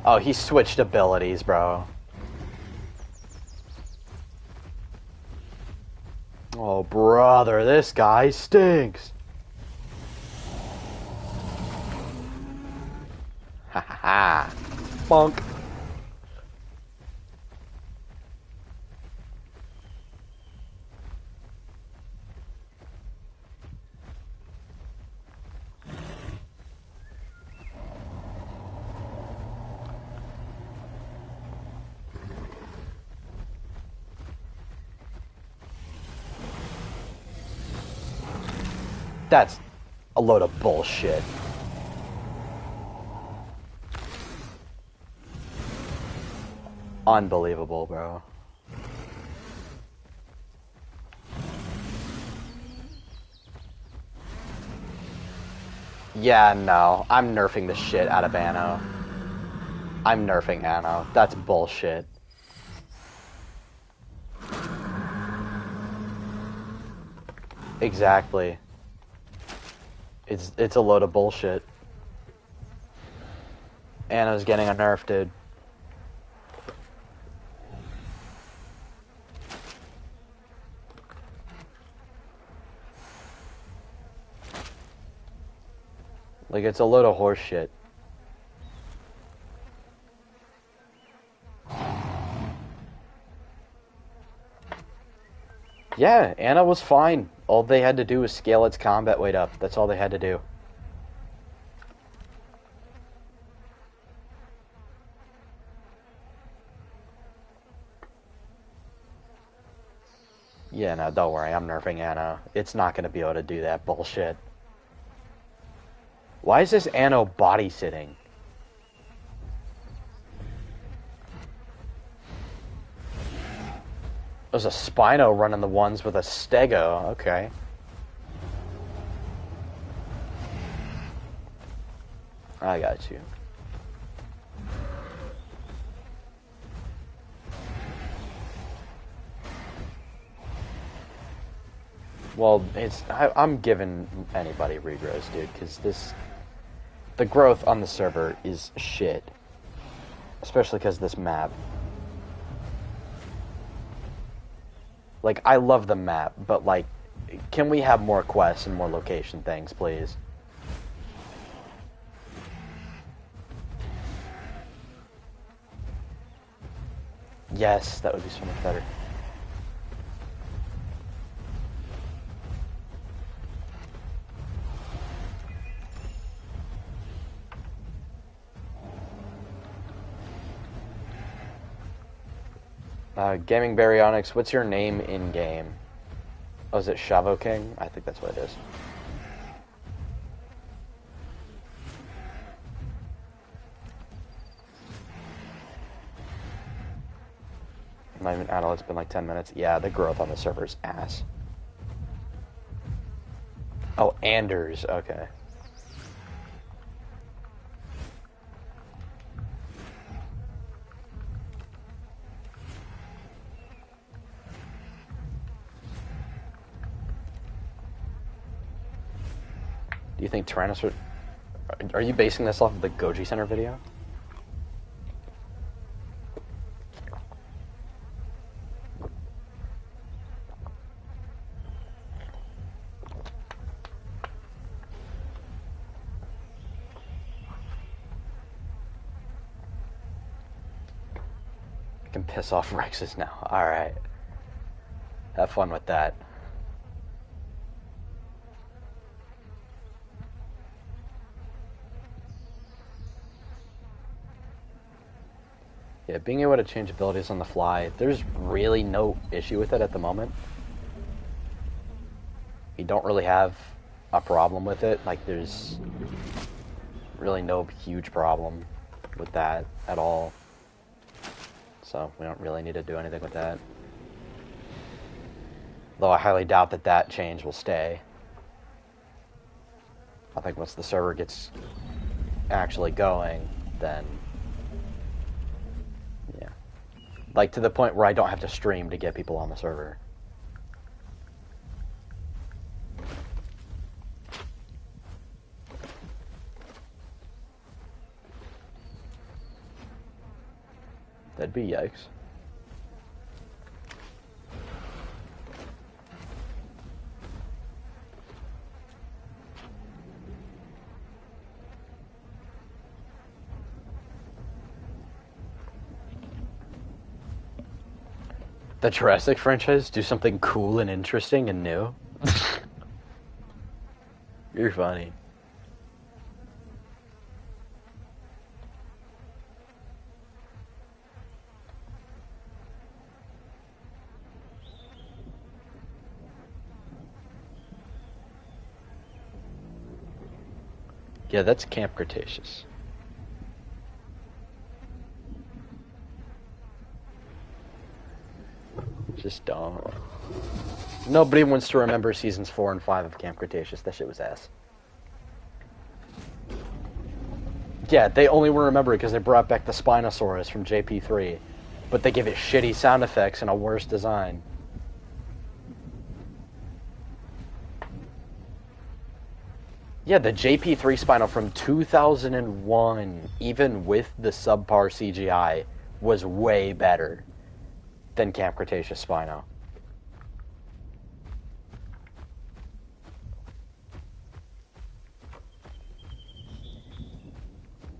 Oh, he switched abilities, bro. Oh, brother, this guy stinks. Ha ha ha. Bonk. That's a load of bullshit. Unbelievable, bro. Yeah, no. I'm nerfing the shit out of Anno. I'm nerfing Anno. That's bullshit. Exactly. It's a load of bullshit. Anna's getting a nerf, dude. Like, it's a load of horse shit. Yeah, Anna was fine. All they had to do was scale its combat weight up. That's all they had to do. Yeah, no, don't worry. I'm nerfing Anna. It's not going to be able to do that bullshit. Why is this Anno body sitting? There's a Spino running the ones with a Stego. Okay. I got you. Well, I'm giving anybody regrows, dude, because the growth on the server is shit. Especially because of this map. Like, I love the map, but, like, can we have more quests and more location things, please? Yes, that would be so much better. Gaming Baryonyx, what's your name in-game? Oh, is it Shavo King? I think that's what it is. I'm not even adult, it's been like 10 minutes. Yeah, the growth on the server's ass. Oh, Anders, okay. Do you think Tyrannosaurus... Are you basing this off of the Goji Center video? I can piss off Rexes now. Alright. Have fun with that. Yeah, being able to change abilities on the fly, there's really no issue with it at the moment. We don't really have a problem with it. Like, there's really no huge problem with that at all. So, we don't really need to do anything with that. Though I highly doubt that that change will stay. I think once the server gets actually going, then... yeah. Like, to the point where I don't have to stream to get people on the server. That'd be yikes. The Jurassic franchise do something cool and interesting and new. You're funny. Yeah, that's Camp Cretaceous. Just don't. Nobody wants to remember seasons 4 and 5 of Camp Cretaceous. That shit was ass. Yeah, they only will remember it because they brought back the Spinosaurus from JP3. But they give it shitty sound effects and a worse design. Yeah, the JP3 Spino from 2001, even with the subpar CGI, was way better than Camp Cretaceous Spino.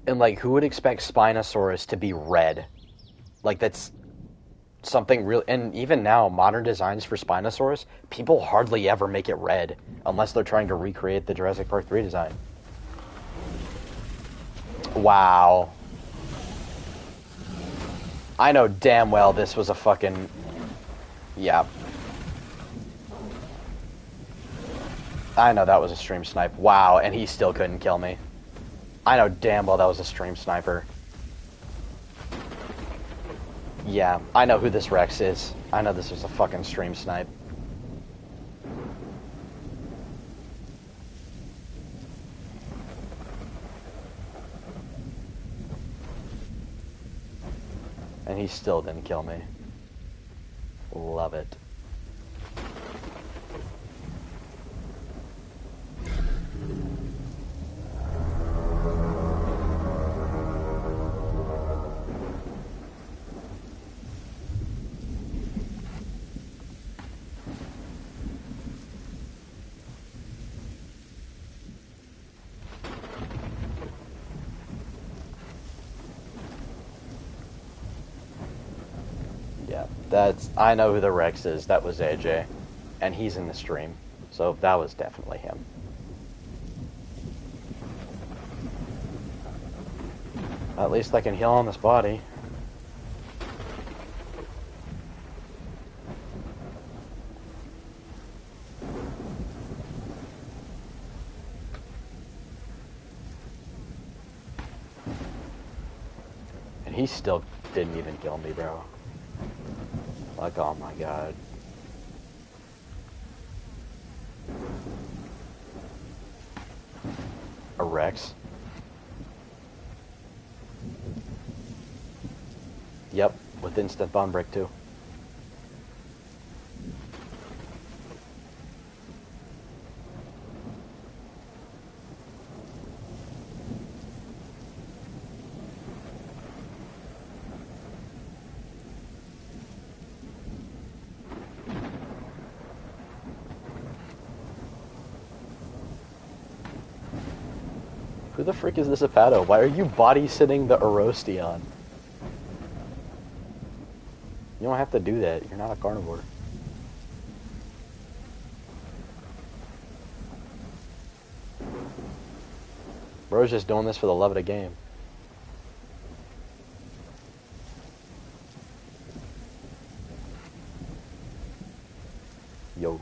And, like, who would expect Spinosaurus to be red? Like, that's something real. And even now, modern designs for Spinosaurus, people hardly ever make it red unless they're trying to recreate the Jurassic Park 3 design. Wow. I know damn well this was a fucking... Yeah. I know that was a stream snipe. Wow, and he still couldn't kill me. I know damn well that was a stream sniper. Yeah, I know who this Rex is. I know this was a fucking stream snipe. And he still didn't kill me. Love it. I know who the Rex is. That was AJ. And he's in the stream. So that was definitely him. At least I can heal on this body. And he still didn't even kill me, bro. Like, oh my god. A Rex? Yep, with instant bond break too. Who the frick is this Apato? Why are you body sitting the Erosteon? You don't have to do that. You're not a carnivore. Bro's just doing this for the love of the game. Yo.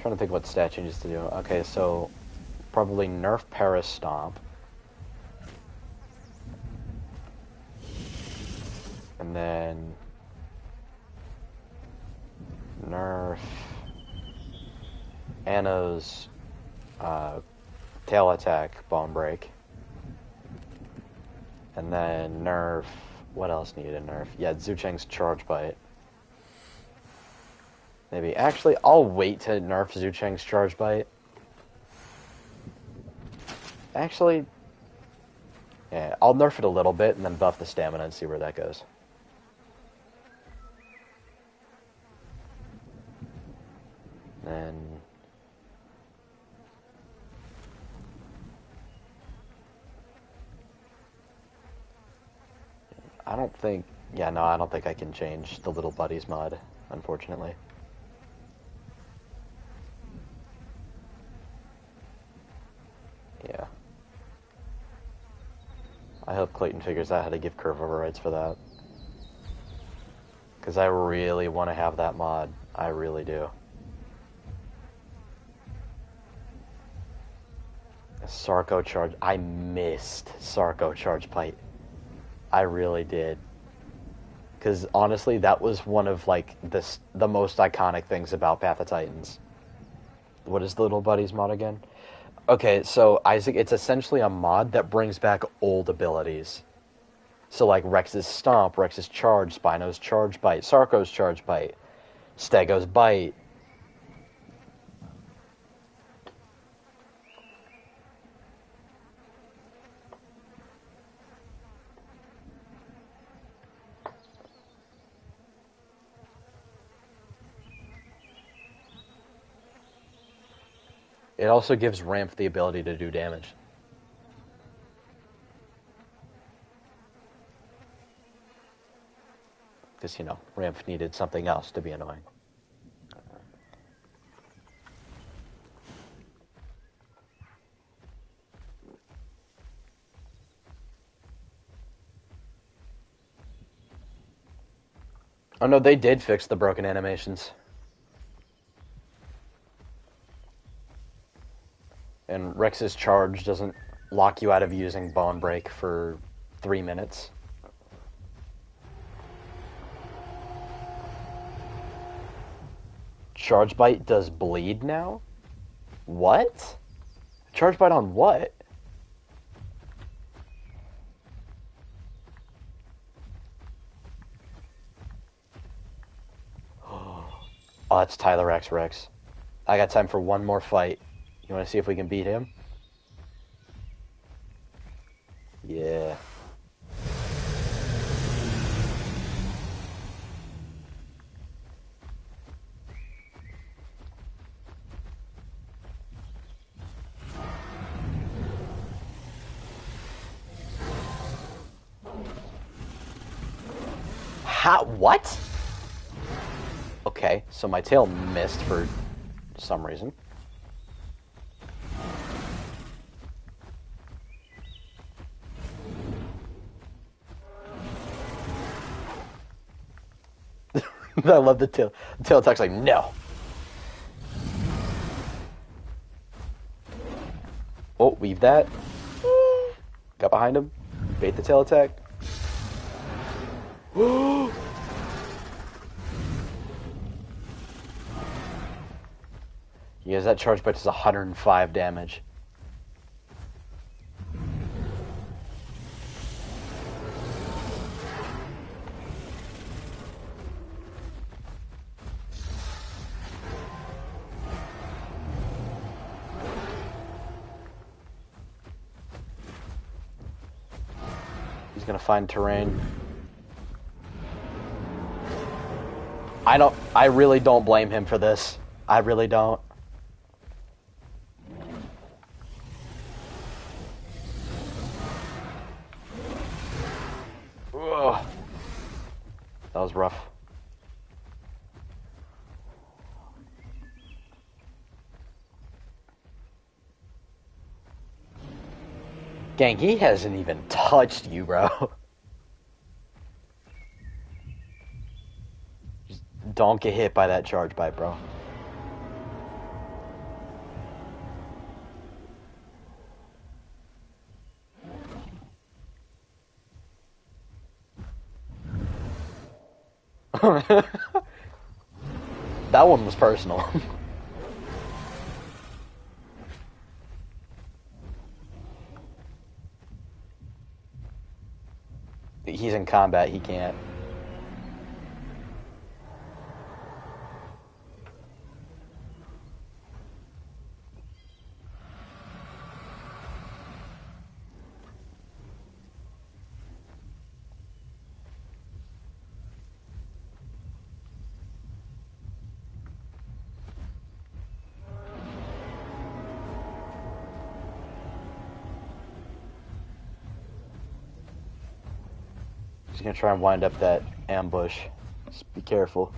Trying to think what stat changes to do. Okay, so probably nerf Paris Stomp. And then nerf Anno's tail attack bone break. And then nerf, what else needed a nerf? Yeah, Zucheng's charge bite. Maybe. Actually, I'll wait to nerf Zucheng's charge bite. Actually, yeah, I'll nerf it a little bit and then buff the stamina and see where that goes. And I don't think, yeah, no, I don't think I can change the Little Buddies mod, unfortunately. Yeah. I hope Clayton figures out how to give curve overrides for that. Because I really want to have that mod. I really do. Sarco charge. I missed Sarco charge bite. I really did. Because honestly, that was one of like the most iconic things about Path of Titans. What is the Little Buddies mod again? Okay, so Isaac, it's essentially a mod that brings back old abilities. So like Rex's Stomp, Rex's Charge, Spino's Charge Bite, Sarco's Charge Bite, Stego's Bite. It also gives Ramp the ability to do damage. Because, you know, Ramp needed something else to be annoying. Oh no, they did fix the broken animations. And Rex's charge doesn't lock you out of using Bone Break for 3 minutes. Charge Bite does bleed now? What? Charge Bite on what? Oh, that's Tyler X Rex. I got time for one more fight. You want to see if we can beat him? Yeah. How? What? Okay, so my tail missed for some reason. I love the tail. The tail attack's like, no. Oh, weave that. Got behind him. Bait the tail attack. Yes, that charge bite does 105 damage. He's gonna find terrain. I really don't blame him for this. I really don't. Ugh. That was rough. Gang, he hasn't even touched you, bro. Just don't get hit by that charge bite, bro. That one was personal. He's in combat, he can't. He's gonna try and wind up that ambush. Just be careful.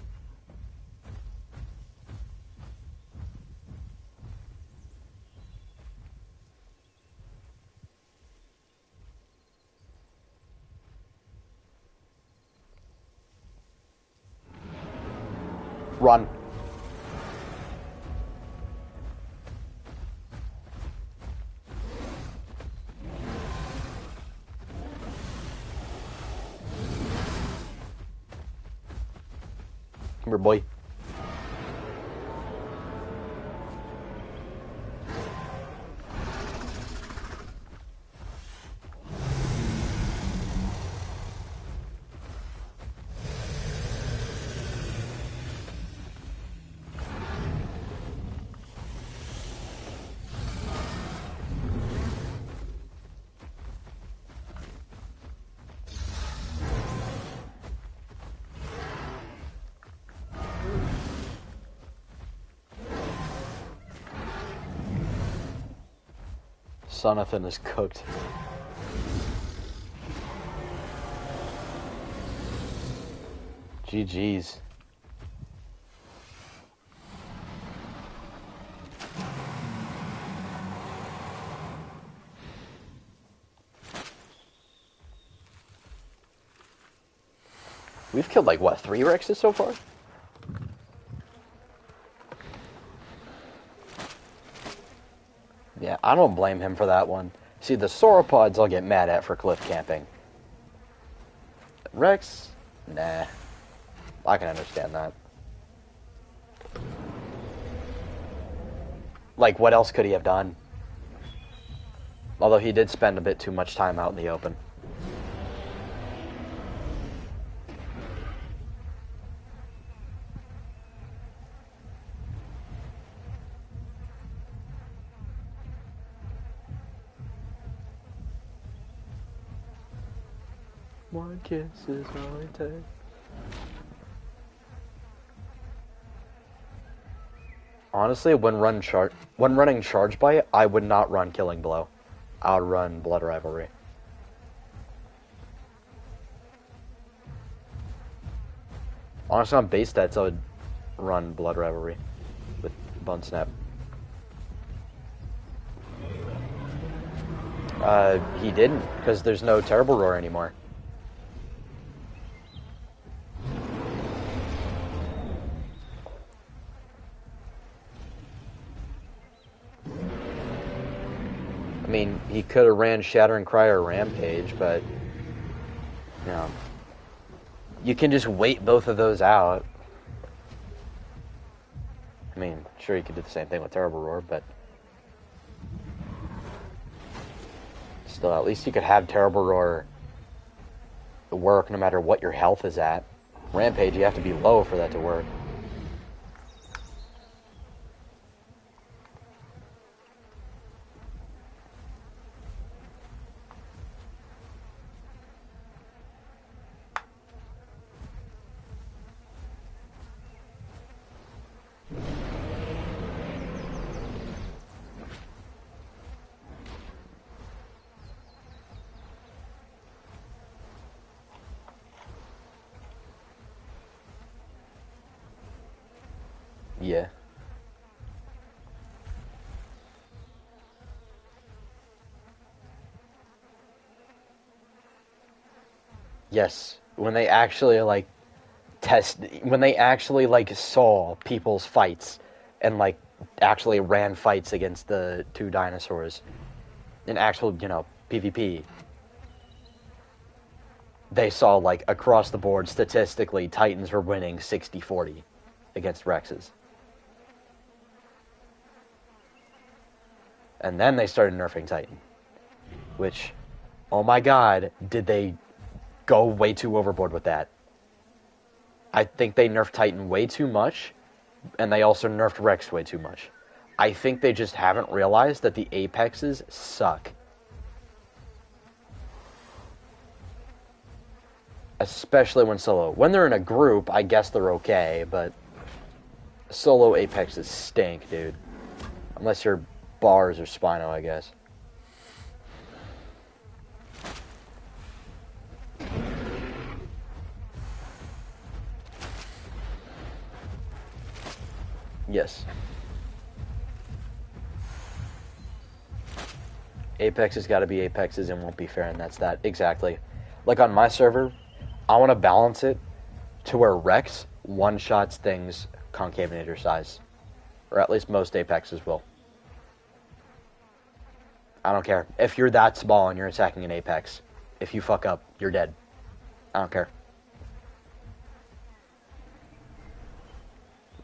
Run. Come here, boy. Sonathan is cooked. GG's. We've killed like what, 3 Rexes so far? Yeah, I don't blame him for that one. See, the sauropods I'll get mad at for cliff camping. Rex? Nah. I can understand that. Like, what else could he have done? Although he did spend a bit too much time out in the open. One kiss is all it takes. Honestly, when running Charge Bite, I would not run Killing Blow. I would run Blood Rivalry. Honestly, on base stats, I would run Blood Rivalry with Bone Snap. He didn't, because there's no Terrible Roar anymore. I mean, he could have ran Shattering Cry or Rampage, but, you know, you can just wait both of those out. I mean, sure, you could do the same thing with Terrible Roar, but still, at least you could have Terrible Roar work no matter what your health is at. Rampage, you have to be low for that to work. Yeah. Yes, when they actually like saw people's fights and like actually ran fights against the 2 dinosaurs in actual, you know, PvP. They saw like across the board statistically Titans were winning 60-40 against Rexes. And then they started nerfing Titan. Which, oh my god, did they go way too overboard with that. I think they nerfed Titan way too much, and they also nerfed Rex way too much. I think they just haven't realized that the Apexes suck. Especially when solo. When they're in a group, I guess they're okay, but solo Apexes stink, dude. Unless you're Bars or Spino, I guess. Yes. Apex has got to be Apexes and won't be fair, and that's that. Exactly. Like on my server, I want to balance it to where Rex one-shots things Concavenator size. Or at least most Apexes will. I don't care. If you're that small and you're attacking an Apex, if you fuck up, you're dead. I don't care.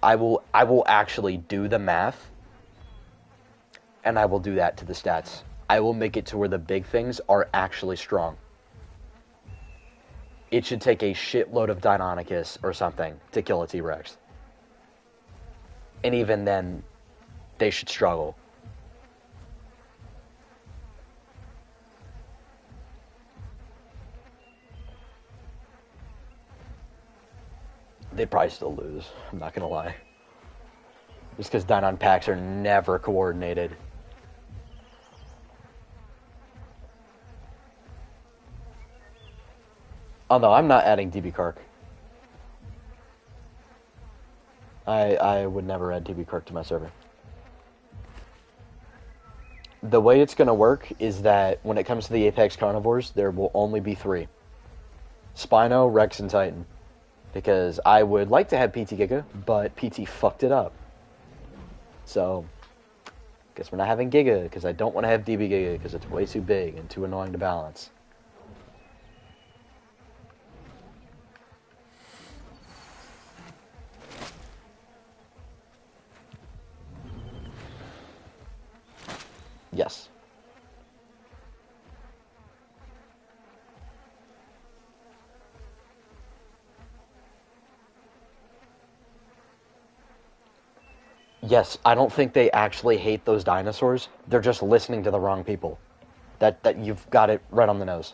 I will actually do the math, and I will do that to the stats. I will make it to where the big things are actually strong. It should take a shitload of Deinonychus or something to kill a T-Rex. And even then, they should struggle. They'd probably still lose, I'm not gonna lie. Just because Dynon packs are never coordinated. Oh no, I'm not adding DB Kark. I would never add DB Kark to my server. The way it's going to work is that when it comes to the Apex Carnivores, there will only be 3. Spino, Rex, and Titan. Because I would like to have PT Giga, but PT fucked it up. So, guess we're not having Giga, because I don't want to have DB Giga, because it's way too big and too annoying to balance. Yes. Yes, I don't think they actually hate those dinosaurs. They're just listening to the wrong people. That you've got it right on the nose.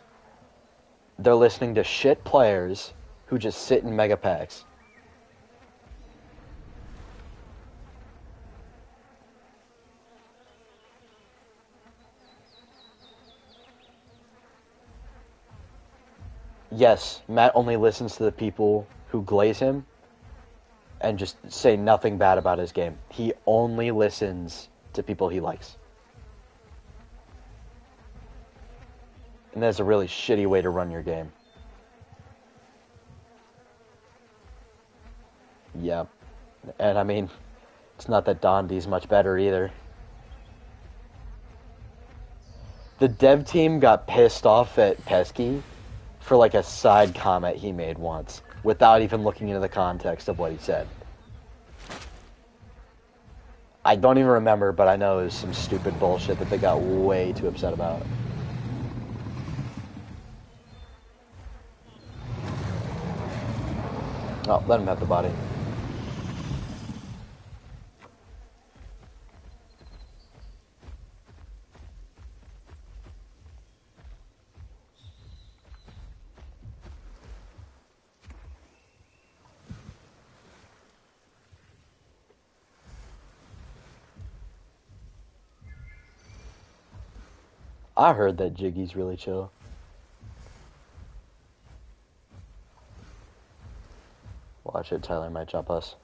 They're listening to shit players who just sit in mega packs. Yes, Matt only listens to the people who glaze him and just say nothing bad about his game. He only listens to people he likes. And that's a really shitty way to run your game. Yeah. And I mean, it's not that Dondi's much better either. The dev team got pissed off at Pesky for like a side comment he made once, without even looking into the context of what he said. I don't even remember, but I know it was some stupid bullshit that they got way too upset about. Oh, let him have the body. I heard that Jiggy's really chill. Watch it, Tyler might jump us.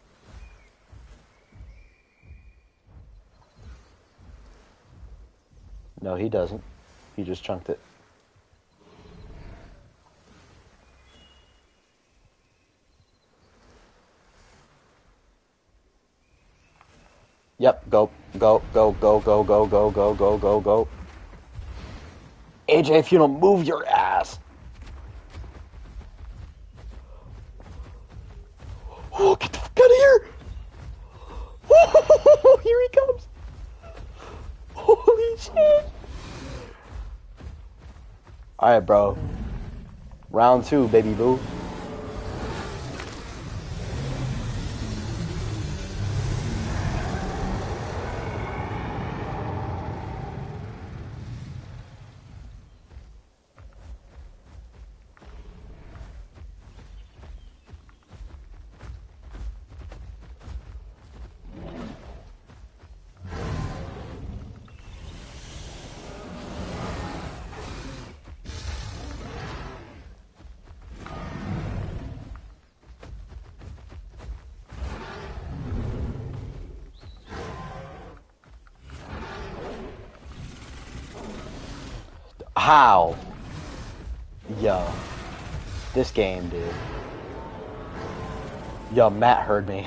No, he doesn't. He just chunked it. Yep, go, go, go, go, go, go, go, go, go, go, go. AJ, if you don't move your ass. Oh, get the fuck out of here! Oh, here he comes! Holy shit! Alright, bro. Round 2, baby boo. How? Yo. This game, dude. Yo, Matt heard me.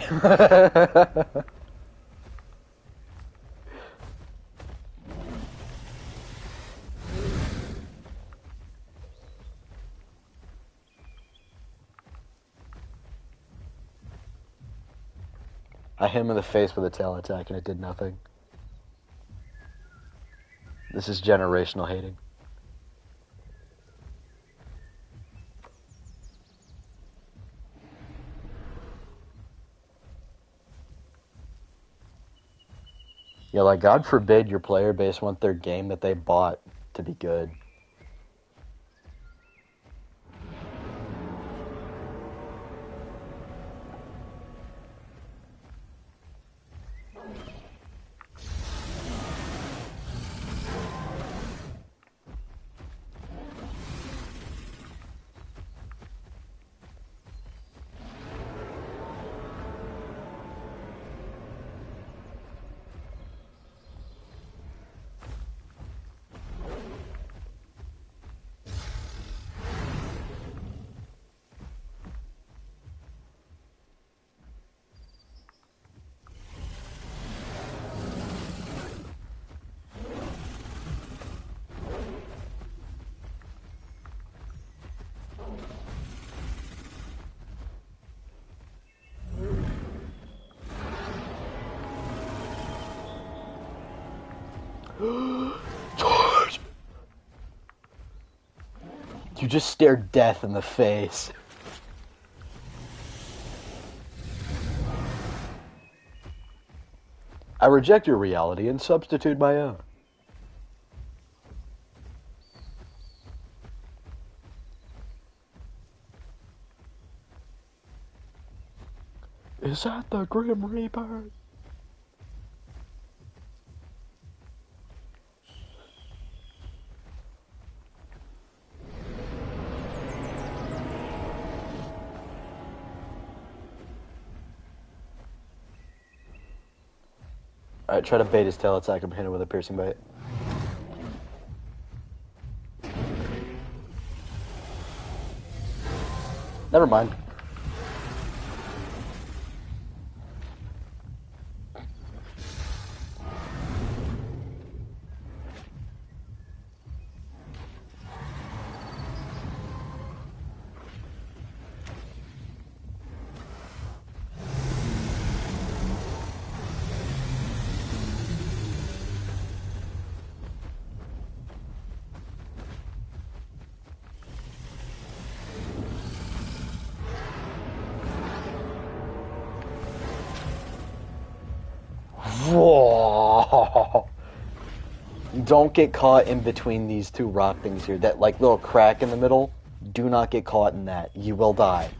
I hit him in the face with a tail attack and it did nothing. This is generational hating. Yeah, like, God forbid your player base want their game that they bought to be good. George! You just stared death in the face. I reject your reality and substitute my own. Is that the Grim Reaper? Alright, try to bait his tail attack and hit him with a piercing bite. Never mind. Whoa. Don't get caught in between these two rock things here. That like little crack in the middle. Do not get caught in that. You will die.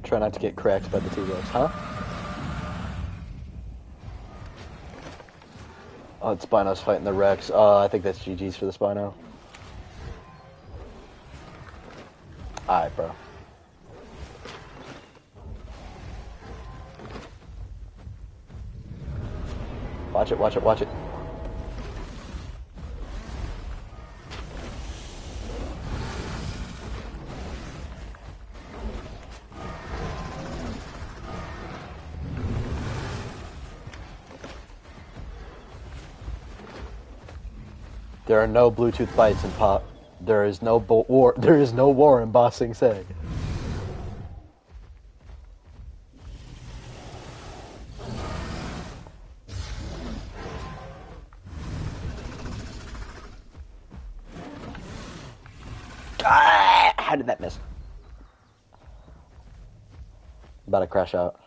Try not to get cracked by the two guys, huh? Oh, it's Spino's fighting the Rex. I think that's GG's for the Spino. Alright, bro. Watch it, watch it, watch it. There are no Bluetooth bites in pop. There is no war. There is no war in Ba Sing Se. Ah, how did that miss? About to crash out.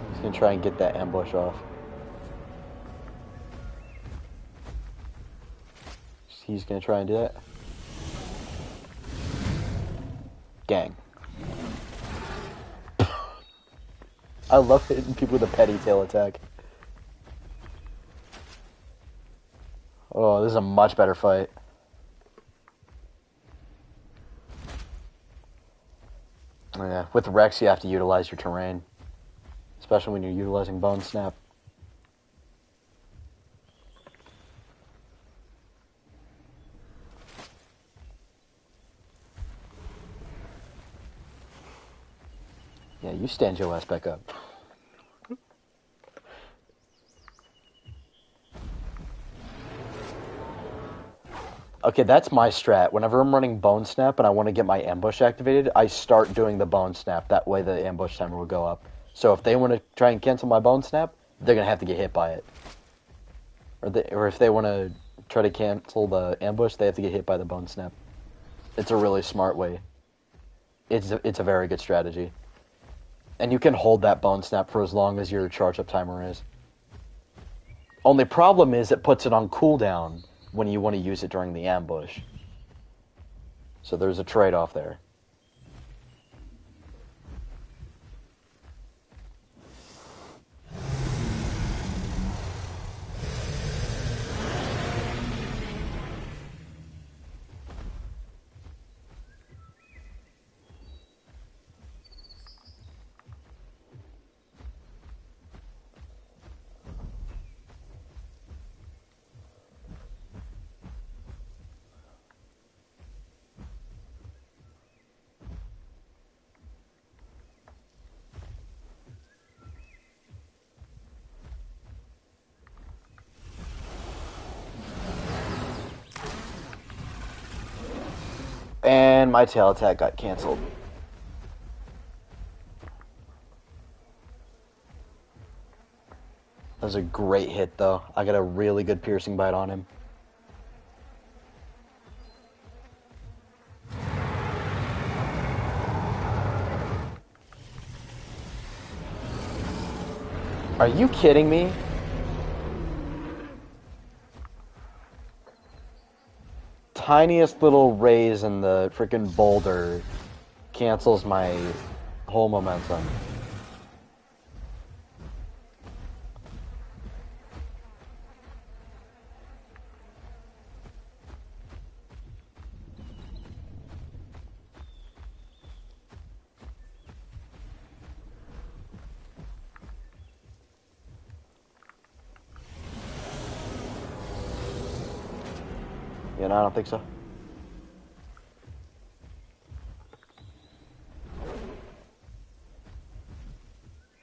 He's gonna try and get that ambush off. He's gonna try and do that. Gang. I love hitting people with a petty tail attack. Oh, this is a much better fight. Yeah, with Rex you have to utilize your terrain. Especially when you're utilizing Bone Snap. Yeah, you stand your ass back up. Okay, that's my strat. Whenever I'm running Bone Snap and I want to get my ambush activated, I start doing the Bone Snap. That way the ambush timer will go up. So if they want to try and cancel my Bone Snap, they're going to have to get hit by it. Or if they want to try to cancel the ambush, they have to get hit by the Bone Snap. It's a really smart way. It's a very good strategy. And you can hold that Bone Snap for as long as your charge up timer is. Only problem is it puts it on cooldown when you want to use it during the ambush. So there's a trade-off there. And my tail attack got canceled. That was a great hit, though. I got a really good piercing bite on him. Are you kidding me? Tiniest little raise in the freaking boulder cancels my whole momentum. You know, I don't think so.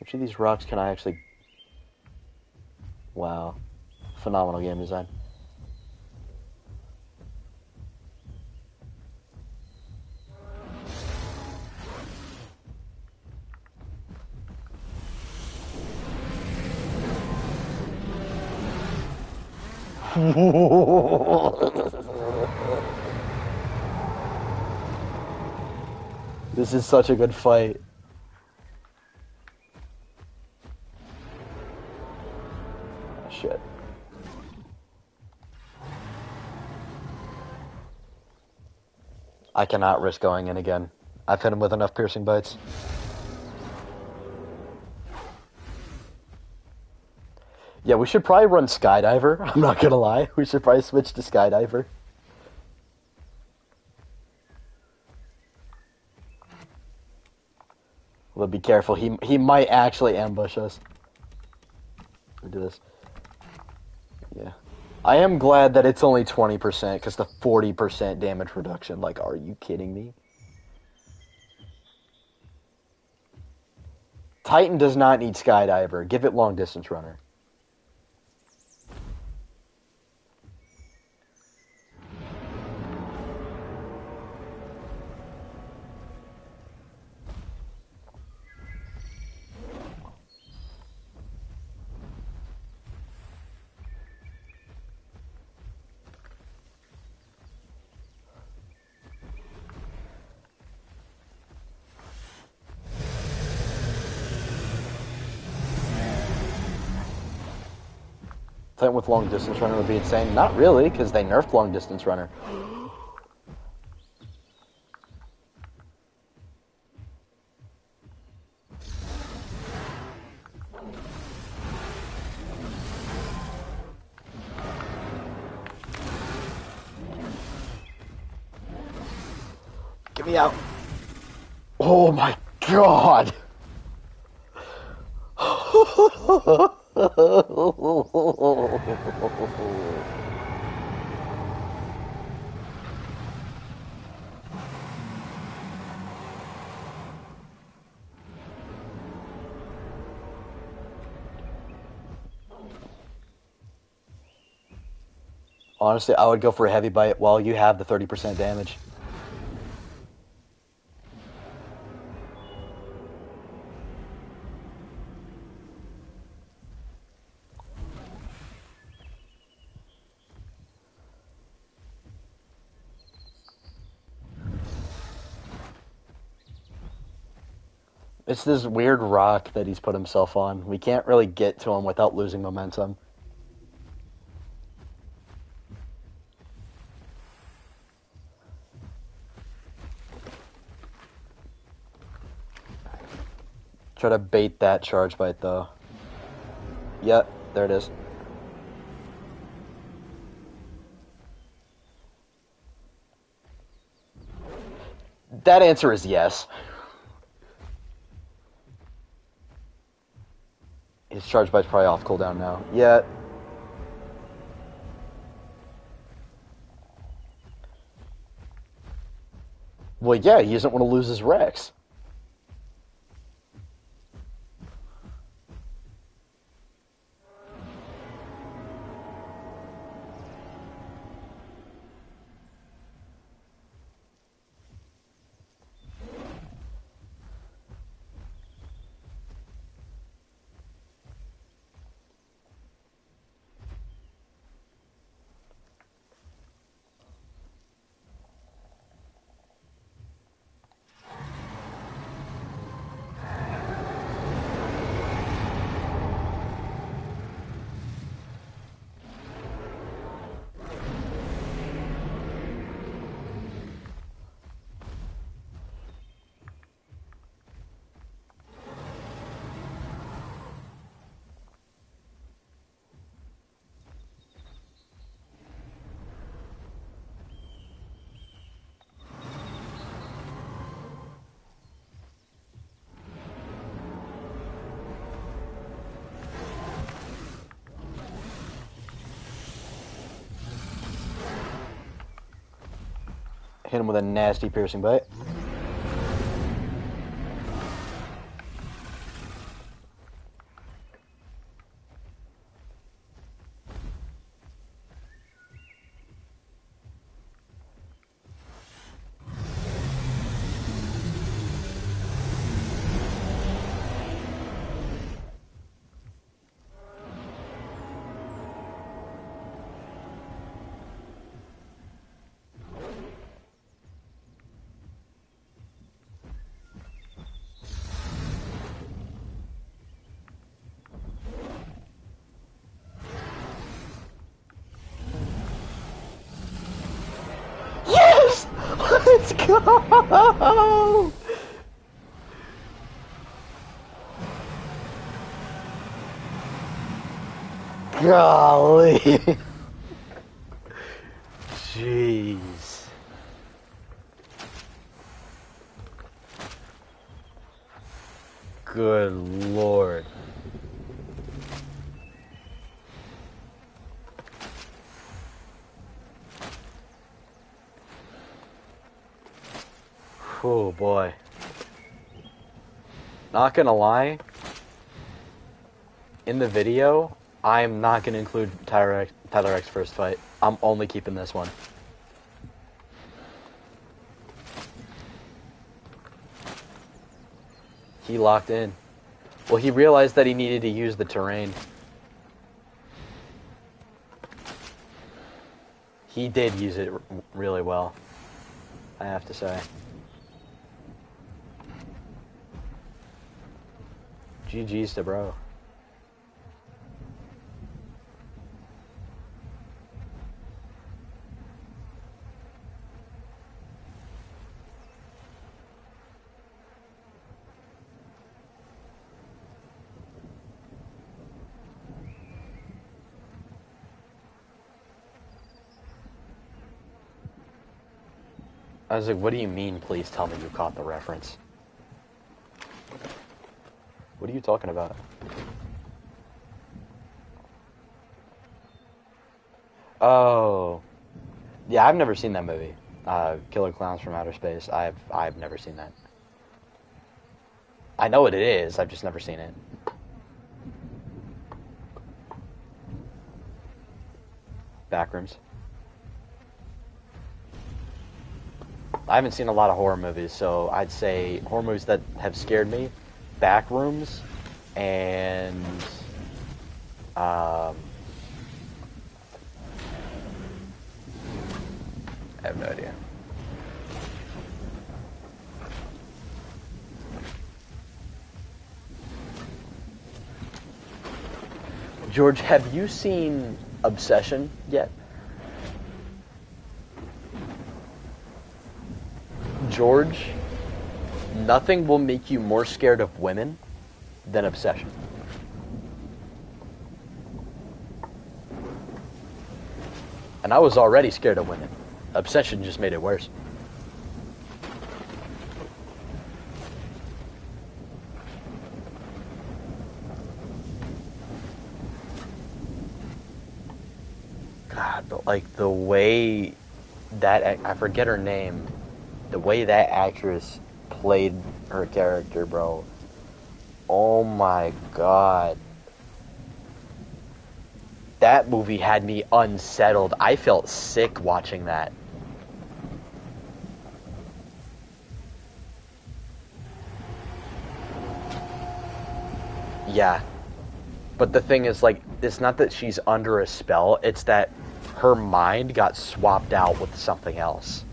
Which of these rocks can I actually... Wow. Phenomenal game design. This is such a good fight. Oh, shit. I cannot risk going in again. I've hit him with enough piercing bites. Yeah, we should probably run Skydiver. I'm not gonna lie. We should probably switch to Skydiver. We'll be careful. He might actually ambush us. We do this. Yeah. I am glad that it's only 20%, because the 40% damage reduction, like, are you kidding me? Titan does not need Skydiver. Give it Long Distance Runner. Titan with Long Distance Runner would be insane. Not really, because they nerfed Long Distance Runner. Get me out. Oh my god. Honestly, I would go for a heavy bite while you have the 30% damage. It's this weird rock that he's put himself on. We can't really get to him without losing momentum. Try to bait that charge bite, though. Yep, there it is. That answer is yes. His charge bite's probably off cooldown now. Yeah. Well, yeah, he doesn't want to lose his Rex. Hit him with a nasty piercing bite. Yes! Let's go! Golly. Jeez. Good Lord. Oh boy. Not gonna lie, in the video, I'm not gonna include Tyler X's first fight. I'm only keeping this one. He locked in. Well, he realized that he needed to use the terrain. He did use it really well, I have to say. GG's to bro. I was like, what do you mean, please tell me you caught the reference? What are you talking about? Oh. Yeah, I've never seen that movie. Killer Clowns from Outer Space. I've never seen that. I know what it is, I've just never seen it. Backrooms. I haven't seen a lot of horror movies, so I'd say horror movies that have scared me, Backrooms, and I have no idea. George, have you seen Obsession yet? George, nothing will make you more scared of women than Obsession. And I was already scared of women. Obsession just made it worse. God, but like the way that, I forget her name, the way that actress played her character, bro. Oh my God. That movie had me unsettled. I felt sick watching that. Yeah. But the thing is, like, it's not that she's under a spell, it's that her mind got swapped out with something else.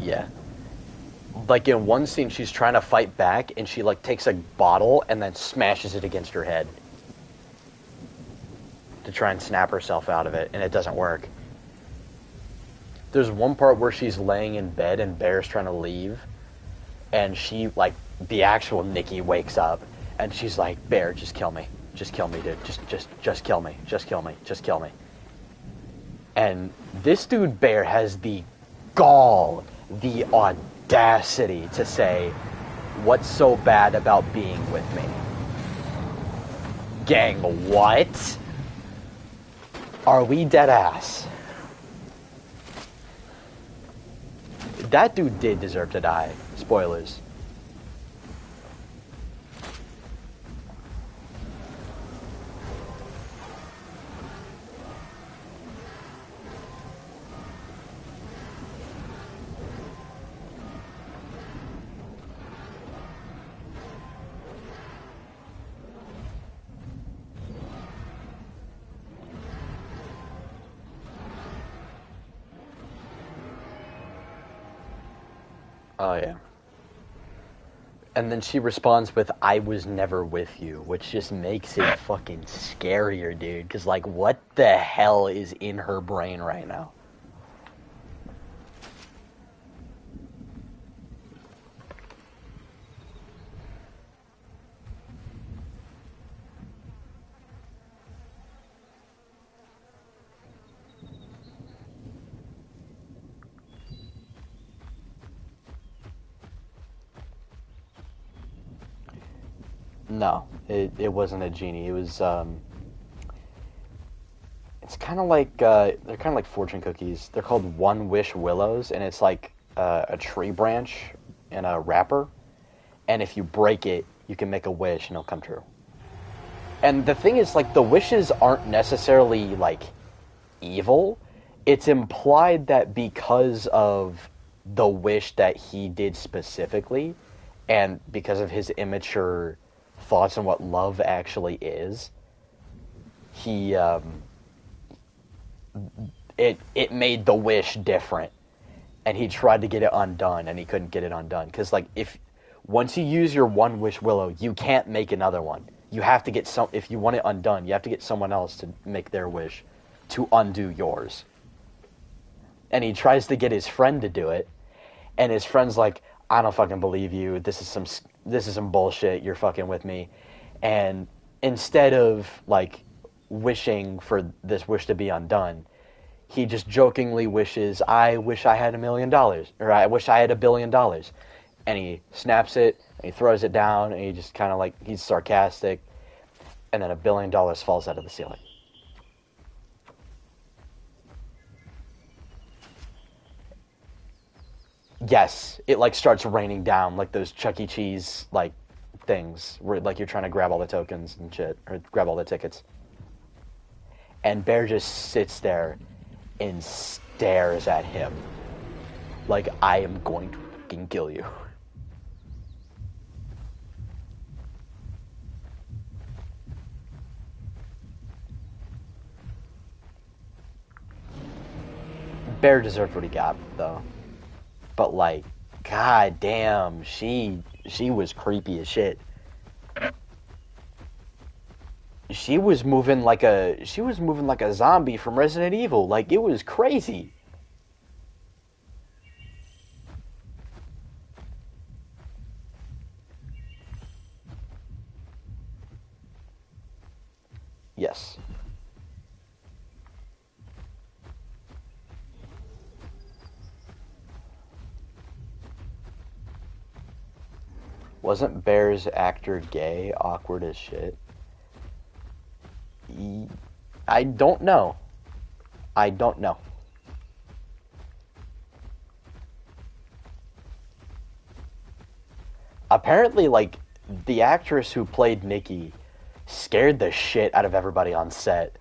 Yeah. Like in one scene, she's trying to fight back, and she like takes a bottle and then smashes it against her head to try and snap herself out of it, and it doesn't work. There's one part where she's laying in bed and Bear's trying to leave, and she, like, the actual Nikki wakes up, and she's like, Bear, just kill me. Just kill me, dude. Just kill me. Just kill me. Just kill me. And this dude, Bear, has the gall the audacity to say, what's so bad about being with me? Gang, what? Are we dead ass? That dude did deserve to die. Spoilers. Oh, yeah. And then she responds with, I was never with you, which just makes it fucking scarier, dude. Because, like, what the hell is in her brain right now? No, it wasn't a genie. It was, it's kind of like, they're kind of like fortune cookies. They're called One Wish Willows, and it's like a tree branch in a wrapper. And if you break it, you can make a wish and it'll come true. And the thing is, like, the wishes aren't necessarily, like, evil. It's implied that because of the wish that he did specifically, and because of his immature thoughts on what love actually is, he it made the wish different, and he tried to get it undone, and he couldn't get it undone because, like, if once you use your one wish willow, you can't make another one. You have to get some. If you want it undone, you have to get someone else to make their wish to undo yours. And he tries to get his friend to do it, and his friend's like, I don't fucking believe you. This is some bullshit. You're fucking with me. And instead of, like, wishing for this wish to be undone, he just jokingly wishes, I wish I had $1,000,000, or I wish I had $1,000,000,000. And he snaps it, and he throws it down, and he just kind of, like, he's sarcastic, and then $1,000,000,000 falls out of the ceiling. Yes, it, like, starts raining down, like those Chuck E. Cheese, like, things, where, like, you're trying to grab all the tokens and shit, or grab all the tickets. And Bear just sits there and stares at him like, I am going to fucking kill you. Bear deserved what he got, though. But, like, god damn, she was creepy as shit. She was moving like a zombie from Resident Evil. Like, it was crazy. Yes. Wasn't Bear's actor gay? Awkward as shit. I don't know. I don't know. Apparently, like, the actress who played Nikki scared the shit out of everybody on set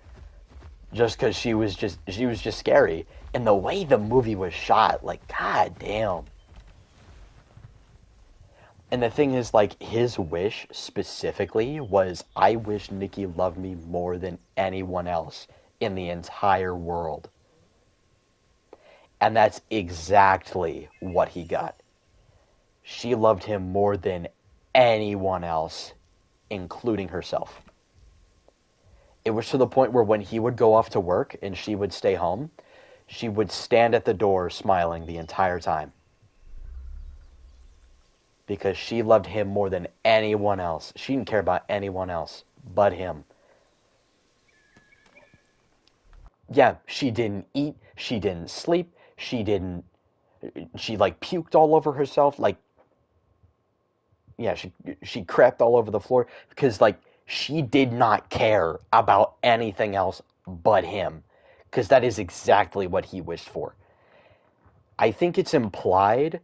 just because she was just scary. And the way the movie was shot, like, god damn. And the thing is, like, his wish specifically was, I wish Nikki loved me more than anyone else in the entire world. And that's exactly what he got. She loved him more than anyone else, including herself. It was to the point where when he would go off to work and she would stay home, she would stand at the door smiling the entire time. Because she loved him more than anyone else. She didn't care about anyone else but him. Yeah, she didn't eat, she didn't sleep, she didn't She like puked all over herself. Like, yeah, she crapped all over the floor because like she did not care about anything else but him, because that is exactly what he wished for. I think it's implied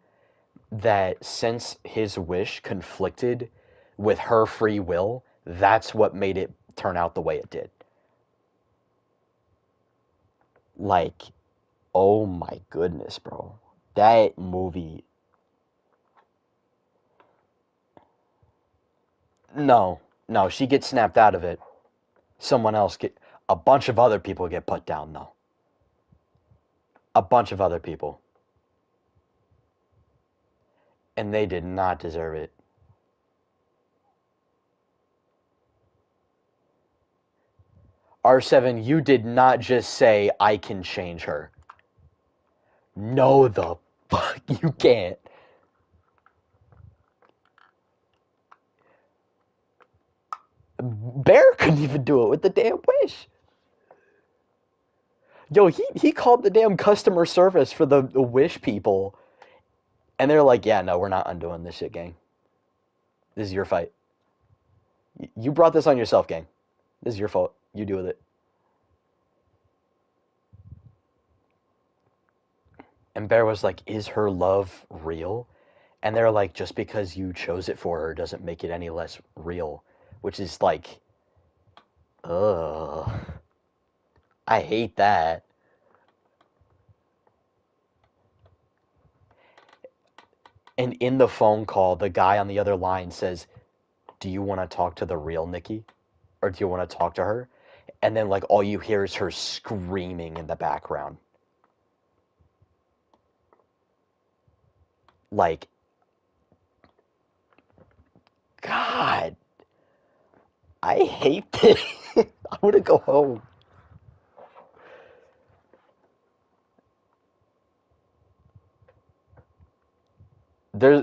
that since his wish conflicted with her free will, that's what made it turn out the way it did. Like, oh my goodness, bro. That movie. No, no, she gets snapped out of it. Someone else get. A bunch of other people get put down, though. A bunch of other people. And they did not deserve it. R7, you did not just say, I can change her. No, the fuck, you can't. Bear couldn't even do it with the damn wish. Yo, he called the damn customer service for the Wish people, and they're like, yeah, no, we're not undoing this shit, gang. This is your fight. You brought this on yourself, gang. This is your fault. You deal with it. And Bear was like, is her love real? And they're like, just because you chose it for her doesn't make it any less real. Which is like, ugh. I hate that. And in the phone call, the guy on the other line says, do you want to talk to the real Nikki? Or do you want to talk to her? And then, like, all you hear is her screaming in the background. Like, God, I hate this. I want to go home.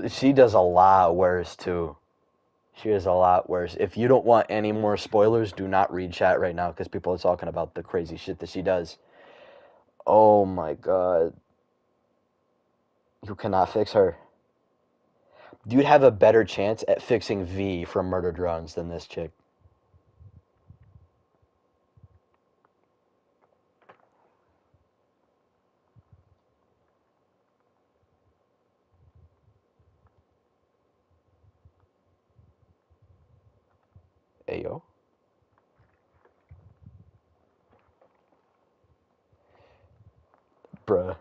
She does a lot worse, too. She is a lot worse. If you don't want any more spoilers, do not read chat right now because people are talking about the crazy shit that she does. Oh my god. You cannot fix her. You'd have a better chance at fixing V from Murder Drones than this chick. Ayo. Bruh.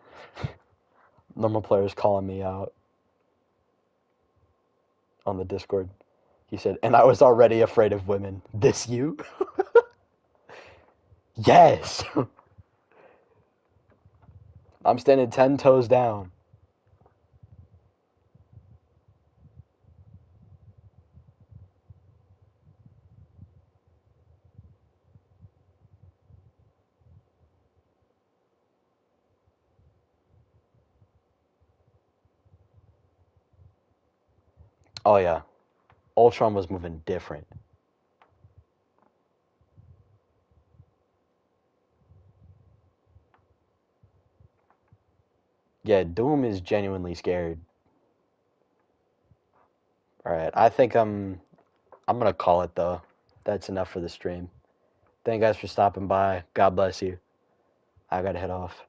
Normal player's calling me out on the Discord. He said, and I was already afraid of women. This you? Yes! I'm standing 10 toes down. Oh, yeah. Ultron was moving different. Yeah, Doom is genuinely scared. Alright, I think I'm gonna call it though. That's enough for the stream. Thank you guys for stopping by. God bless you. I gotta head off.